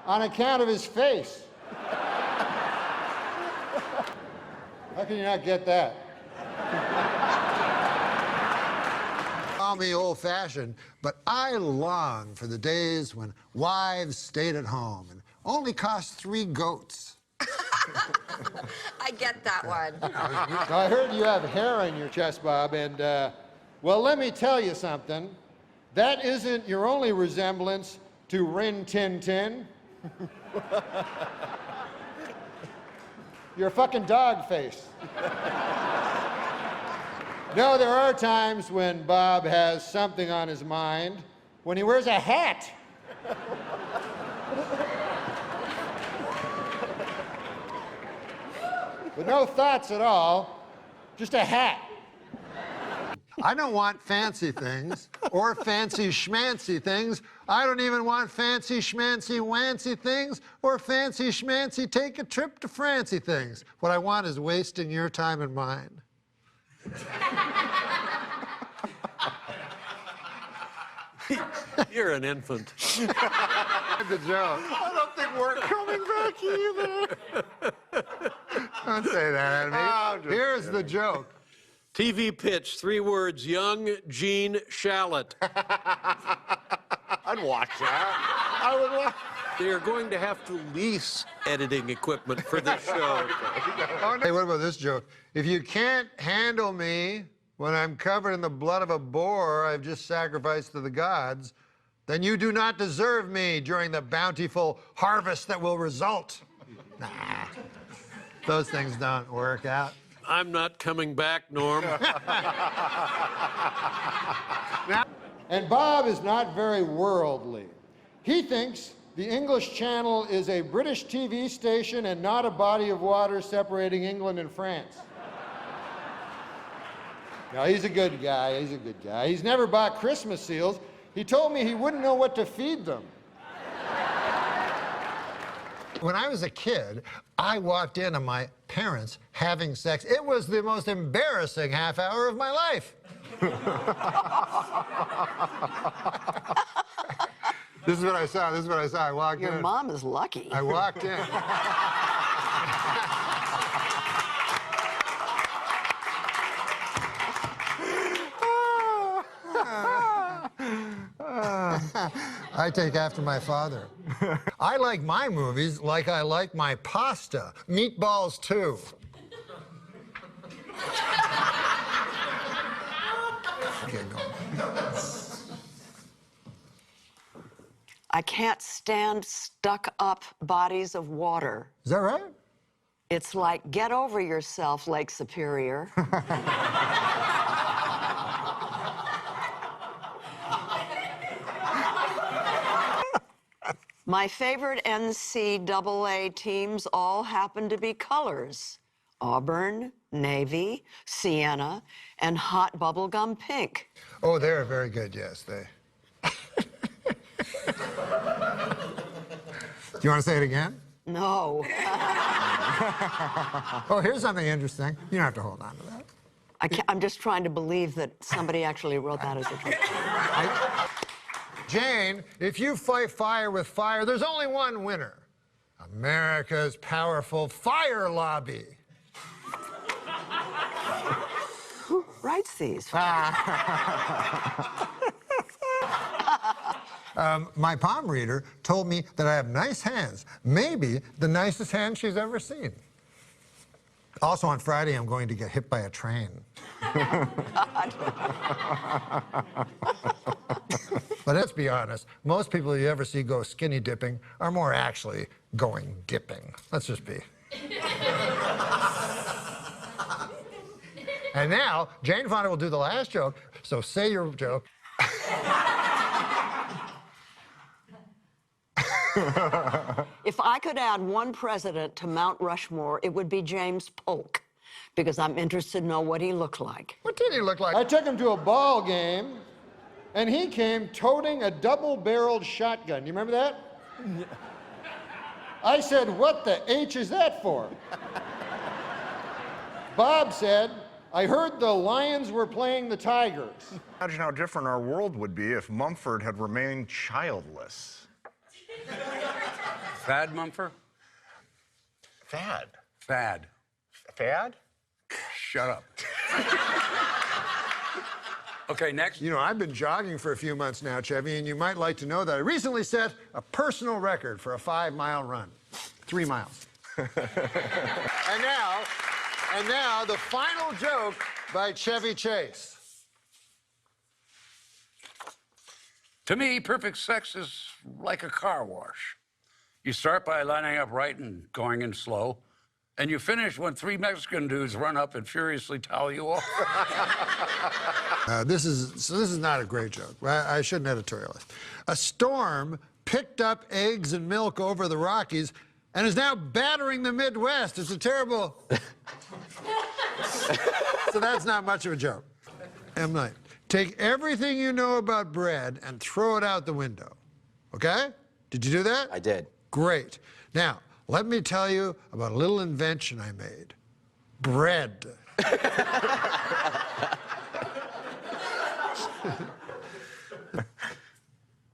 on account of his face. How can you not get that? Call me old-fashioned, but I long for the days when wives stayed at home and only cost 3 goats. I get that one. I heard you have hair on your chest, Bob, and, well, let me tell you something. That isn't your only resemblance to Rin Tin Tin. You're a fucking dog face. No, there are times when Bob has something on his mind, when he wears a hat. But no thoughts at all, just a hat. I don't want fancy things or fancy schmancy things. I don't even want fancy schmancy wancy things or fancy schmancy take a trip to Francie things. What I want is wasting your time and mine. You're an infant. The joke. I don't think we're coming back either. Don't say that at me. Here's the joke. TV pitch, 3 words, young Gene Shalit. I'd watch that. I would watch. They are going to have to lease editing equipment for this show. Hey, what about this joke? If you can't handle me when I'm covered in the blood of a boar I've just sacrificed to the gods, then you do not deserve me during the bountiful harvest that will result. Nah, those things don't work out. I'm not coming back, Norm. And Bob is not very worldly. He thinks the English Channel is a British TV station and not a body of water separating England and France. No, he's a good guy. He's a good guy. He's never bought Christmas seals. He told me he wouldn't know what to feed them. When I was a kid, I walked in on my parents having sex. It was the most embarrassing half hour of my life. This is what I saw. This is what I saw. I walked in. Your mom is lucky. I walked in. I take after my father. I like my movies like I like my pasta. Meatballs, too. Okay, go. I can't stand stuck-up bodies of water. Is that right? It's like, get over yourself, Lake Superior. My favorite NCAA teams all happen to be colors. Auburn, Navy, Sienna, and hot bubblegum pink. Oh, they're very good, yes. Do you want to say it again? No. Oh, here's something interesting. You don't have to hold on to that. I'm just trying to believe that somebody actually wrote that as a joke. Jane, if you fight fire with fire, there's only one winner. America's powerful fire lobby. Who writes these? My palm reader told me that I have nice hands. Maybe the nicest hand she's ever seen. Also on Friday, I'm going to get hit by a train. But let's be honest, most people you ever see go skinny dipping are more actually going dipping. Let's just be. And now, Jane Fonda will do the last joke, so say your joke. If I could add one president to Mount Rushmore, it would be James Polk, because I'm interested to know what he looked like. What did he look like? I took him to a ball game, and he came toting a double-barreled shotgun. You remember that? I said, what the H is that for? Bob said, I heard the Lions were playing the Tigers. Imagine how different our world would be if Mumford had remained childless. Fad Mumford? Fad. Fad. Fad? Shut up. Okay, next. You know, I've been jogging for a few months now, Chevy, and you might like to know that I recently set a personal record for a 5-mile run. 3 miles. And now, the final joke by Chevy Chase. To me, perfect sex is like a car wash. You start by lining up right and going in slow, and you finish when 3 Mexican dudes run up and furiously towel you off. This is not a great joke. I shouldn't editorialize. A storm picked up eggs and milk over the Rockies and is now battering the Midwest. It's a terrible... So that's not much of a joke. M. Night. Take everything you know about bread and throw it out the window. Okay? Did you do that? I did. Great. Now, let me tell you about a little invention I made. Bread.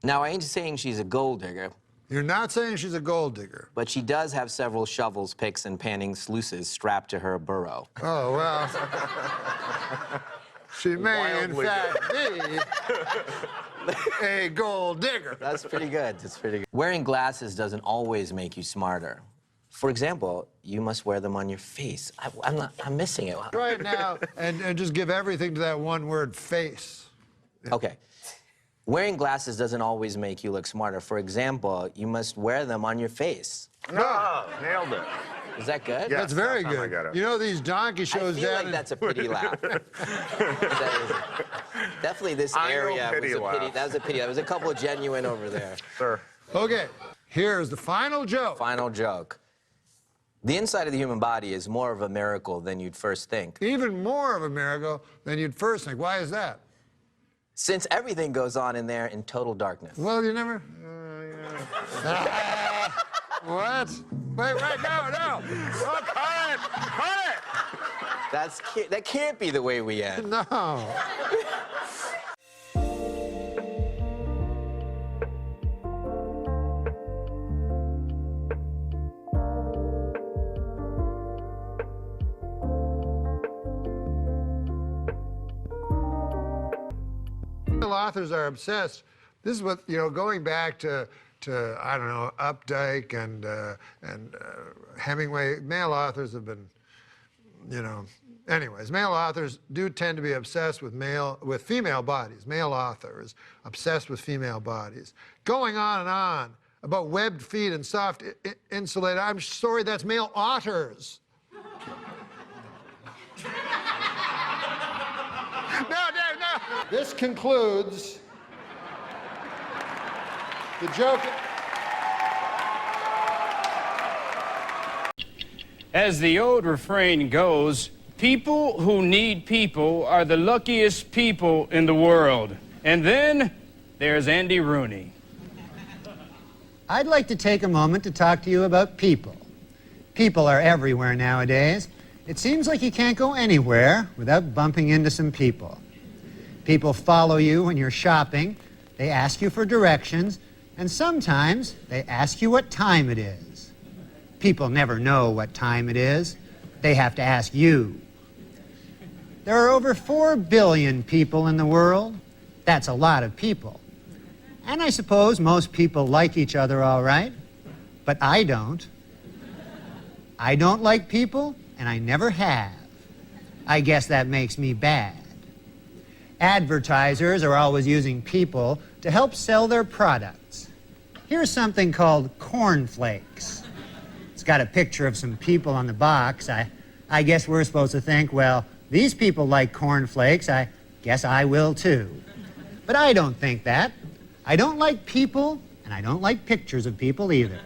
Now, I ain't saying she's a gold digger. You're not saying she's a gold digger. But she does have several shovels, picks, and panning sluices strapped to her burrow. Oh, well. She may, in fact, be a gold digger. That's pretty good. That's pretty good. Wearing glasses doesn't always make you smarter. For example, you must wear them on your face. I'm missing it. Right now, and just give everything to that one word, face. Yeah. Okay. Wearing glasses doesn't always make you look smarter. For example, you must wear them on your face. No, nailed it. Is that good? That's very good. I got it. You know these donkey shows I feel like that's a pity laugh. Definitely this area was a pity. That was a pity. There was a couple of genuine over there. Sure. Okay, here's the final joke. Final joke. The inside of the human body is more of a miracle than you'd first think. Even more of a miracle than you'd first think. Why is that? Since everything goes on in there in total darkness. Well, you never... What? Wait, no. Oh, cut it! That can't be the way we end. No. Authors are obsessed. This is what, going back to I don't know, Updike and Hemingway, male authors have been, anyways, male authors do tend to be obsessed with female bodies. Male authors obsessed with female bodies. Going on and on about webbed feet and soft insulated. I'm sorry, that's male otters. No. This concludes the joke. As the old refrain goes, people who need people are the luckiest people in the world. And then there's Andy Rooney. I'd like to take a moment to talk to you about people. People are everywhere nowadays. It seems like you can't go anywhere without bumping into some people. People follow you when you're shopping, they ask you for directions, and sometimes they ask you what time it is. People never know what time it is. They have to ask you. There are over 4 billion people in the world. That's a lot of people. And I suppose most people like each other all right, but I don't. I don't like people, and I never have. I guess that makes me bad. Advertisers are always using people to help sell their products. Here's something called cornflakes. It's got a picture of some people on the box. I guess we're supposed to think, well, these people like cornflakes. I guess I will too. But I don't think that. I don't like people, and I don't like pictures of people either.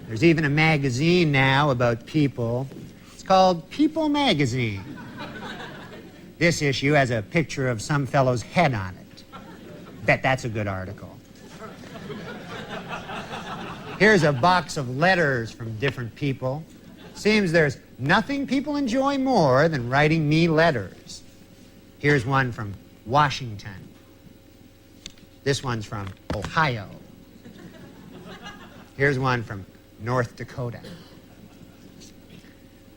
There's even a magazine now about people. It's called People Magazine. This issue has a picture of some fellow's head on it. Bet that's a good article. Here's a box of letters from different people. Seems there's nothing people enjoy more than writing me letters. Here's one from Washington. This one's from Ohio. Here's one from North Dakota.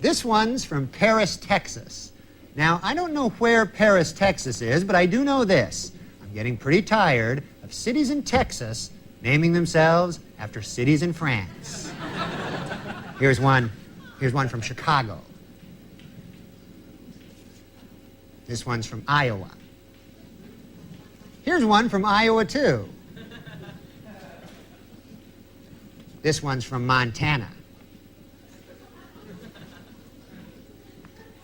This one's from Paris, Texas. Now, I don't know where Paris, Texas is, but I do know this. I'm getting pretty tired of cities in Texas naming themselves after cities in France. Here's one from Chicago. This one's from Iowa. Here's one from Iowa, too. This one's from Montana.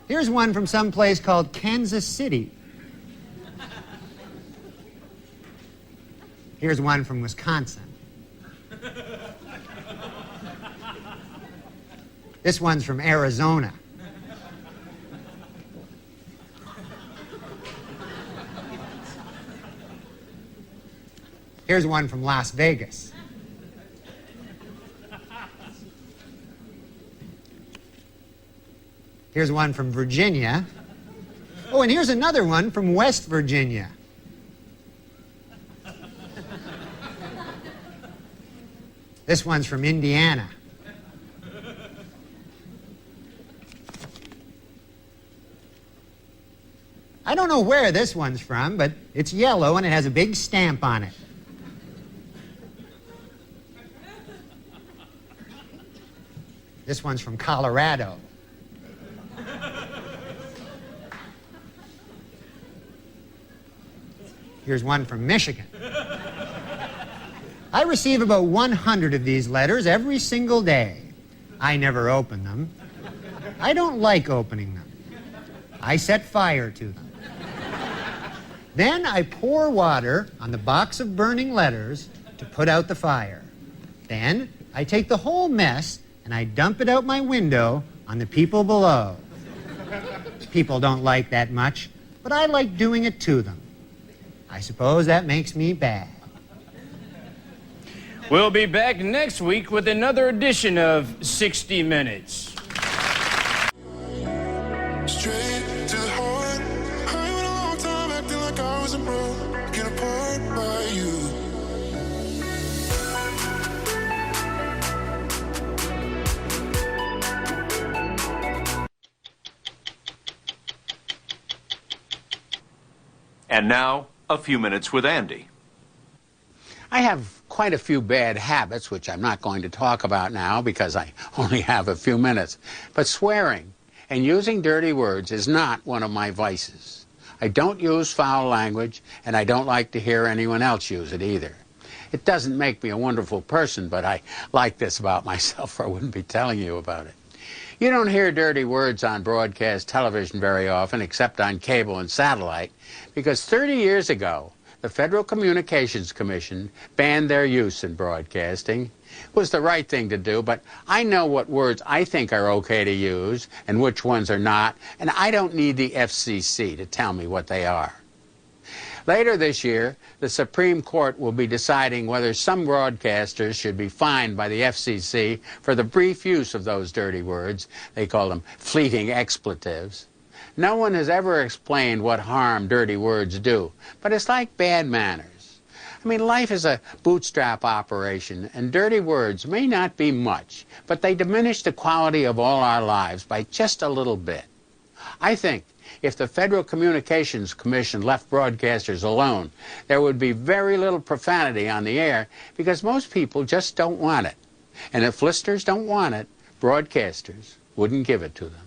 Here's one from some place called Kansas City. Here's one from Wisconsin. This one's from Arizona. Here's one from Las Vegas. Here's one from Virginia. Oh, and here's another one from West Virginia. This one's from Indiana. I don't know where this one's from, but it's yellow and it has a big stamp on it. This one's from Colorado. Here's one from Michigan. I receive about 100 of these letters every single day. I never open them. I don't like opening them. I set fire to them. Then I pour water on the box of burning letters to put out the fire. Then I take the whole mess and I dump it out my window on the people below. People don't like that much, but I like doing it to them. I suppose that makes me bad. We'll be back next week with another edition of 60 Minutes. Straight to the heart. I went a long time acting like I wasn't broken apart by you. And now, a few minutes with Andy. I have quite a few bad habits, which I'm not going to talk about now because I only have a few minutes. But swearing and using dirty words is not one of my vices. I don't use foul language, and I don't like to hear anyone else use it either. It doesn't make me a wonderful person, but I like this about myself, or I wouldn't be telling you about it. You don't hear dirty words on broadcast television very often, except on cable and satellite, because 30 years ago, the Federal Communications Commission banned their use in broadcasting. It was the right thing to do, but I know what words I think are okay to use and which ones are not, and I don't need the FCC to tell me what they are. Later this year, the Supreme Court will be deciding whether some broadcasters should be fined by the FCC for the brief use of those dirty words. They call them fleeting expletives. No one has ever explained what harm dirty words do, but it's like bad manners. I mean, life is a bootstrap operation, and dirty words may not be much, but they diminish the quality of all our lives by just a little bit. I think if the Federal Communications Commission left broadcasters alone, there would be very little profanity on the air because most people just don't want it. And if listeners don't want it, broadcasters wouldn't give it to them.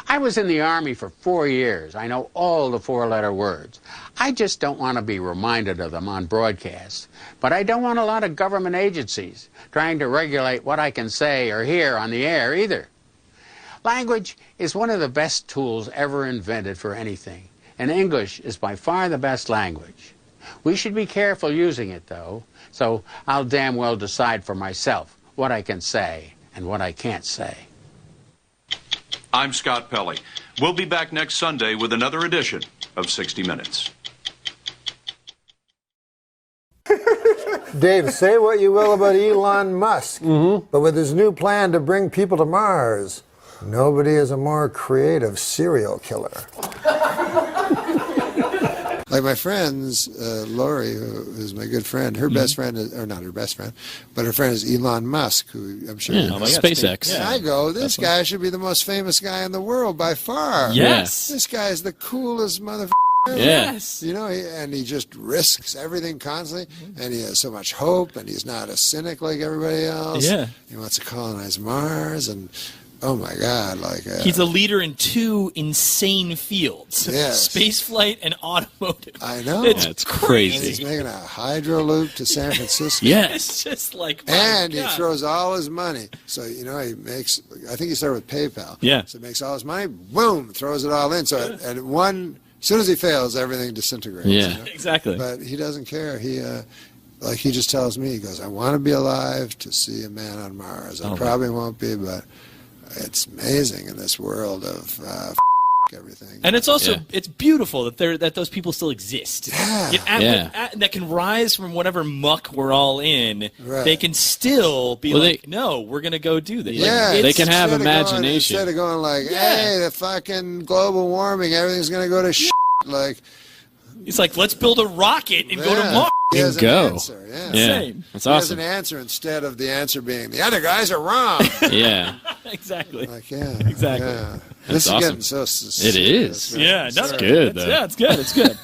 I was in the Army for 4 years. I know all the four-letter words. I just don't want to be reminded of them on broadcasts. But I don't want a lot of government agencies trying to regulate what I can say or hear on the air either. Language is one of the best tools ever invented for anything, and English is by far the best language. We should be careful using it, though, so I'll damn well decide for myself what I can say and what I can't say. I'm Scott Pelley. We'll be back next Sunday with another edition of 60 Minutes. Dave, say what you will about Elon Musk, but with his new plan to bring people to Mars, nobody is a more creative serial killer. Like my friends, Lori, who is my good friend, her best friend, or not her best friend, but her friend is Elon Musk, who I'm sure you know. SpaceX. And I go, this guy should be the most famous guy in the world by far. Yes. This guy is the coolest motherfucker. Yes. You know, and he just risks everything constantly, and he has so much hope, and he's not a cynic like everybody else. Yeah. He wants to colonize Mars, and oh my God, like he's a leader in two insane fields: Yes. space flight and automotive. I know. It's crazy. And he's making a hydro loop to San Francisco. It's just like, my and God. he throws all his money. So, you know, he makes, I think he started with PayPal. Yeah. So he makes all his money, boom, throws it all in. So at one, as soon as he fails, everything disintegrates. Yeah, you know? exactly. But he doesn't care. He, like he just tells me, he goes, I want to be alive to see a man on Mars. I probably won't be, but it's amazing in this world of everything. And it's also it's beautiful that those people still exist. Yeah. That can rise from whatever muck we're all in. Right. They can still be like, no, we're gonna go do this. Yeah, Like, they can have imagination. Instead of going like, hey, the fucking global warming, everything's going to go to shit. Like, it's like, let's build a rocket and go to Mars. He has an answer. Same. That's awesome. He has an answer instead of the answer being, the other guys are wrong. Exactly. Like, yeah. Exactly. Yeah. That's This is awesome. getting so serious. It is. Right? Yeah, Sorry. that's good. Though. Yeah, it's good. It's good.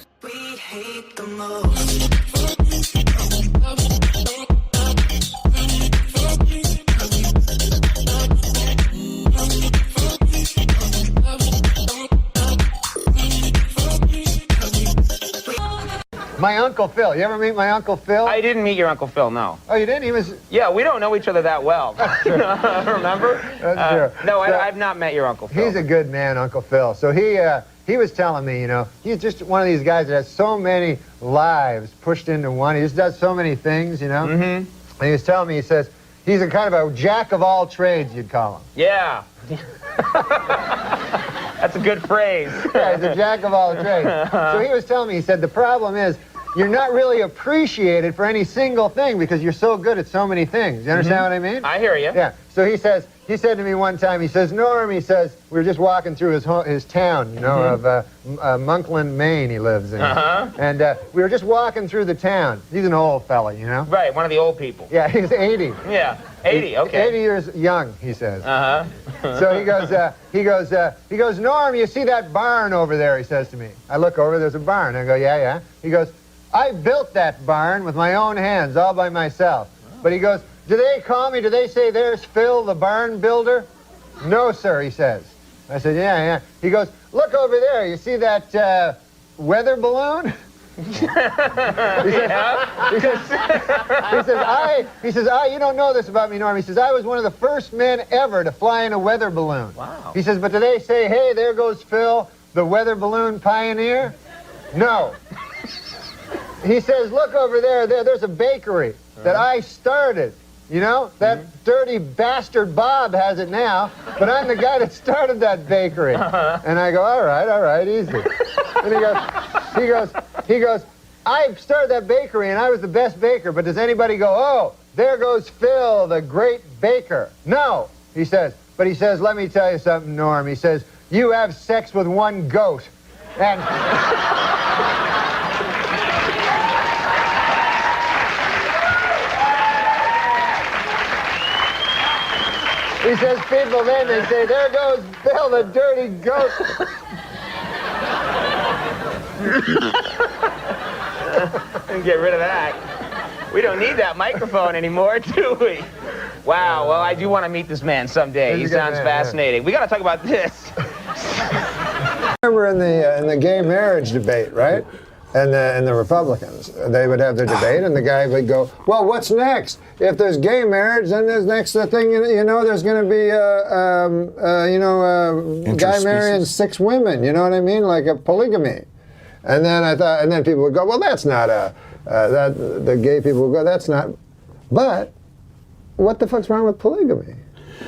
My Uncle Phil. You ever meet my Uncle Phil? I didn't meet your Uncle Phil, no. Oh, you didn't? He was... Yeah, we don't know each other that well. Remember? That's true. No, So, I've not met your Uncle Phil. He's a good man, Uncle Phil. So he was telling me, you know, he's just one of these guys that has so many lives pushed into one. He just does so many things, you know? Mm-hmm. And he was telling me, he says, he's a kind of a jack of all trades, you'd call him. Yeah. That's a good phrase. Yeah, he's a jack of all trades. So he was telling me, he said, the problem is, you're not really appreciated for any single thing because you're so good at so many things. You understand what I mean? I hear you. Yeah. So he said to me one time, he says, Norm, he says, we were just walking through his town, you know, of Monkland, Maine he lives in. And we were just walking through the town. He's an old fella, you know? Right, one of the old people. Yeah, he's 80. Yeah, 80, okay. 80 years young, he says. So he goes, Norm, you see that barn over there, he says to me. I look over, there's a barn. I go, yeah. He goes, I built that barn with my own hands, all by myself. But he goes, do they call me, do they say, there's Phil, the barn builder? No, sir, he says. I said, yeah. He goes, look over there, you see that weather balloon? He says, you don't know this about me, Norm. He says, I was one of the first men ever to fly in a weather balloon. Wow. He says, but do they say, hey, there goes Phil, the weather balloon pioneer? No. He says, look over there's a bakery that I started. You know, that dirty bastard Bob has it now, but I'm the guy that started that bakery. And I go, all right, easy. And he goes, I started that bakery and I was the best baker, but does anybody go, oh, there goes Phil, the great baker? No, he says, but he says, let me tell you something, Norm. He says, you have sex with one goat. And he says, people then, they say, there goes Bill, the dirty goat. Get rid of that. We don't need that microphone anymore, do we? Wow, well, I do want to meet this man someday. He sounds fascinating. We got to talk about this. Remember in the gay marriage debate, right? And the Republicans, they would have their debate, and the guy would go, well, what's next? If there's gay marriage, then there's next thing, you know, there's going to be, guy marrying 6 women, you know what I mean? Like a polygamy. And then and then people would go, well, that's not the gay people would go, that's not, but what the fuck's wrong with polygamy?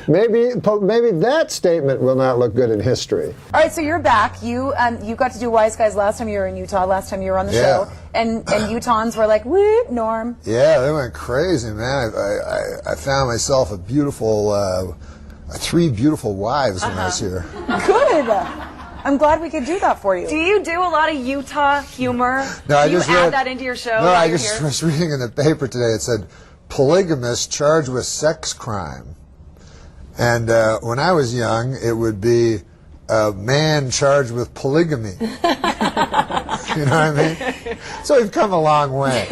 Maybe that statement will not look good in history. All right, so you're back. You got to do Wise Guys last time you were in Utah, last time you were on the show. And Utahns were like, woo, Norm. Yeah, they went crazy, man. I found myself a beautiful, 3 beautiful wives when I was here. Good. I'm glad we could do that for you. Do you do a lot of Utah humor? No, I do you just add read, that into your show? No, I just was reading in the paper today. It said, polygamist charged with sex crime. And when I was young, it would be a man charged with polygamy. You know what I mean? So we've come a long way.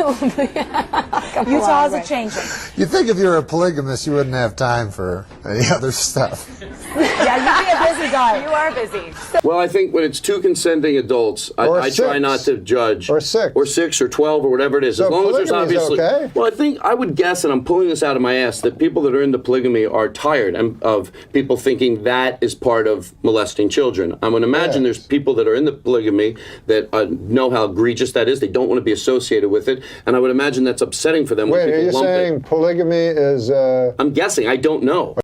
Utah's a changing. You'd think if you were a polygamist, you wouldn't have time for any other stuff. Yeah, you'd be a busy guy. You are busy. Well, I think when it's 2 consenting adults, I try not to judge. Or 6. Or 6 or 12 or whatever it is. So as long as there's polygamy is obviously. okay? Well, I would guess, and I'm pulling this out of my ass, that people that are into polygamy are tired of people thinking that is part of molesting children. I would imagine there's people that are into polygamy that know how egregious that is. They don't want to be associated with it. And I would imagine that's upsetting for them. Wait, when are you people lump saying polygamy is... I'm guessing. I don't know.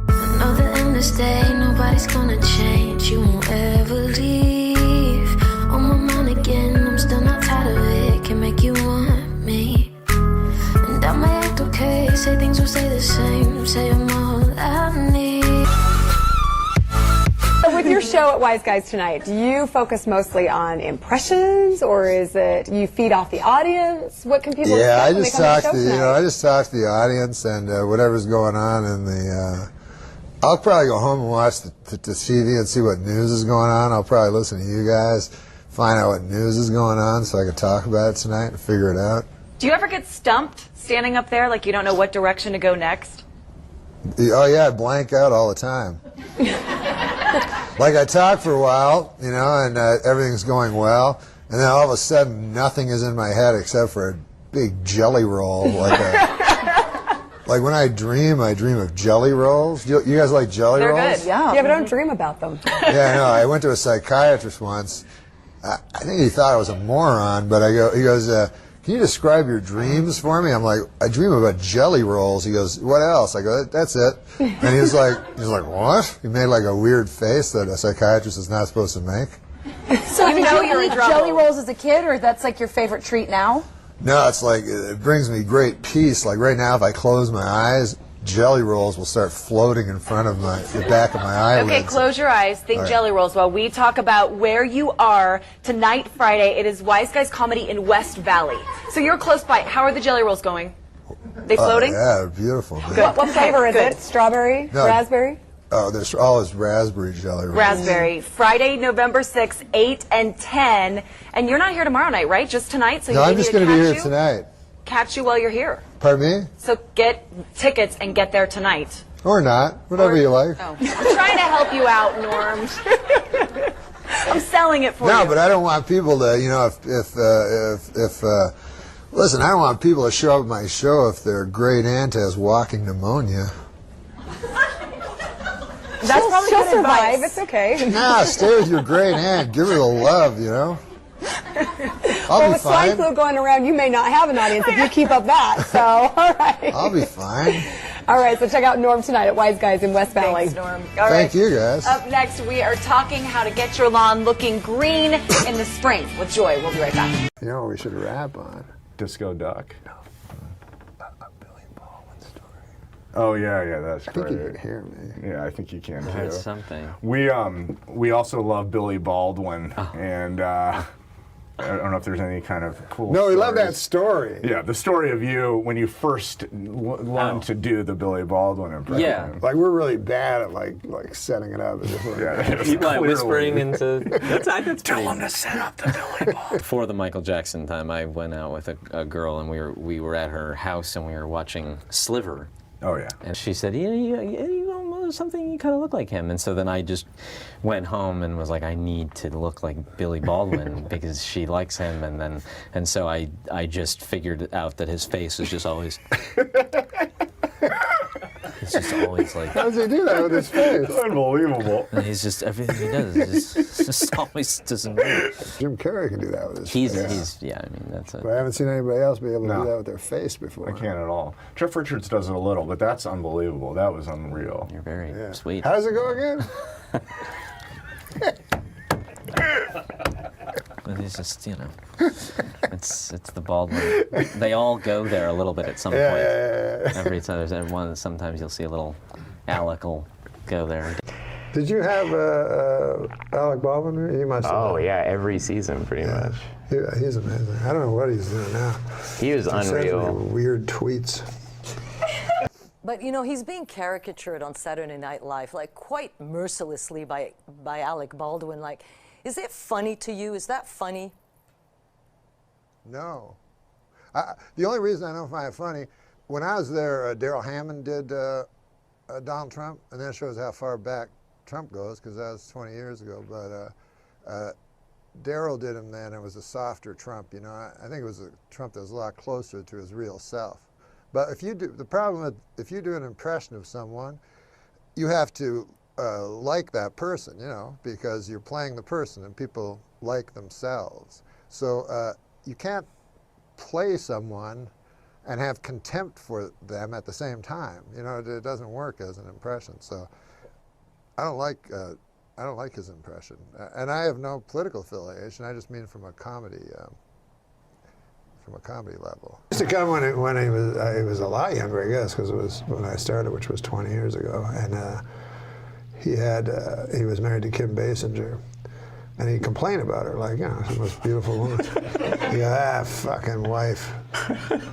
Know that in this day, nobody's gonna change. You won't ever leave. On my mind again, I'm still not tired of it. Can make you want me. And I might act okay, say things will stay the same. Say I'm all I need. With your show at Wise Guys tonight, do you focus mostly on impressions, or is it you feed off the audience? What can people expect I when they just come to the talk show to tonight? I just talk to the audience and whatever's going on in the. I'll probably go home and watch the TV and see what news is going on. I'll probably listen to you guys, find out what news is going on, so I can talk about it tonight and figure it out. Do you ever get stumped standing up there, like you don't know what direction to go next? Oh yeah, I blank out all the time. Like I talk for a while, you know, and everything's going well, and then all of a sudden nothing is in my head except for a big jelly roll, like when I dream of jelly rolls. You guys like jelly rolls? They're good, yeah. Yeah, but don't dream about them. Yeah, I know. I went to a psychiatrist once. I think he thought I was a moron, but he goes, can you describe your dreams for me? I'm like, I dream about jelly rolls. He goes, what else? I go, that's it. And he was like, what? He made like a weird face that a psychiatrist is not supposed to make. So did you eat jelly rolls as a kid, or that's like your favorite treat now? No, it's like, it brings me great peace. Like right now, if I close my eyes, jelly rolls will start floating in front of the back of my eyelids. Okay, close your eyes. Think All right. jelly rolls while we talk about where you are tonight, Friday. It is Wise Guys Comedy in West Valley. So you're close by. How are the jelly rolls going? They floating? Yeah, they're beautiful. Good. What flavor is it? Strawberry? No. Raspberry? Oh, there's always raspberry jelly rolls. Raspberry. Friday, November 6th, 8 and 10. And you're not here tomorrow night, right? Just tonight? So No, you I'm need just to going to be catch here you? tonight. Catch you while you're here. Pardon me? So get tickets and get there tonight. Or not. Whatever you like. Oh. I'm trying to help you out, Norm. I'm selling it for you. No, but I don't want people to, you know, listen, I don't want people to show up at my show if their great aunt has walking pneumonia. That's probably she'll good survive. advice. It's okay. Nah, stay with your great aunt. Give her the love, you know. I'll Well, be with swine fine. flu going around, you may not have an audience if you keep up that. So, all right. I'll be fine. All right, so check out Norm tonight at Wise Guys in West Valley. Thanks, Norm. All Thank you, guys. Up next, we are talking how to get your lawn looking green in the spring with Joy. We'll be right back. You know what we should rap on? Disco Duck. No. Oh yeah, that's great. I think you can hear me. Yeah, I think you can too. That's something. We also love Billy Baldwin, and I don't know if there's any kind of cool. No, we stories. love that story. Yeah, the story of you when you first learned to do the Billy Baldwin impression. Yeah, like we're really bad at like setting it up. You like whispering into. That's Tell him to set up the Billy Baldwin. Before the Michael Jackson time, I went out with a girl, and we were at her house, and we were watching Sliver. Oh yeah. And she said, you almost something, you kind of look like him. And so then I just went home and was like, I need to look like Billy Baldwin because she likes him. And so I just figured out that his face is just always. He's just always like. How does he do that with his face? Unbelievable. And he's just everything he does is just always doesn't move. Jim Carrey can do that with his face. He's yeah. I mean that's. But I haven't seen anybody else be able to do that with their face before. I can't at all. Jeff Richards does it a little, but that's unbelievable. That was unreal. You're very sweet. How does it go again? But it's just, it's the Baldwin. They all go there a little bit at some point. Every time there's one, sometimes you'll see a little Alec will go there. Did you have Alec Baldwin? You must have. Oh, yeah, every season, pretty much. He's amazing. I don't know what he's doing now. He was unreal. Weird tweets. But he's being caricatured on Saturday Night Live, like quite mercilessly by Alec Baldwin. Like, is it funny to you? Is that funny? No. The only reason I don't find it funny, when I was there, Daryl Hammond did Donald Trump, and that shows how far back Trump goes, because that was 20 years ago. But Daryl did him then. It was a softer Trump. I think it was a Trump that was a lot closer to his real self. But the problem with if you do an impression of someone, you have to like that person, because you're playing the person, and people like themselves. So you can't play someone and have contempt for them at the same time. It doesn't work as an impression. So I don't like his impression, and I have no political affiliation. I just mean from a comedy level. He used to come when he was a lot younger, I guess, because it was when I started, which was 20 years ago, and he was married to Kim Basinger, and he'd complain about her, like, she's the most beautiful woman. He go, fucking wife.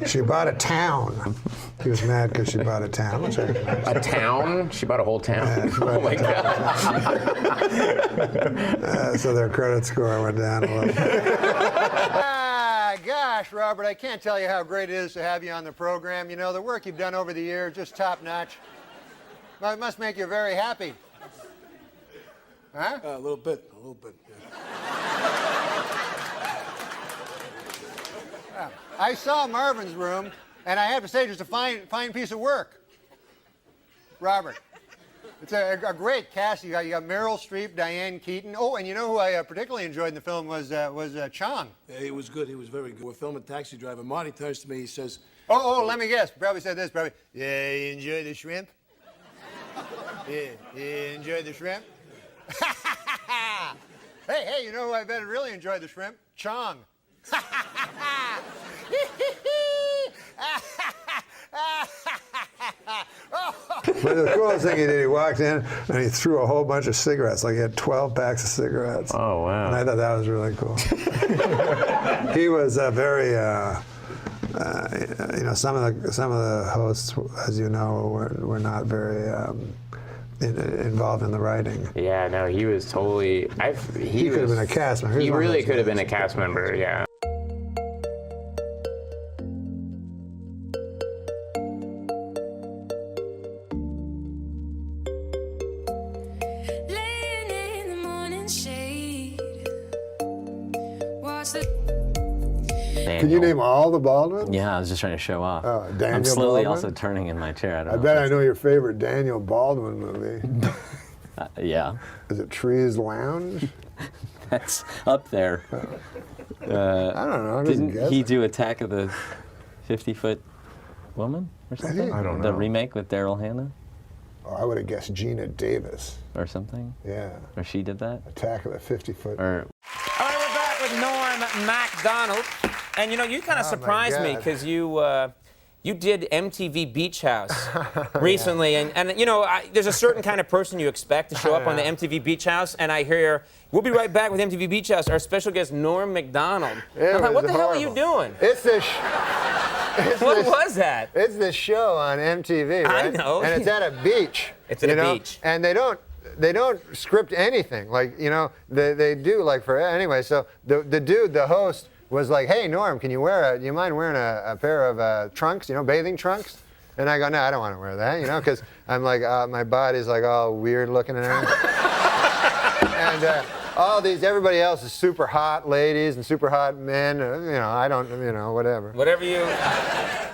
She bought a town. He was mad because she bought a town. Which a town? She bought a whole town? Yeah, oh my God. So their credit score went down a little. Gosh, Robert, I can't tell you how great it is to have you on the program. The work you've done over the years, just top notch. Well, it must make you very happy. Huh? A little bit. Yeah. I saw Marvin's room, and I have to say, just a fine piece of work. Robert, it's a great cast. You got Meryl Streep, Diane Keaton. Oh, and who I particularly enjoyed in the film was Chong. Yeah, he was good. He was very good. We're filming Taxi Driver. Marty turns to me. He says, "Oh, let me guess. Probably said this. Yeah, you enjoy the shrimp? Yeah, you enjoy the shrimp? Hey, you know who I bet really enjoyed the shrimp? Chong." But the coolest thing he did, he walked in and he threw a whole bunch of cigarettes. Like he had 12 packs of cigarettes. Oh, wow. And I thought that was really cool. He was very, some of the hosts, as you know, were not very involved in the writing. Yeah, no, he was totally. He could have been a cast member. He really could have been a cast member, yeah. Can you name all the Baldwins? Yeah, I was just trying to show off. Oh, Daniel I'm slowly Baldwin? also turning in my chair. I bet I know your favorite Daniel Baldwin movie. Yeah. Is it Trees Lounge? That's up there. I don't know. Didn't he do Attack of the 50-Foot woman or something? I don't know. The remake with Daryl Hannah? Oh, I would have guessed Gina Davis. Or something? Yeah. Or she did that? Attack of the 50-foot. Or All right, we're back with Norm MacDonald. And you know, you kind of surprised me because you did MTV Beach House recently. And you know, there's a certain kind of person you expect to show up on the MTV Beach House. And I hear, we'll be right back with MTV Beach House, our special guest, Norm MacDonald. I thought, what the hell are you doing? It's this. What was that? It's this show on MTV, right? I know. And it's at a beach. It's at a beach. And they don't script anything. Like, you know, they do like for anyway. So the dude, the host, was like, "Hey Norm, do you mind wearing a pair of trunks? You know, bathing trunks?" And I go, "No, I don't want to wear that. You know, because I'm like my body's like all weird looking and everything." And everybody else is super hot ladies and super hot men. You know, I don't, you know, whatever. Whatever you.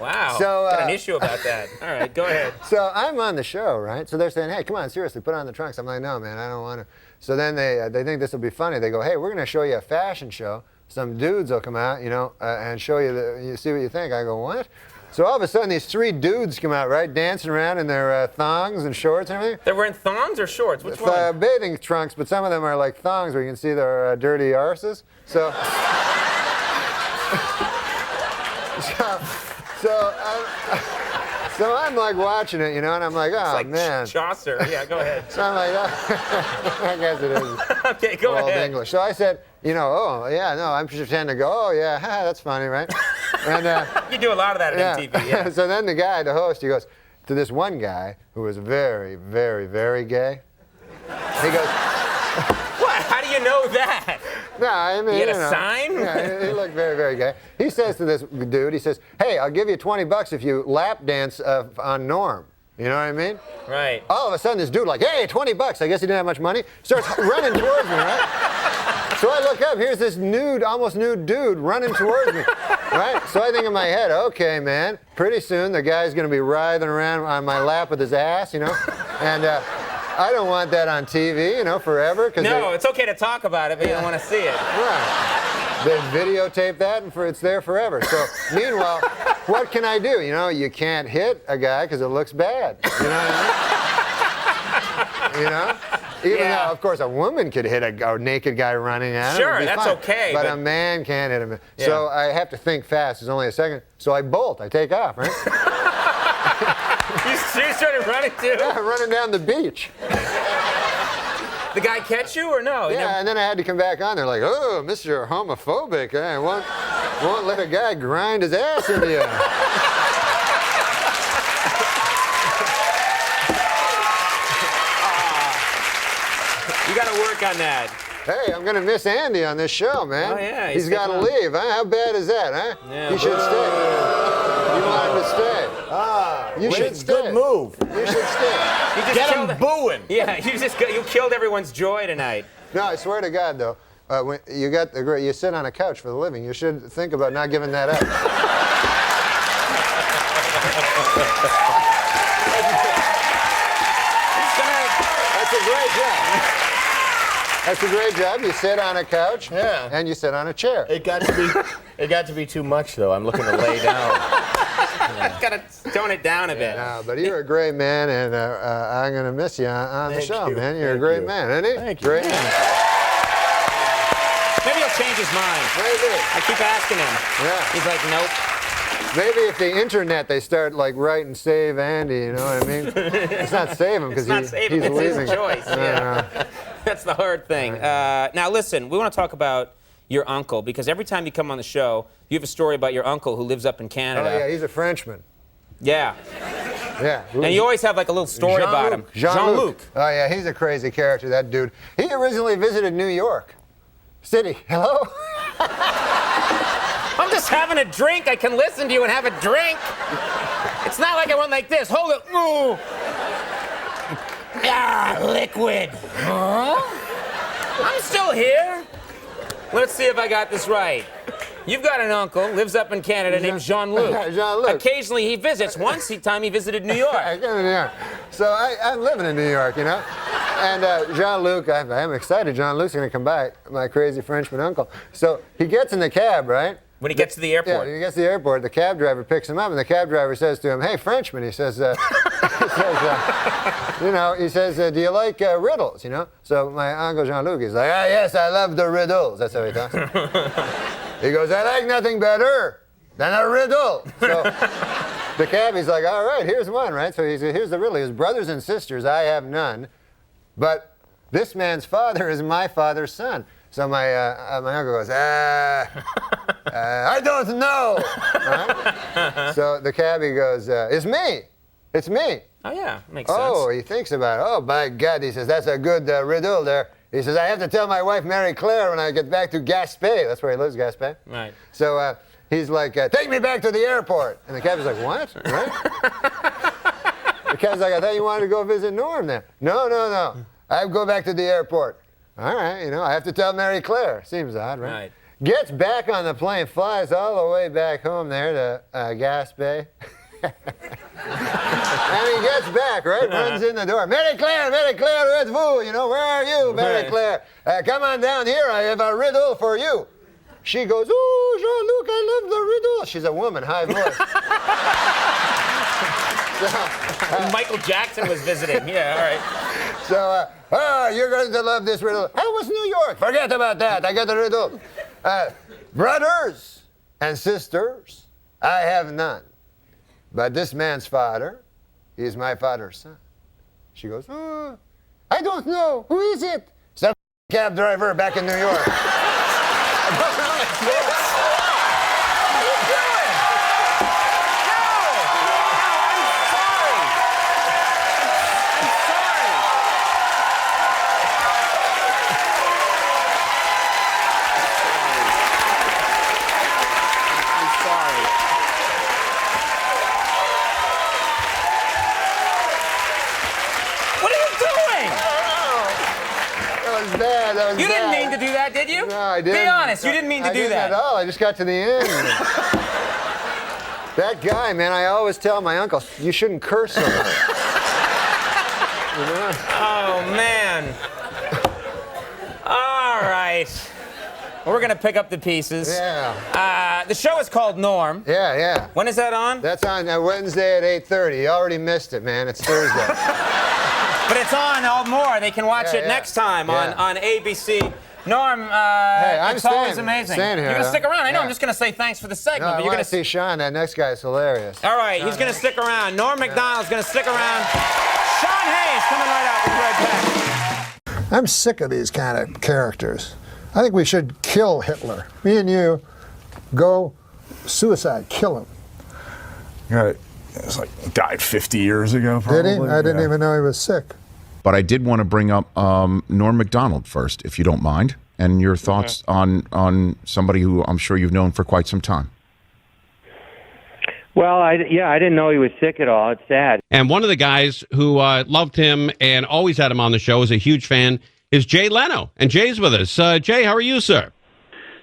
Wow. So, got an issue about that. All right, go ahead. So I'm on the show, right? So they're saying, "Hey, come on, seriously, put on the trunks." I'm like, "No, man, I don't want to." So then they think this will be funny. They go, "Hey, we're going to show you a fashion show. Some dudes will come out, you know, and show you you see what you think." I go, "What?" So all of a sudden, these 3 dudes come out, right, dancing around in their thongs and shorts and everything. They're wearing thongs or shorts? Which one? Bathing trunks, but some of them are like thongs where you can see their dirty arses. So, so I'm like watching it, you know, and I'm like, "Oh, it's like man." Chaucer. Yeah, go ahead. So I'm like, "Oh." I guess it is. Okay, go Old ahead. English. So I said, you know, "Oh, yeah, no," I'm pretending to go, "Oh, yeah, that's funny, right?" And you do a lot of that at MTV, yeah. So then the guy, the host, he goes to this one guy who was very, very, very gay. He goes, "What? How do you know that?" No, I mean, he had you a know, sign? Yeah, he looked very, very gay. He says to this dude, he says, "Hey, I'll give you $20 if you lap dance on Norm." You know what I mean? Right. All of a sudden, this dude like, "Hey, $20." I guess he didn't have much money. Starts running towards me, right? So I look up. Here's this nude, almost nude dude running towards me, right? So I think in my head, okay, man, pretty soon the guy's going to be writhing around on my lap with his ass, you know? And I don't want that on TV, you know, forever. No, it's okay to talk about it, but you don't want to see it. Right. They videotape that, and it's there forever. So, meanwhile, what can I do? You know, you can't hit a guy because it looks bad. You know what I mean? You know? Even though, of course, a woman could hit a naked guy running at him. Sure, that's fine. okay. But a man can't hit him. Yeah. So I have to think fast. There's only a second. So I bolt. I take off, right? You started running too? Yeah, running down the beach. The guy catch you or no? Yeah, and then I had to come back on. They're like, "Oh, Mr. Homophobic, I won't let a guy grind his ass into you." You got to work on that. Hey, I'm going to miss Andy on this show, man. Oh, yeah. He's got to leave, huh? How bad is that, huh? Yeah. He should stay. You want him to stay. You should stay. Good move. You should stay. You just Get killed him booing. Yeah, you killed everyone's joy tonight. No, I swear to God, though, when you sit on a couch for the living, you should think about not giving that up. That's a great job. That's a great job. You sit on a couch, and you sit on a chair. It got to be too much, though. I'm looking to lay down. Got to tone it down a bit. No, but you're a great man, and I'm going to miss you on the show, man. You're a great man, isn't he? Thank you. Great man. Maybe he'll change his mind. Maybe. I keep asking him. Yeah. He's like, nope. Maybe if the internet, they start like writing "Save Andy," you know what I mean? It's not save him because he's it's leaving. his choice. Yeah. That's the hard thing. Now listen, we want to talk about your uncle because every time you come on the show, you have a story about your uncle who lives up in Canada. Oh yeah, he's a Frenchman. Yeah. Yeah. And you always have like a little story about him. Jean-Luc. Oh yeah, he's a crazy character, that dude. He originally visited New York City. Hello? I'm just having a drink. I can listen to you and have a drink. It's not like I went like this. Hold it. Ooh. Ah, liquid. Huh? I'm still here. Let's see if I got this right. You've got an uncle, lives up in Canada, named Jean-Luc. Jean-Luc. Occasionally he visits. Once time he visited New York. I come in New York. So I'm living in New York, you know? And Jean-Luc, I'm excited. Jean-Luc's going to come back, my crazy Frenchman uncle. So he gets in the cab, right? When he gets to the airport. Yeah, when he gets to the airport, the cab driver picks him up, and the cab driver says to him, "Hey, Frenchman," he says, do you like riddles, you know? So my Uncle Jean-Luc is like, yes, I love the riddles. That's how he talks. He goes, I like nothing better than a riddle. So the cabbie's like, all right, here's one, right? So he said, here's the riddle. His brothers and sisters, I have none, but this man's father is my father's son. So my uncle goes, I don't know. Right? So the cabbie goes, it's me. It's me. Oh, yeah, makes sense. Oh, he thinks about it. Oh, by God, he says, that's a good riddle there. He says, I have to tell my wife, Mary Claire, when I get back to Gaspé. That's where he lives, Gaspé. Right. So he's like, take me back to the airport. And the cabbie's like, what? Right? The cabbie's like, I thought you wanted to go visit Norm there. No. I go back to the airport. All right, you know, I have to tell Mary Claire. Seems odd, right? Right. Gets back on the plane, flies all the way back home there to Gaspé. And he gets back, right? Runs in the door. Mary Claire, where êtes vous? You know, where are you, Mary Claire? Come on down here. I have a riddle for you. She goes, oh, Jean-Luc, I love the riddle. She's a woman, high voice. Michael Jackson was visiting. Yeah, all right. So, you're going to love this riddle. How was New York? Forget about that. I got the riddle. Brothers and sisters, I have none. But this man's father is my father's son. She goes, I don't know. Who is it? Some cab driver back in New York. I don't know. You didn't mean to do that, did you? No, I didn't. Be honest, you didn't mean to do that. At all. I just got to the end. That guy, man, I always tell my uncle, you shouldn't curse so much. You know? Oh, man. All right. Well, we're going to pick up the pieces. Yeah. The show is called Norm. Yeah. When is that on? That's on Wednesday at 8:30. You already missed it, man. It's Thursday. But it's on all more. They can watch it next time on ABC. Norm, it's always amazing. You're going to stick around. I know. I'm just going to say thanks for the segment. No, but you're going to see Sean. That next guy is hilarious. All right, he's going to stick around. Norm MacDonald's going to stick around. Sean Hayes coming right up. We'll be right back. I'm sick of these kind of characters. I think we should kill Hitler. Me and you go suicide, kill him. Right. It was like died 50 years ago, probably. Did he? I didn't even know he was sick. But I did want to bring up Norm MacDonald first, if you don't mind, and your thoughts on somebody who I'm sure you've known for quite some time. Well, I didn't know he was sick at all. It's sad. And one of the guys who loved him and always had him on the show, is a huge fan, is Jay Leno. And Jay's with us. Jay, how are you, sir?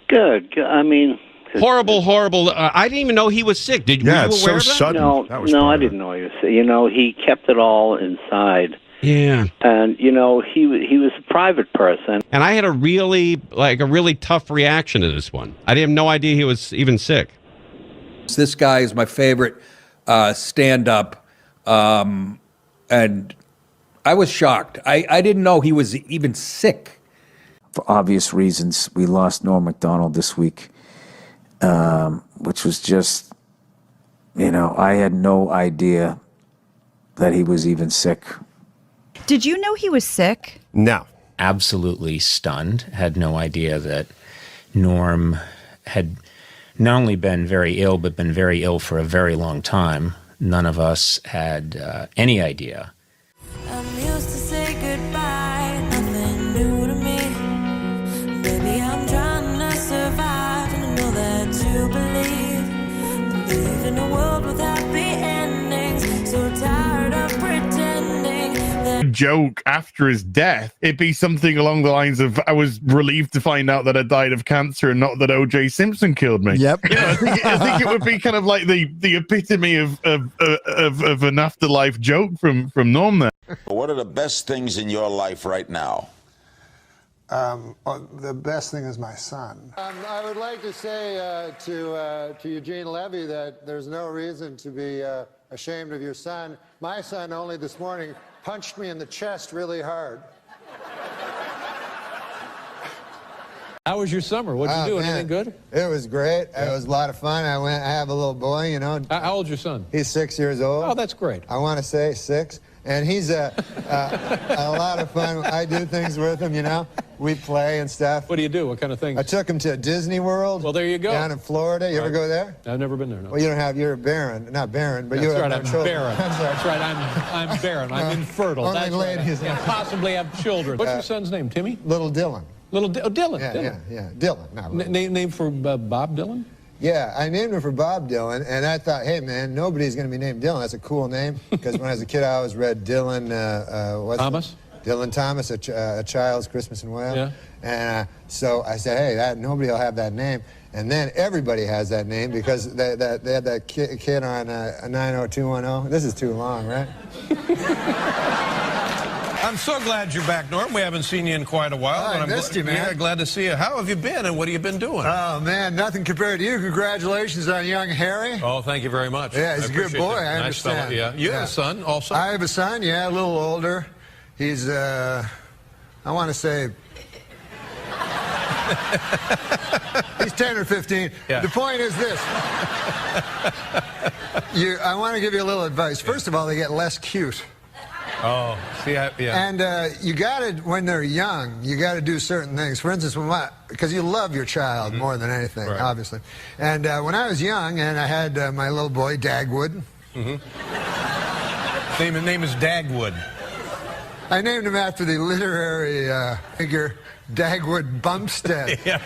Good. I mean... Horrible. I didn't even know he was sick. Were you aware it's so of that? sudden. No, I didn't know he was sick. You know, he kept it all inside. Yeah. And, you know, he was a private person. And I had a really tough reaction to this one. I didn't have no idea he was even sick. This guy is my favorite stand-up, and I was shocked. I didn't know he was even sick. For obvious reasons, we lost Norm MacDonald this week, which was just, you know, I had no idea that he was even sick. Did you know he was sick? No. Absolutely stunned. Had no idea that Norm had not only been very ill, but been very ill for a very long time. None of us had any idea. I'm used to say goodbye, nothing new to me. Baby, I'm trying to survive, and I know that you believe in a world with happy endings. So tired of pretending that. Joke after his death, it'd be something along the lines of, I was relieved to find out that I died of cancer and not that O.J. Simpson killed me. Yep. You know, I think it would be kind of like the epitome of an afterlife joke from Norm there. What are the best things in your life right now? The best thing is my son. I would like to say to Eugene Levy that there's no reason to be ashamed of your son. My son only this morning punched me in the chest really hard. How was your summer? What'd you do? Anything good? It was great. It was a lot of fun. I have a little boy, you know. How old's your son? He's 6 years old. Oh, that's great. I want to say 6. And he's a lot of fun. I do things with him, you know. We play and stuff. What do you do? What kind of things? I took him to Disney World. Well, there you go. Down in Florida. You ever go there? I've never been there, no. Well, you don't have, you're barren. Not barren, but you have no children. Barren. That's right, I'm barren. I'm infertile. Only That's ladies. Right. I can't possibly have children. What's your son's name, Timmy? Little Dylan. Dylan. Yeah, Dylan. Not name for Bob Dylan? Yeah, I named him for Bob Dylan, and I thought, hey, man, nobody's going to be named Dylan. That's a cool name, because when I was a kid, I always read Dylan... Thomas? Dylan Thomas, a Child's Christmas in Wales. Yeah. And so I said, hey, nobody will have that name. And then everybody has that name, because they had that kid on 90210. This is too long, right? I'm so glad you're back, Norm. We haven't seen you in quite a while. I missed you, man. Yeah, glad to see you. How have you been, and what have you been doing? Oh, man, nothing compared to you. Congratulations on young Harry. Oh, thank you very much. Yeah, he's a good boy, I nice understand. Fella. Yeah. You have a son also? I have a son, yeah, a little older. He's, I want to say... he's 10 or 15. Yeah. The point is this. I want to give you a little advice. First of all, they get less cute. Oh, see, yeah. And you got to, when they're young, you got to do certain things. For instance, because you love your child more than anything, obviously. And when I was young, and I had my little boy, Dagwood. Name is Dagwood. I named him after the literary figure Dagwood Bumstead. Yeah.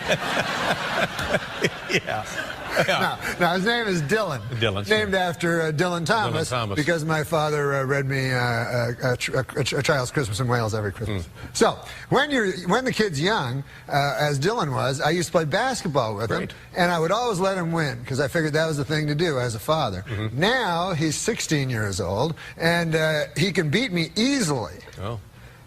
No, his name is Dylan. Dylan. Named after Dylan Thomas, because my father read me a Child's Christmas in Wales every Christmas. So when the kid's young, as Dylan was, I used to play basketball with him, and I would always let him win because I figured that was the thing to do as a father. Now he's 16 years old, and he can beat me easily. Oh.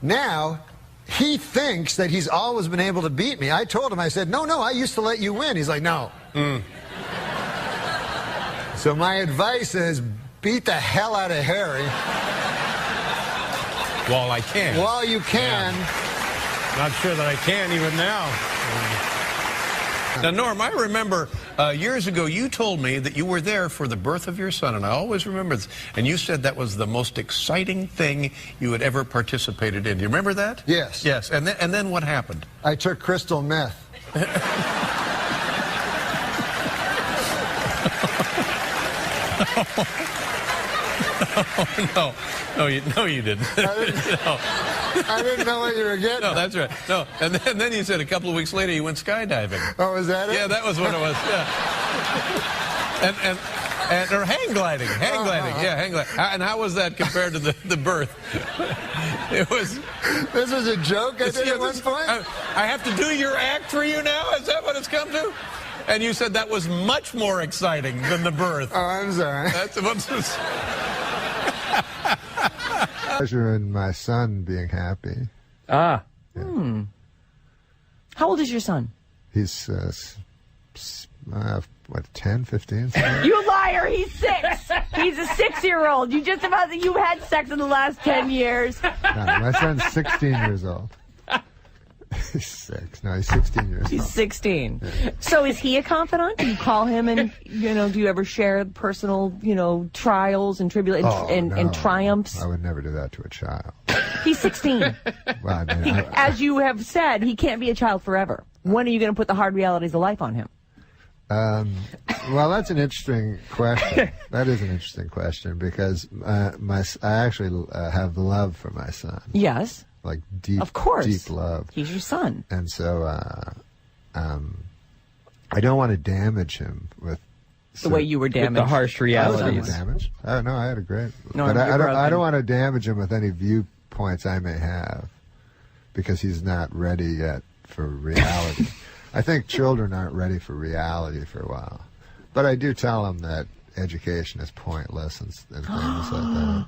Now he thinks that he's always been able to beat me. I told him, I said, no, I used to let you win. He's like, no. So my advice is beat the hell out of Harry. While I can. While you can. Yeah. Not sure that I can even now. Now, Norm, I remember years ago you told me that you were there for the birth of your son, and I always remember this. And you said that was the most exciting thing you had ever participated in. Do you remember that? Yes. Yes. And then what happened? I took crystal meth. Oh, no, you didn't. I didn't know what you were getting. No, that's right. No, and then you said a couple of weeks later you went skydiving. Oh, was that it? Yeah, that was what it was. Yeah. Or hang gliding. Yeah, hang gliding. And how was that compared to the birth? It was. This was a joke I did at one point? I have to do your act for you now? Is that what it's come to? And you said that was much more exciting than the birth. Oh, I'm sorry. That's what's pleasure in my son being happy. Ah. Yeah. How old is your son? He's, 10, 15? You liar! He's 6. He's a 6-year-old. You've had sex in the last 10 years. No, my son's 16 years old. He's 6. No, he's 16 years old. He's 16. Yeah. So is he a confidant? Do you call him and, do you ever share personal, trials and tribulations and triumphs? I would never do that to a child. He's 16. Well, I mean, as you have said, he can't be a child forever. When are you going to put the hard realities of life on him? Well, that's an interesting question. That is an interesting question because I actually have love for my son. Yes. Like deep, of course. Deep love. He's your son. And so I don't want to damage him with the way you were damaged. With the harsh realities. Damaged? No, I had a great. No, but I don't want to damage him with any viewpoints I may have because he's not ready yet for reality. I think children aren't ready for reality for a while. But I do tell them that education is pointless and things like that.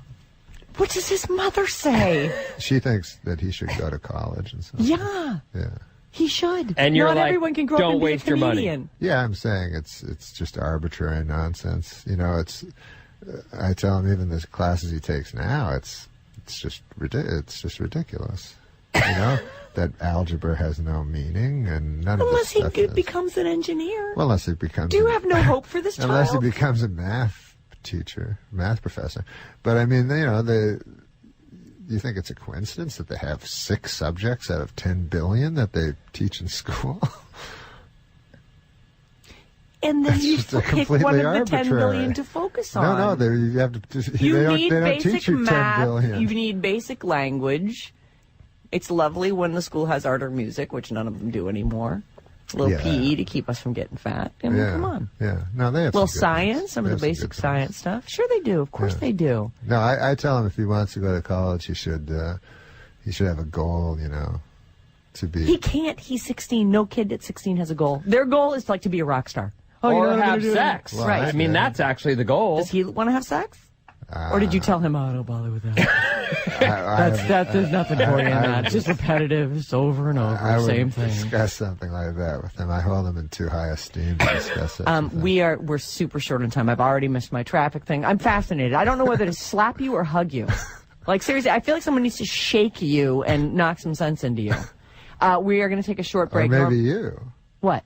What does his mother say? She thinks that he should go to college and stuff. Yeah. Yeah. He should. And you're Not like, everyone can grow up don't and be a waste your money. comedian. Yeah, I'm saying it's just arbitrary nonsense. You know, I tell him even the classes he takes now, it's just ridiculous. You know, that algebra has no meaning and none of this stuff Unless he becomes an engineer. Well, unless he becomes. Do you have no hope for this child? Unless he becomes a math teacher, math professor. But I mean, you know, you think it's a coincidence that they have 6 subjects out of 10 billion that they teach in school? And then That's you just pick one of the 10 billion to focus on. No, you have to. You they don't basic teach you 10 math. billion. You need basic language. It's lovely when the school has art or music, which none of them do anymore. A little PE to keep us from getting fat. I mean, come on. Yeah. No, they have little some good science, ones. some They of the have some basic good science stuff. Sure they do. Of course they do. No, I tell him if he wants to go to college, he should have a goal, you know, to be. He can't. He's 16. No kid at 16 has a goal. Their goal is like to be a rock star. Oh, Or you know what I'm have gonna do? sex. Well, Right. I mean, that's actually the goal. Does he want to have sex? Or did you tell him, oh, don't bother with that? There's nothing for you in that. It's just repetitive. It's over and over. I Same would thing. discuss something like that with him. I hold him in too high esteem to discuss it. We're super short on time. I've already missed my traffic thing. I'm fascinated. I don't know whether to slap you or hug you. Like, seriously, I feel like someone needs to shake you and knock some sense into you. We are going to take a short break. Or maybe you. What?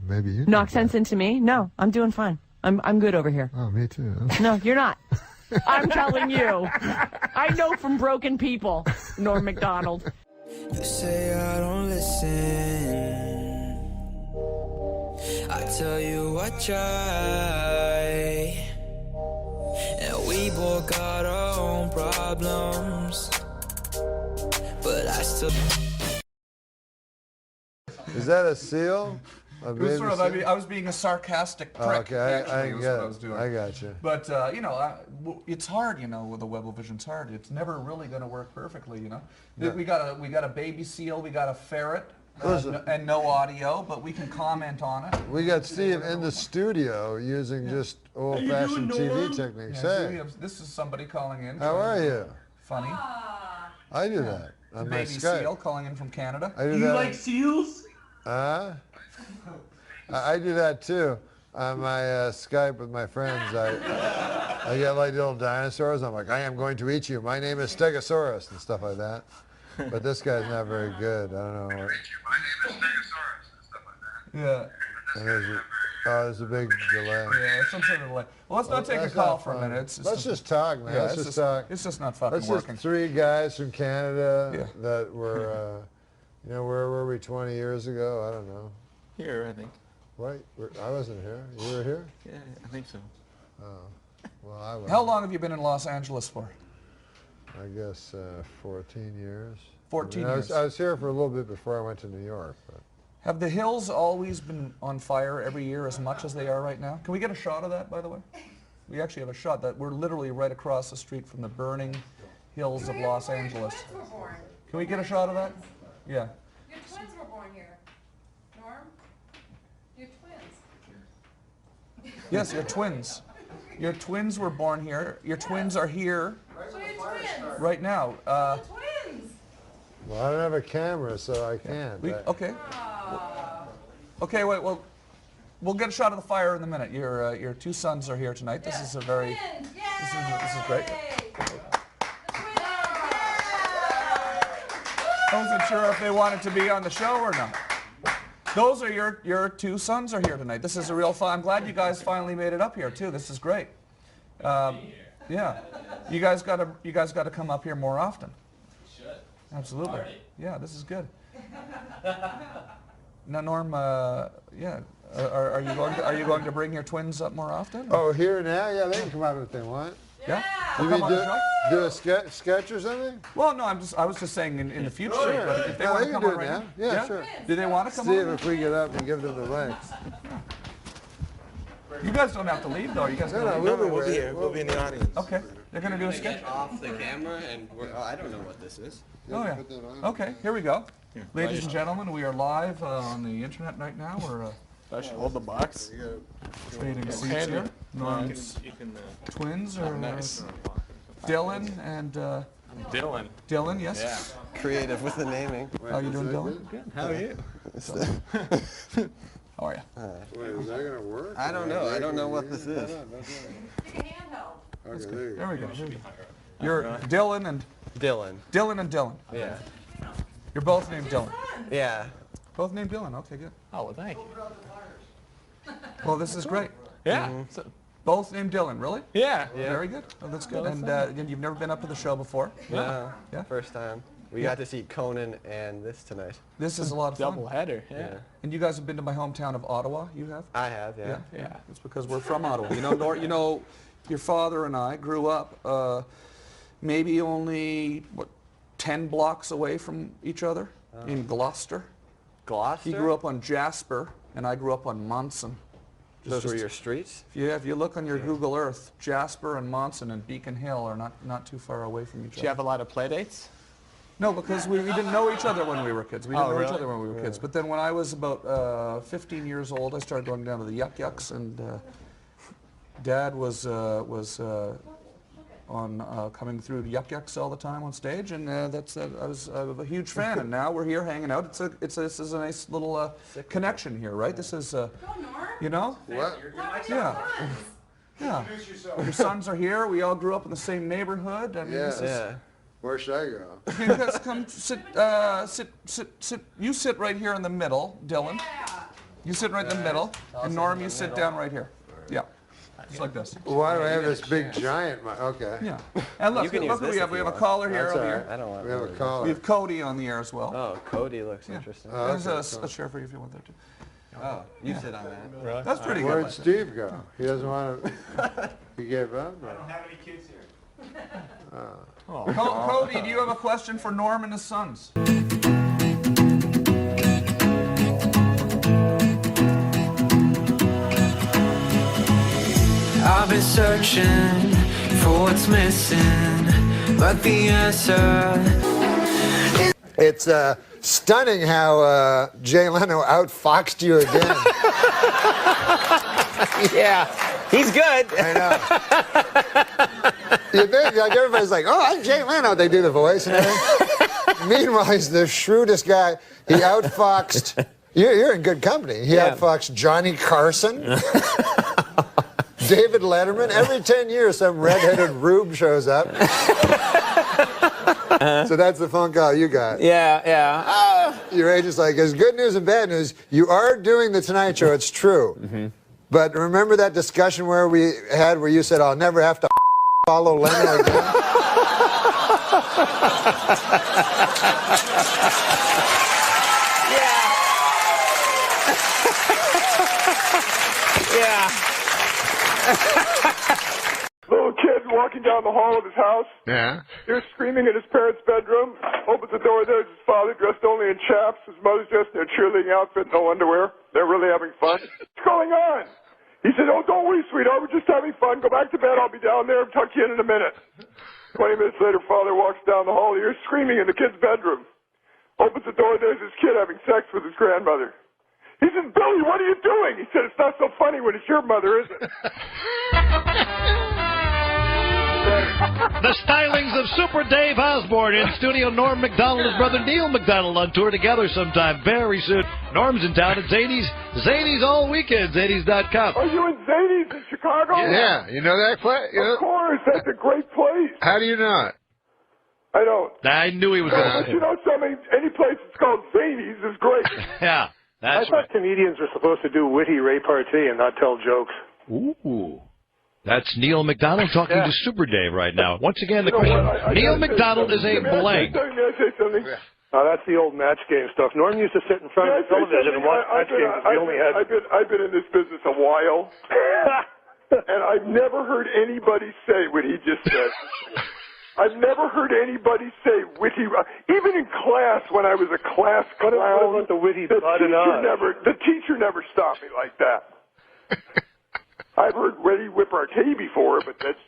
Maybe you. Knock sense into me? No, I'm doing fine. I'm good over here. Oh, me too. No, you're not. I'm telling you. I know from broken people, Norm MacDonald. You say I don't listen. I tell you I try. And we both got our own problems. But I still. Is that a seal? It was sort of, I was being a sarcastic prick. Okay, I was get what it. I was doing. I got you. But, you know, it's hard, you know, with the Web-O-Vision's hard. It's never really going to work perfectly, you know. Yeah. We got a baby seal, we got a ferret, Listen. and no audio, but we can comment on it. We got Steve in the studio using just old-fashioned TV techniques. Yeah, Hey, this is somebody calling in. how are you? Funny. I do that on my Baby Skype. seal calling in from Canada. I do that. seals? I do that too on my Skype with my friends. I get like little dinosaurs. I'm like, I am going to eat you. My name is Stegosaurus and stuff like that. But this guy's not very good. I don't know. My name is Stegosaurus and stuff like that. Yeah. And there's a big delay. Yeah, some sort of delay. Well, let's not take a call for a minute. Let's just talk, man. Yeah, let's just talk. It's just not fucking Let's working. just 3 guys from Canada that were, you know, where were we 20 years ago? I don't know. Here, I think. Wait, I wasn't here. You were here? Yeah, I think so. Oh, well, I was. How long have you been in Los Angeles for? I guess 14 years. 14 years. years. I was here for a little bit before I went to New York. But. Have the hills always been on fire every year as much as they are right now? Can we get a shot of that, by the way? We actually have a shot that we're literally right across the street from the burning hills of Los Angeles. Your twins were born. Can we get a shot of that? Yeah. Your twins were born here. Norm? Your twins. Yes, your twins. Your twins were born here. Your twins are here right now. Twins! Well, I don't have a camera, so I can't. Okay. Okay, wait. Well, we'll get a shot of the fire in a minute. Your 2 sons are here tonight. This is a very. This is great. I wasn't sure if they wanted to be on the show or not. Those are your 2 sons are here tonight. This is a real fun. I'm glad you guys finally made it up here too. This is great. Yeah, you guys got to come up here more often. Absolutely. Yeah, this is good. Now, Norm, yeah, are you going to bring your twins up more often? Oh, here now? Yeah, they can come out if they want. Yeah. You They'll mean come on the show? do a sketch or something? Well, no, I was just saying in the future. Sure. But if they No, want they to can come do on it right now. now. Yeah, sure. Do they want to come Steve, on? if we get up and give them the link. You guys don't have to leave, though. You guys No, can no, leave. We'll be here. We'll be in the audience. Okay. They're going to do a We're gonna sketch? get off the camera, and I don't know what this is. Oh, yeah. Okay, here we go. Here, Ladies and gentlemen, we are live on the internet right now. We're I should hold the box. trading seats Hand here. it. Norm's You can, twins are. nice. Dylan and Dylan. Dylan, yes. Yeah. Creative with the naming. How you doing, Dylan? Good. How are you? How are you? Wait, is that gonna work? I don't know. I don't know what this is. Okay, there you There we go. You're Dylan and Dylan. Dylan and Dylan. Yeah. You're both named Dylan. Yeah. Both named Dylan. Okay, good. Oh, well, thank you. Well, this is great. Yeah. So, both named Dylan, really? Yeah. Very good. Oh, that's good. Well, And that's again, you've never been up to the show before? No. Yeah. First time. We Yeah. got to see Conan and this tonight. This is a lot of fun. Double header. Yeah. And you guys have been to my hometown of Ottawa. You have? I have. Yeah. Yeah. It's because we're from Ottawa. You know, your father and I grew up maybe only 10 blocks away from each other in Gloucester. Gloucester? He grew up on Jasper, and I grew up on Monson. Those were your streets? If you look on your Google Earth, Jasper and Monson and Beacon Hill are not too far away from each other. Did you have a lot of play dates? No, because we didn't know each other when we were kids. We didn't know each really? other when we were kids. But then when I was about 15 years old, I started going down to the Yuck Yucks, and Dad was on coming through Yuck Yucks all the time on stage, and I was a huge fan. And now we're here hanging out. This is a nice little connection here, right? This is, you know? What? Yeah. Yeah. Your sons are here. We all grew up in the same neighborhood. I mean, Yeah. this is, Where should I go? you guys come sit. You sit right here in the middle, Dylan. You sit right in the middle, and Norm, you sit down right here. Yeah, just like this. Why do I have this big giant? Okay. Yeah. And look, You can look use who this we have. if We you have a want. caller here. That's Over all here. right. I don't want We have a We caller. have Cody on the air as well. Oh, Cody looks Yeah. interesting. There's okay, a cool. chair for you if you want that too. Oh, you sit on that. Really? That's pretty good. Where'd Steve go? He doesn't want to. He gave up? Or? have any kids here. Cody, do you have a question for Norm and his sons? I've been searching for what's missing, but the answer. It's stunning how Jay Leno outfoxed you again. Yeah, he's good. I know. You think, like, everybody's like, oh, I'm Jay Leno. They do the voice and everything. Meanwhile, he's the shrewdest guy. He outfoxed. You're in good company. He outfoxed Johnny Carson, David Letterman. Every 10 years, some redheaded rube shows up. So that's the phone call you got. Yeah. Your agent's like, there's good news and bad news. You are doing the Tonight Show. It's true. Mm-hmm. But remember that discussion where you said, I'll never have to follow Leno again? Yeah. Little kid walking down the hall of his house. Yeah. He was screaming in his parents' bedroom. Opens the door, there's his father dressed only in chaps. His mother's dressed in a cheerleading outfit, no underwear. They're really having fun. What's going on? He said, oh, don't worry, sweetheart. We're just having fun. Go back to bed. I'll be down there and tuck you in a minute. 20 minutes later, father walks down the hall. He hears screaming in the kid's bedroom. Opens the door, there's his kid having sex with his grandmother. He says, Billy, what are you doing? He said, it's not so funny when it's your mother, is it? The stylings of Super Dave Osborne in studio. Norm MacDonald, his brother Neil MacDonald on tour together sometime very soon. Norm's in town at Zany's. Zany's all weekend. Zany's.com. Are you in Zany's in Chicago? Yeah. You know that place? Of course. That's a great place. How do you know it? I don't. I knew he was going But you know something? Any place that's called Zany's is great. Yeah. That's I thought comedians were supposed to do witty repartee and not tell jokes. Ooh. That's Neil MacDonald talking to Super Dave right now. Once again, the You know question. what? I Neil gotta say MacDonald is something. a blank. May I say something? That's the old match game stuff. Norm used to sit in front of the television and watch match games. I've been in this business a while, and I've never heard anybody say what he just said. I've never heard anybody say witty. Even in class, when I was a class clown, the teacher never stopped me like that. I've heard ready repartee before, but that's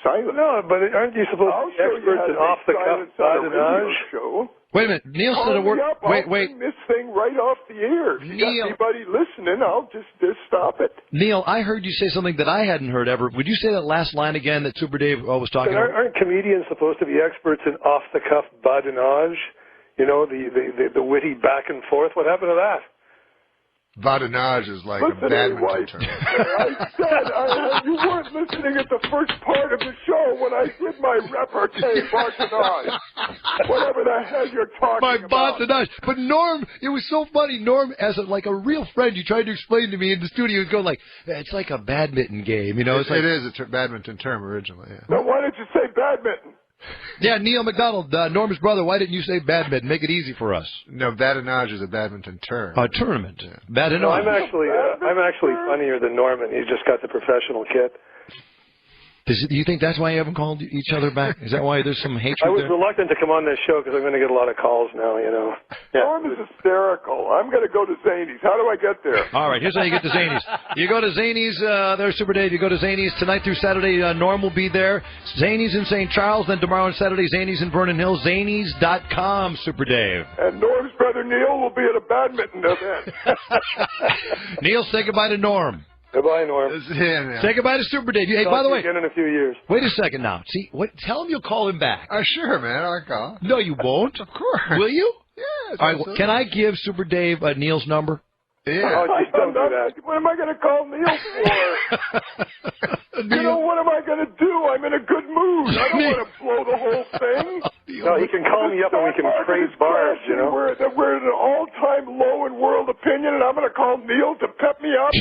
silent. No, but aren't you supposed to be experts in off-the-cuff badinage? Show. Wait a minute. Neil said a word. Wait. Bring this thing right off the air. If you got anybody listening, I'll just stop it. Neil, I heard you say something that I hadn't heard ever. Would you say that last line again that Super Dave was talking about? Aren't comedians supposed to be experts in off-the-cuff badinage? You know, the witty back and forth. What happened to that? Badinage is like a badminton term. I said you weren't listening at the first part of the show when I did my repartee badinage. Whatever the hell you're talking about. Badinage. But Norm, it was so funny. Norm, as a real friend, you tried to explain to me in the studio, he was going like, it's like a badminton game. You know, it is a badminton term originally. Yeah. Now, why did you say badminton? Yeah, Neil MacDonald, Norm's brother, why didn't you say badminton? Make it easy for us. No, badinage is a badminton term. A tournament. Yeah. Badinage. No, I'm actually funnier than Norman. He's just got the professional kit. Do you think that's why you haven't called each other back? Is that why there's some hatred I was there? reluctant to come on this show because I'm going to get a lot of calls now, you know. Yeah. Norm is hysterical. I'm going to go to Zany's. How do I get there? All right, here's how you get to Zany's. You go to Zany's, there's Super Dave. You go to Zany's tonight through Saturday. Norm will be there. Zany's in St. Charles. Then tomorrow and Saturday, Zany's in Vernon Hills. Zany's.com, Super Dave. And Norm's brother Neil will be at a badminton event. Neil, say goodbye to Norm. Goodbye, Norm. Say goodbye to Super Dave. Hey, by the way, again in a few years. Wait a second now. See, tell him you'll call him back. Sure, man. I'll call. No, you won't. Of course. Will you? Yeah. All right. Can I give Super Dave Neil's number? Yeah. Oh, just don't do that. What am I going to call Neil for? You know, what am I going to do? I'm in a good mood. I don't want to blow the whole thing. No, he can call me up and we can trade bars, you know. We're at an all-time low in world opinion, and I'm going to call Neil to pep me up.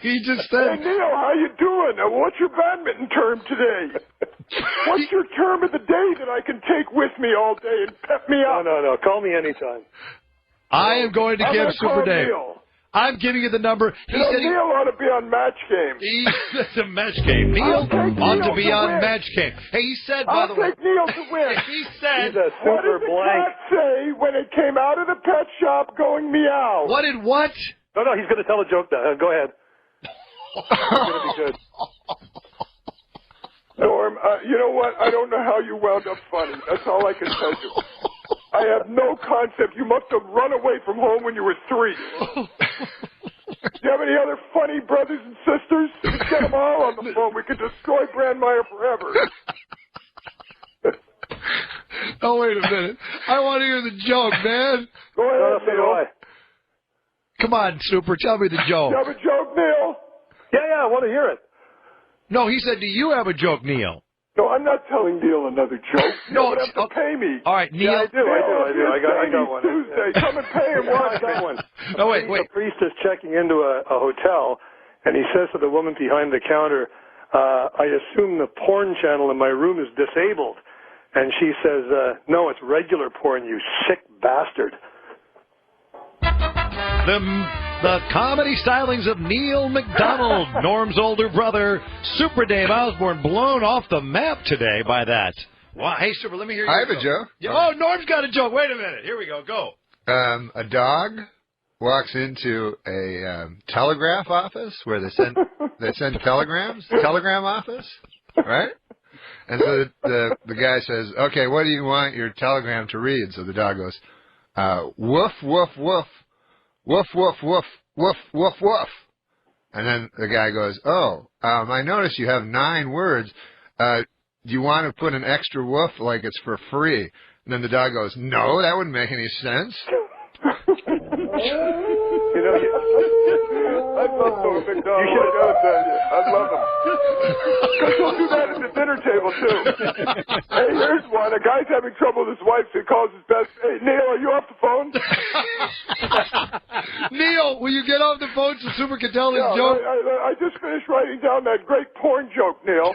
He just said. Hey, Neil, how you doing? What's your badminton term today? What's your term of the day that I can take with me all day and pep me up? No. Call me anytime. I am going to give Super Dave. Neil. I'm giving you the number. Neil ought to be on Match Game. It's a Match Game. Neil ought to be on Match Game. Hey, he said, by the way. I'll take Neil to win. He said. He's a What super did the blank. cat say when it came out of the pet shop going meow? What did what? No, he's going to tell a joke now. Go ahead. It's going to be good. Norm, you know what? I don't know how you wound up funny. That's all I can tell you. I have no concept. You must have run away from home when you were 3. Do you have any other funny brothers and sisters? Get them all on the phone. We can destroy Brandmeier forever. Oh, wait a minute. I want to hear the joke, man. Go ahead, Neil. Come on, Super. Tell me the joke. You have a joke, Neil? Yeah, I want to hear it. No, he said, do you have a joke, Neil? No, I'm not telling Neil another joke. No, you have to pay me. All right, Neil. Yeah, I do. I got one. Tuesday. Come and pay him. I got one. Oh, wait. A priest is checking into a hotel, and he says to the woman behind the counter, I assume the porn channel in my room is disabled. And she says, no, it's regular porn, you sick bastard. The comedy stylings of Neil MacDonald, Norm's older brother, Super Dave Osborne, blown off the map today by that. Wow. Hey, Super, let me hear you. I have a joke. Yeah. Oh, Norm's got a joke. Wait a minute. Here we go. Go. A dog walks into a telegraph office where they send telegrams. Telegram office, right? And so the guy says, "Okay, what do you want your telegram to read?" So the dog goes, "Woof woof woof, woof woof woof, woof woof woof." And then the guy goes, "Oh, I notice you have 9 words. Do you want to put an extra woof like it's for free?" And then the dog goes, "No, that wouldn't make any sense." You know, I love those big dogs. I gotta tell you, I love them. He'll do that at the dinner table too. Hey, here's one. A guy's having trouble with his wife, so he calls his best. Hey, Neil, are you off the phone? Neil, will you get off the phone so Super can tell his Yeah, joke? I just finished writing down that great porn joke, Neil.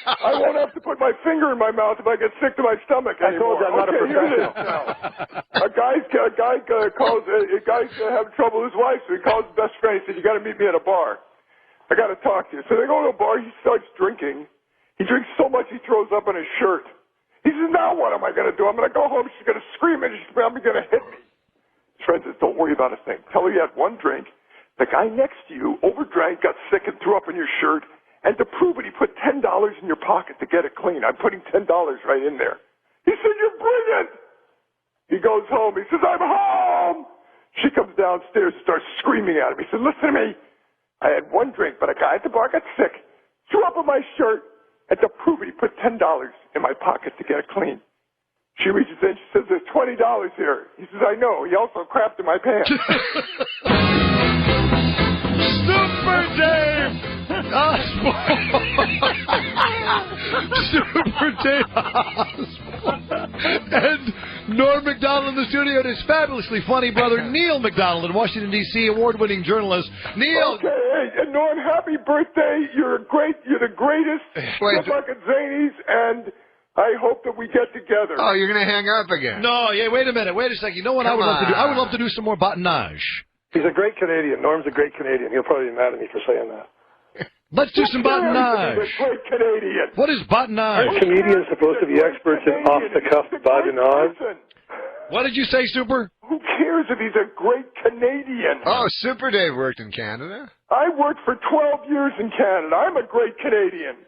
I won't have to put my finger in my mouth if I get sick to my stomach anymore. I told you I'm not a professional. A guy calls. A guy's having trouble with his wife, so he calls his best friend. He said, "You got to meet me at a bar. I got to talk to you." So they go to a bar. He starts drinking. He drinks so much he throws up on his shirt. He says, "Now what am I going to do? I'm going to go home. She's going to scream and she's probably going to hit me." His friend says, "Don't worry about a thing. Tell her you had 1 drink. The guy next to you overdrank, got sick, and threw up in your shirt. And to prove it, he put $10 in your pocket to get it clean. I'm putting $10 right in there. He said, "You're brilliant." He goes home. He says, "I'm home." She comes downstairs and starts screaming at him. He said, "Listen to me. I had one drink, but a guy at the bar got sick, threw up in my shirt, and to prove it, he put $10 in my pocket to get it clean." She reaches in. She says, "There's $20 here." He says, "I know. He also crapped in my pants." Super Dave Osborne. Super Dave Osborne. And Norm MacDonald in the studio, and his fabulously funny brother Neil MacDonald in Washington, D.C., award-winning journalist. Neil. Okay, hey, and Norm, happy birthday. You're great. You're the greatest. Good luck at Zanies, and I hope that we get together. Oh, you're going to hang up again? No, yeah, wait a minute. Wait a second. You know what I would love to do? I would love to do some more botanage. He's a great Canadian. Norm's a great Canadian. He'll probably be mad at me for saying that. Let's do some botanage. He's a great Canadian. What is botanage? Aren't comedians supposed to be experts in off-the-cuff badinage? What did you say, Super? Who cares if he's a great Canadian? Oh, Super Dave worked in Canada? I worked for 12 years in Canada. I'm a great Canadian.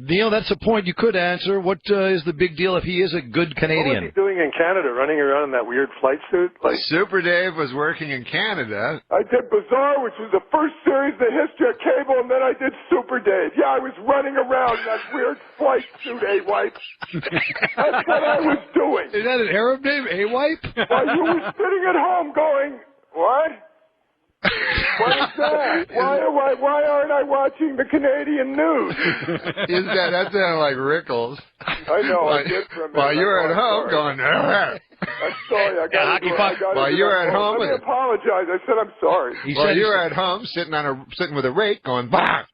Neil, that's a point you could answer. What is the big deal if he is a good Canadian? What was he doing in Canada, running around in that weird flight suit? Super Dave was working in Canada. I did Bizarre, which was the first series in the history of cable, and then I did Super Dave. Yeah, I was running around in that weird flight suit, A-Wipe. That's what I was doing. Is that an Arab name, A-Wipe? While you were sitting at home going, what? What is that? Why aren't I watching the Canadian news? That sounded like Rickles. I know, I did for a minute. While you were at home going, I'm sorry, I got to While you were at home Let me apologize. I said I'm sorry. While you were at home sitting with a rake going, bah!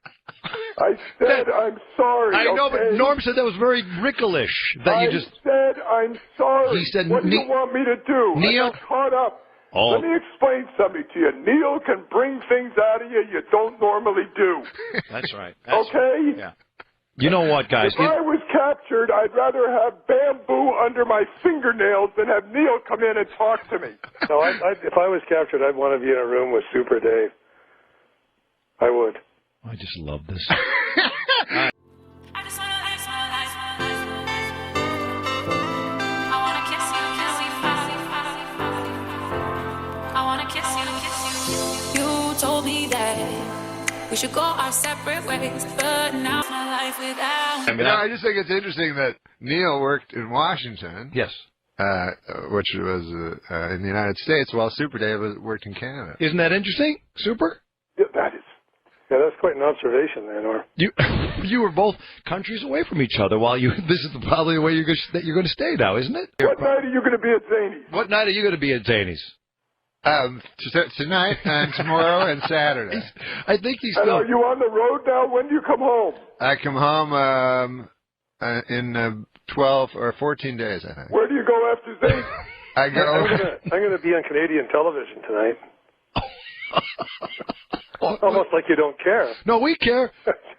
I said I'm sorry. I know, but Norm said that was very Rickle-ish. I said I'm sorry. He said, what do you want me to do? Neil? I got caught up. Oh. Let me explain something to you. Neil can bring things out of you don't normally do. That's right. Okay? Yeah. You know what, guys? If I was captured, I'd rather have bamboo under my fingernails than have Neil come in and talk to me. No, if I was captured, I'd want to be in a room with Super Dave. I would. I just love this. We should go our separate ways, but now my life without you know, I just think it's interesting that Neil worked in Washington. Yes. Which was in the United States, while Super Dave worked in Canada. Isn't that interesting, Super? Yeah, that is. Yeah, that's quite an observation there, Norm. You were both countries away from each other while you. This is probably the way you're going to stay now, isn't it? What night are you going to be at Zanies? What night are you going to be at Zanies? Tonight and tomorrow and Saturday. I think he's still. still. Are you on the road now? When do you come home? I come home in 12 or 14 days, I think. Where do you go after Zanies? I go. I'm going to be on Canadian television tonight. Almost like you don't care. No, we care.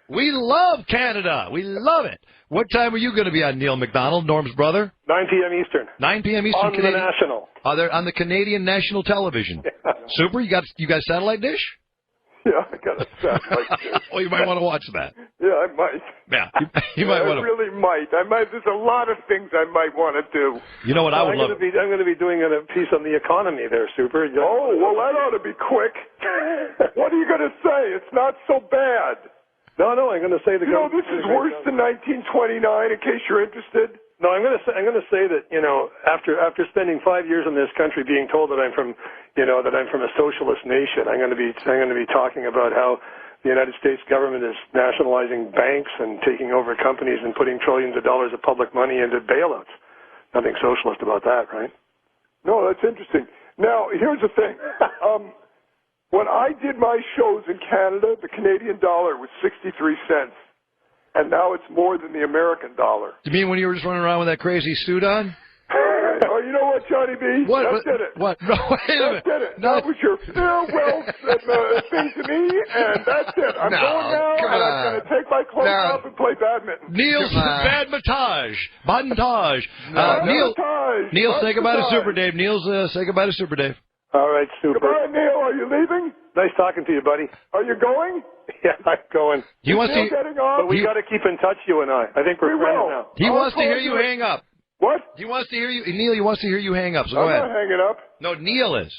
We love Canada. We love it. What time are you going to be on, Neil MacDonald, Norm's brother? 9 p.m. Eastern. 9 p.m. Eastern. On the National. They're on the Canadian national television. Yeah. Super. You got satellite dish? Yeah, I got a satellite dish. Well, you might want to watch that. Yeah, I might. Yeah, you might want to. I really might. There's a lot of things I might want to do. You know what I would love? I'm going to be doing a piece on the economy there, Super. Oh, well, that ought to be quick. What are you going to say? It's not so bad. No, I'm going to say this is worse than 1929. In case you're interested. No, I'm going to say that after spending 5 years in this country, being told that I'm from a socialist nation, I'm going to be talking about how the United States government is nationalizing banks and taking over companies and putting trillions of dollars of public money into bailouts. Nothing socialist about that, right? No, that's interesting. Now, here's the thing. When I did my shows in Canada, the Canadian dollar was 63 cents. And now it's more than the American dollar. You mean when you were just running around with that crazy suit on? Oh, you know what, Johnny B? What? That did it. What? No, wait a minute. That did it. That was your farewell thing to me, and that's it. I'm going now, and I'm going to take my clothes off and play badminton. Neil's badmintage. Badmintage. Neil, say goodbye to Super Dave. Neil's say goodbye to Super Dave. All right, super. Goodbye, Neil. Are you leaving? Nice talking to you, buddy. Are you going? Yeah, I'm going. He wants to. Getting off? But we got to keep in touch, you and I. I think we're friends now. He wants to hear you hang up. What? He wants to hear you, Neil. He wants to hear you hang up. So I'm go ahead. not hanging up. No, Neil is.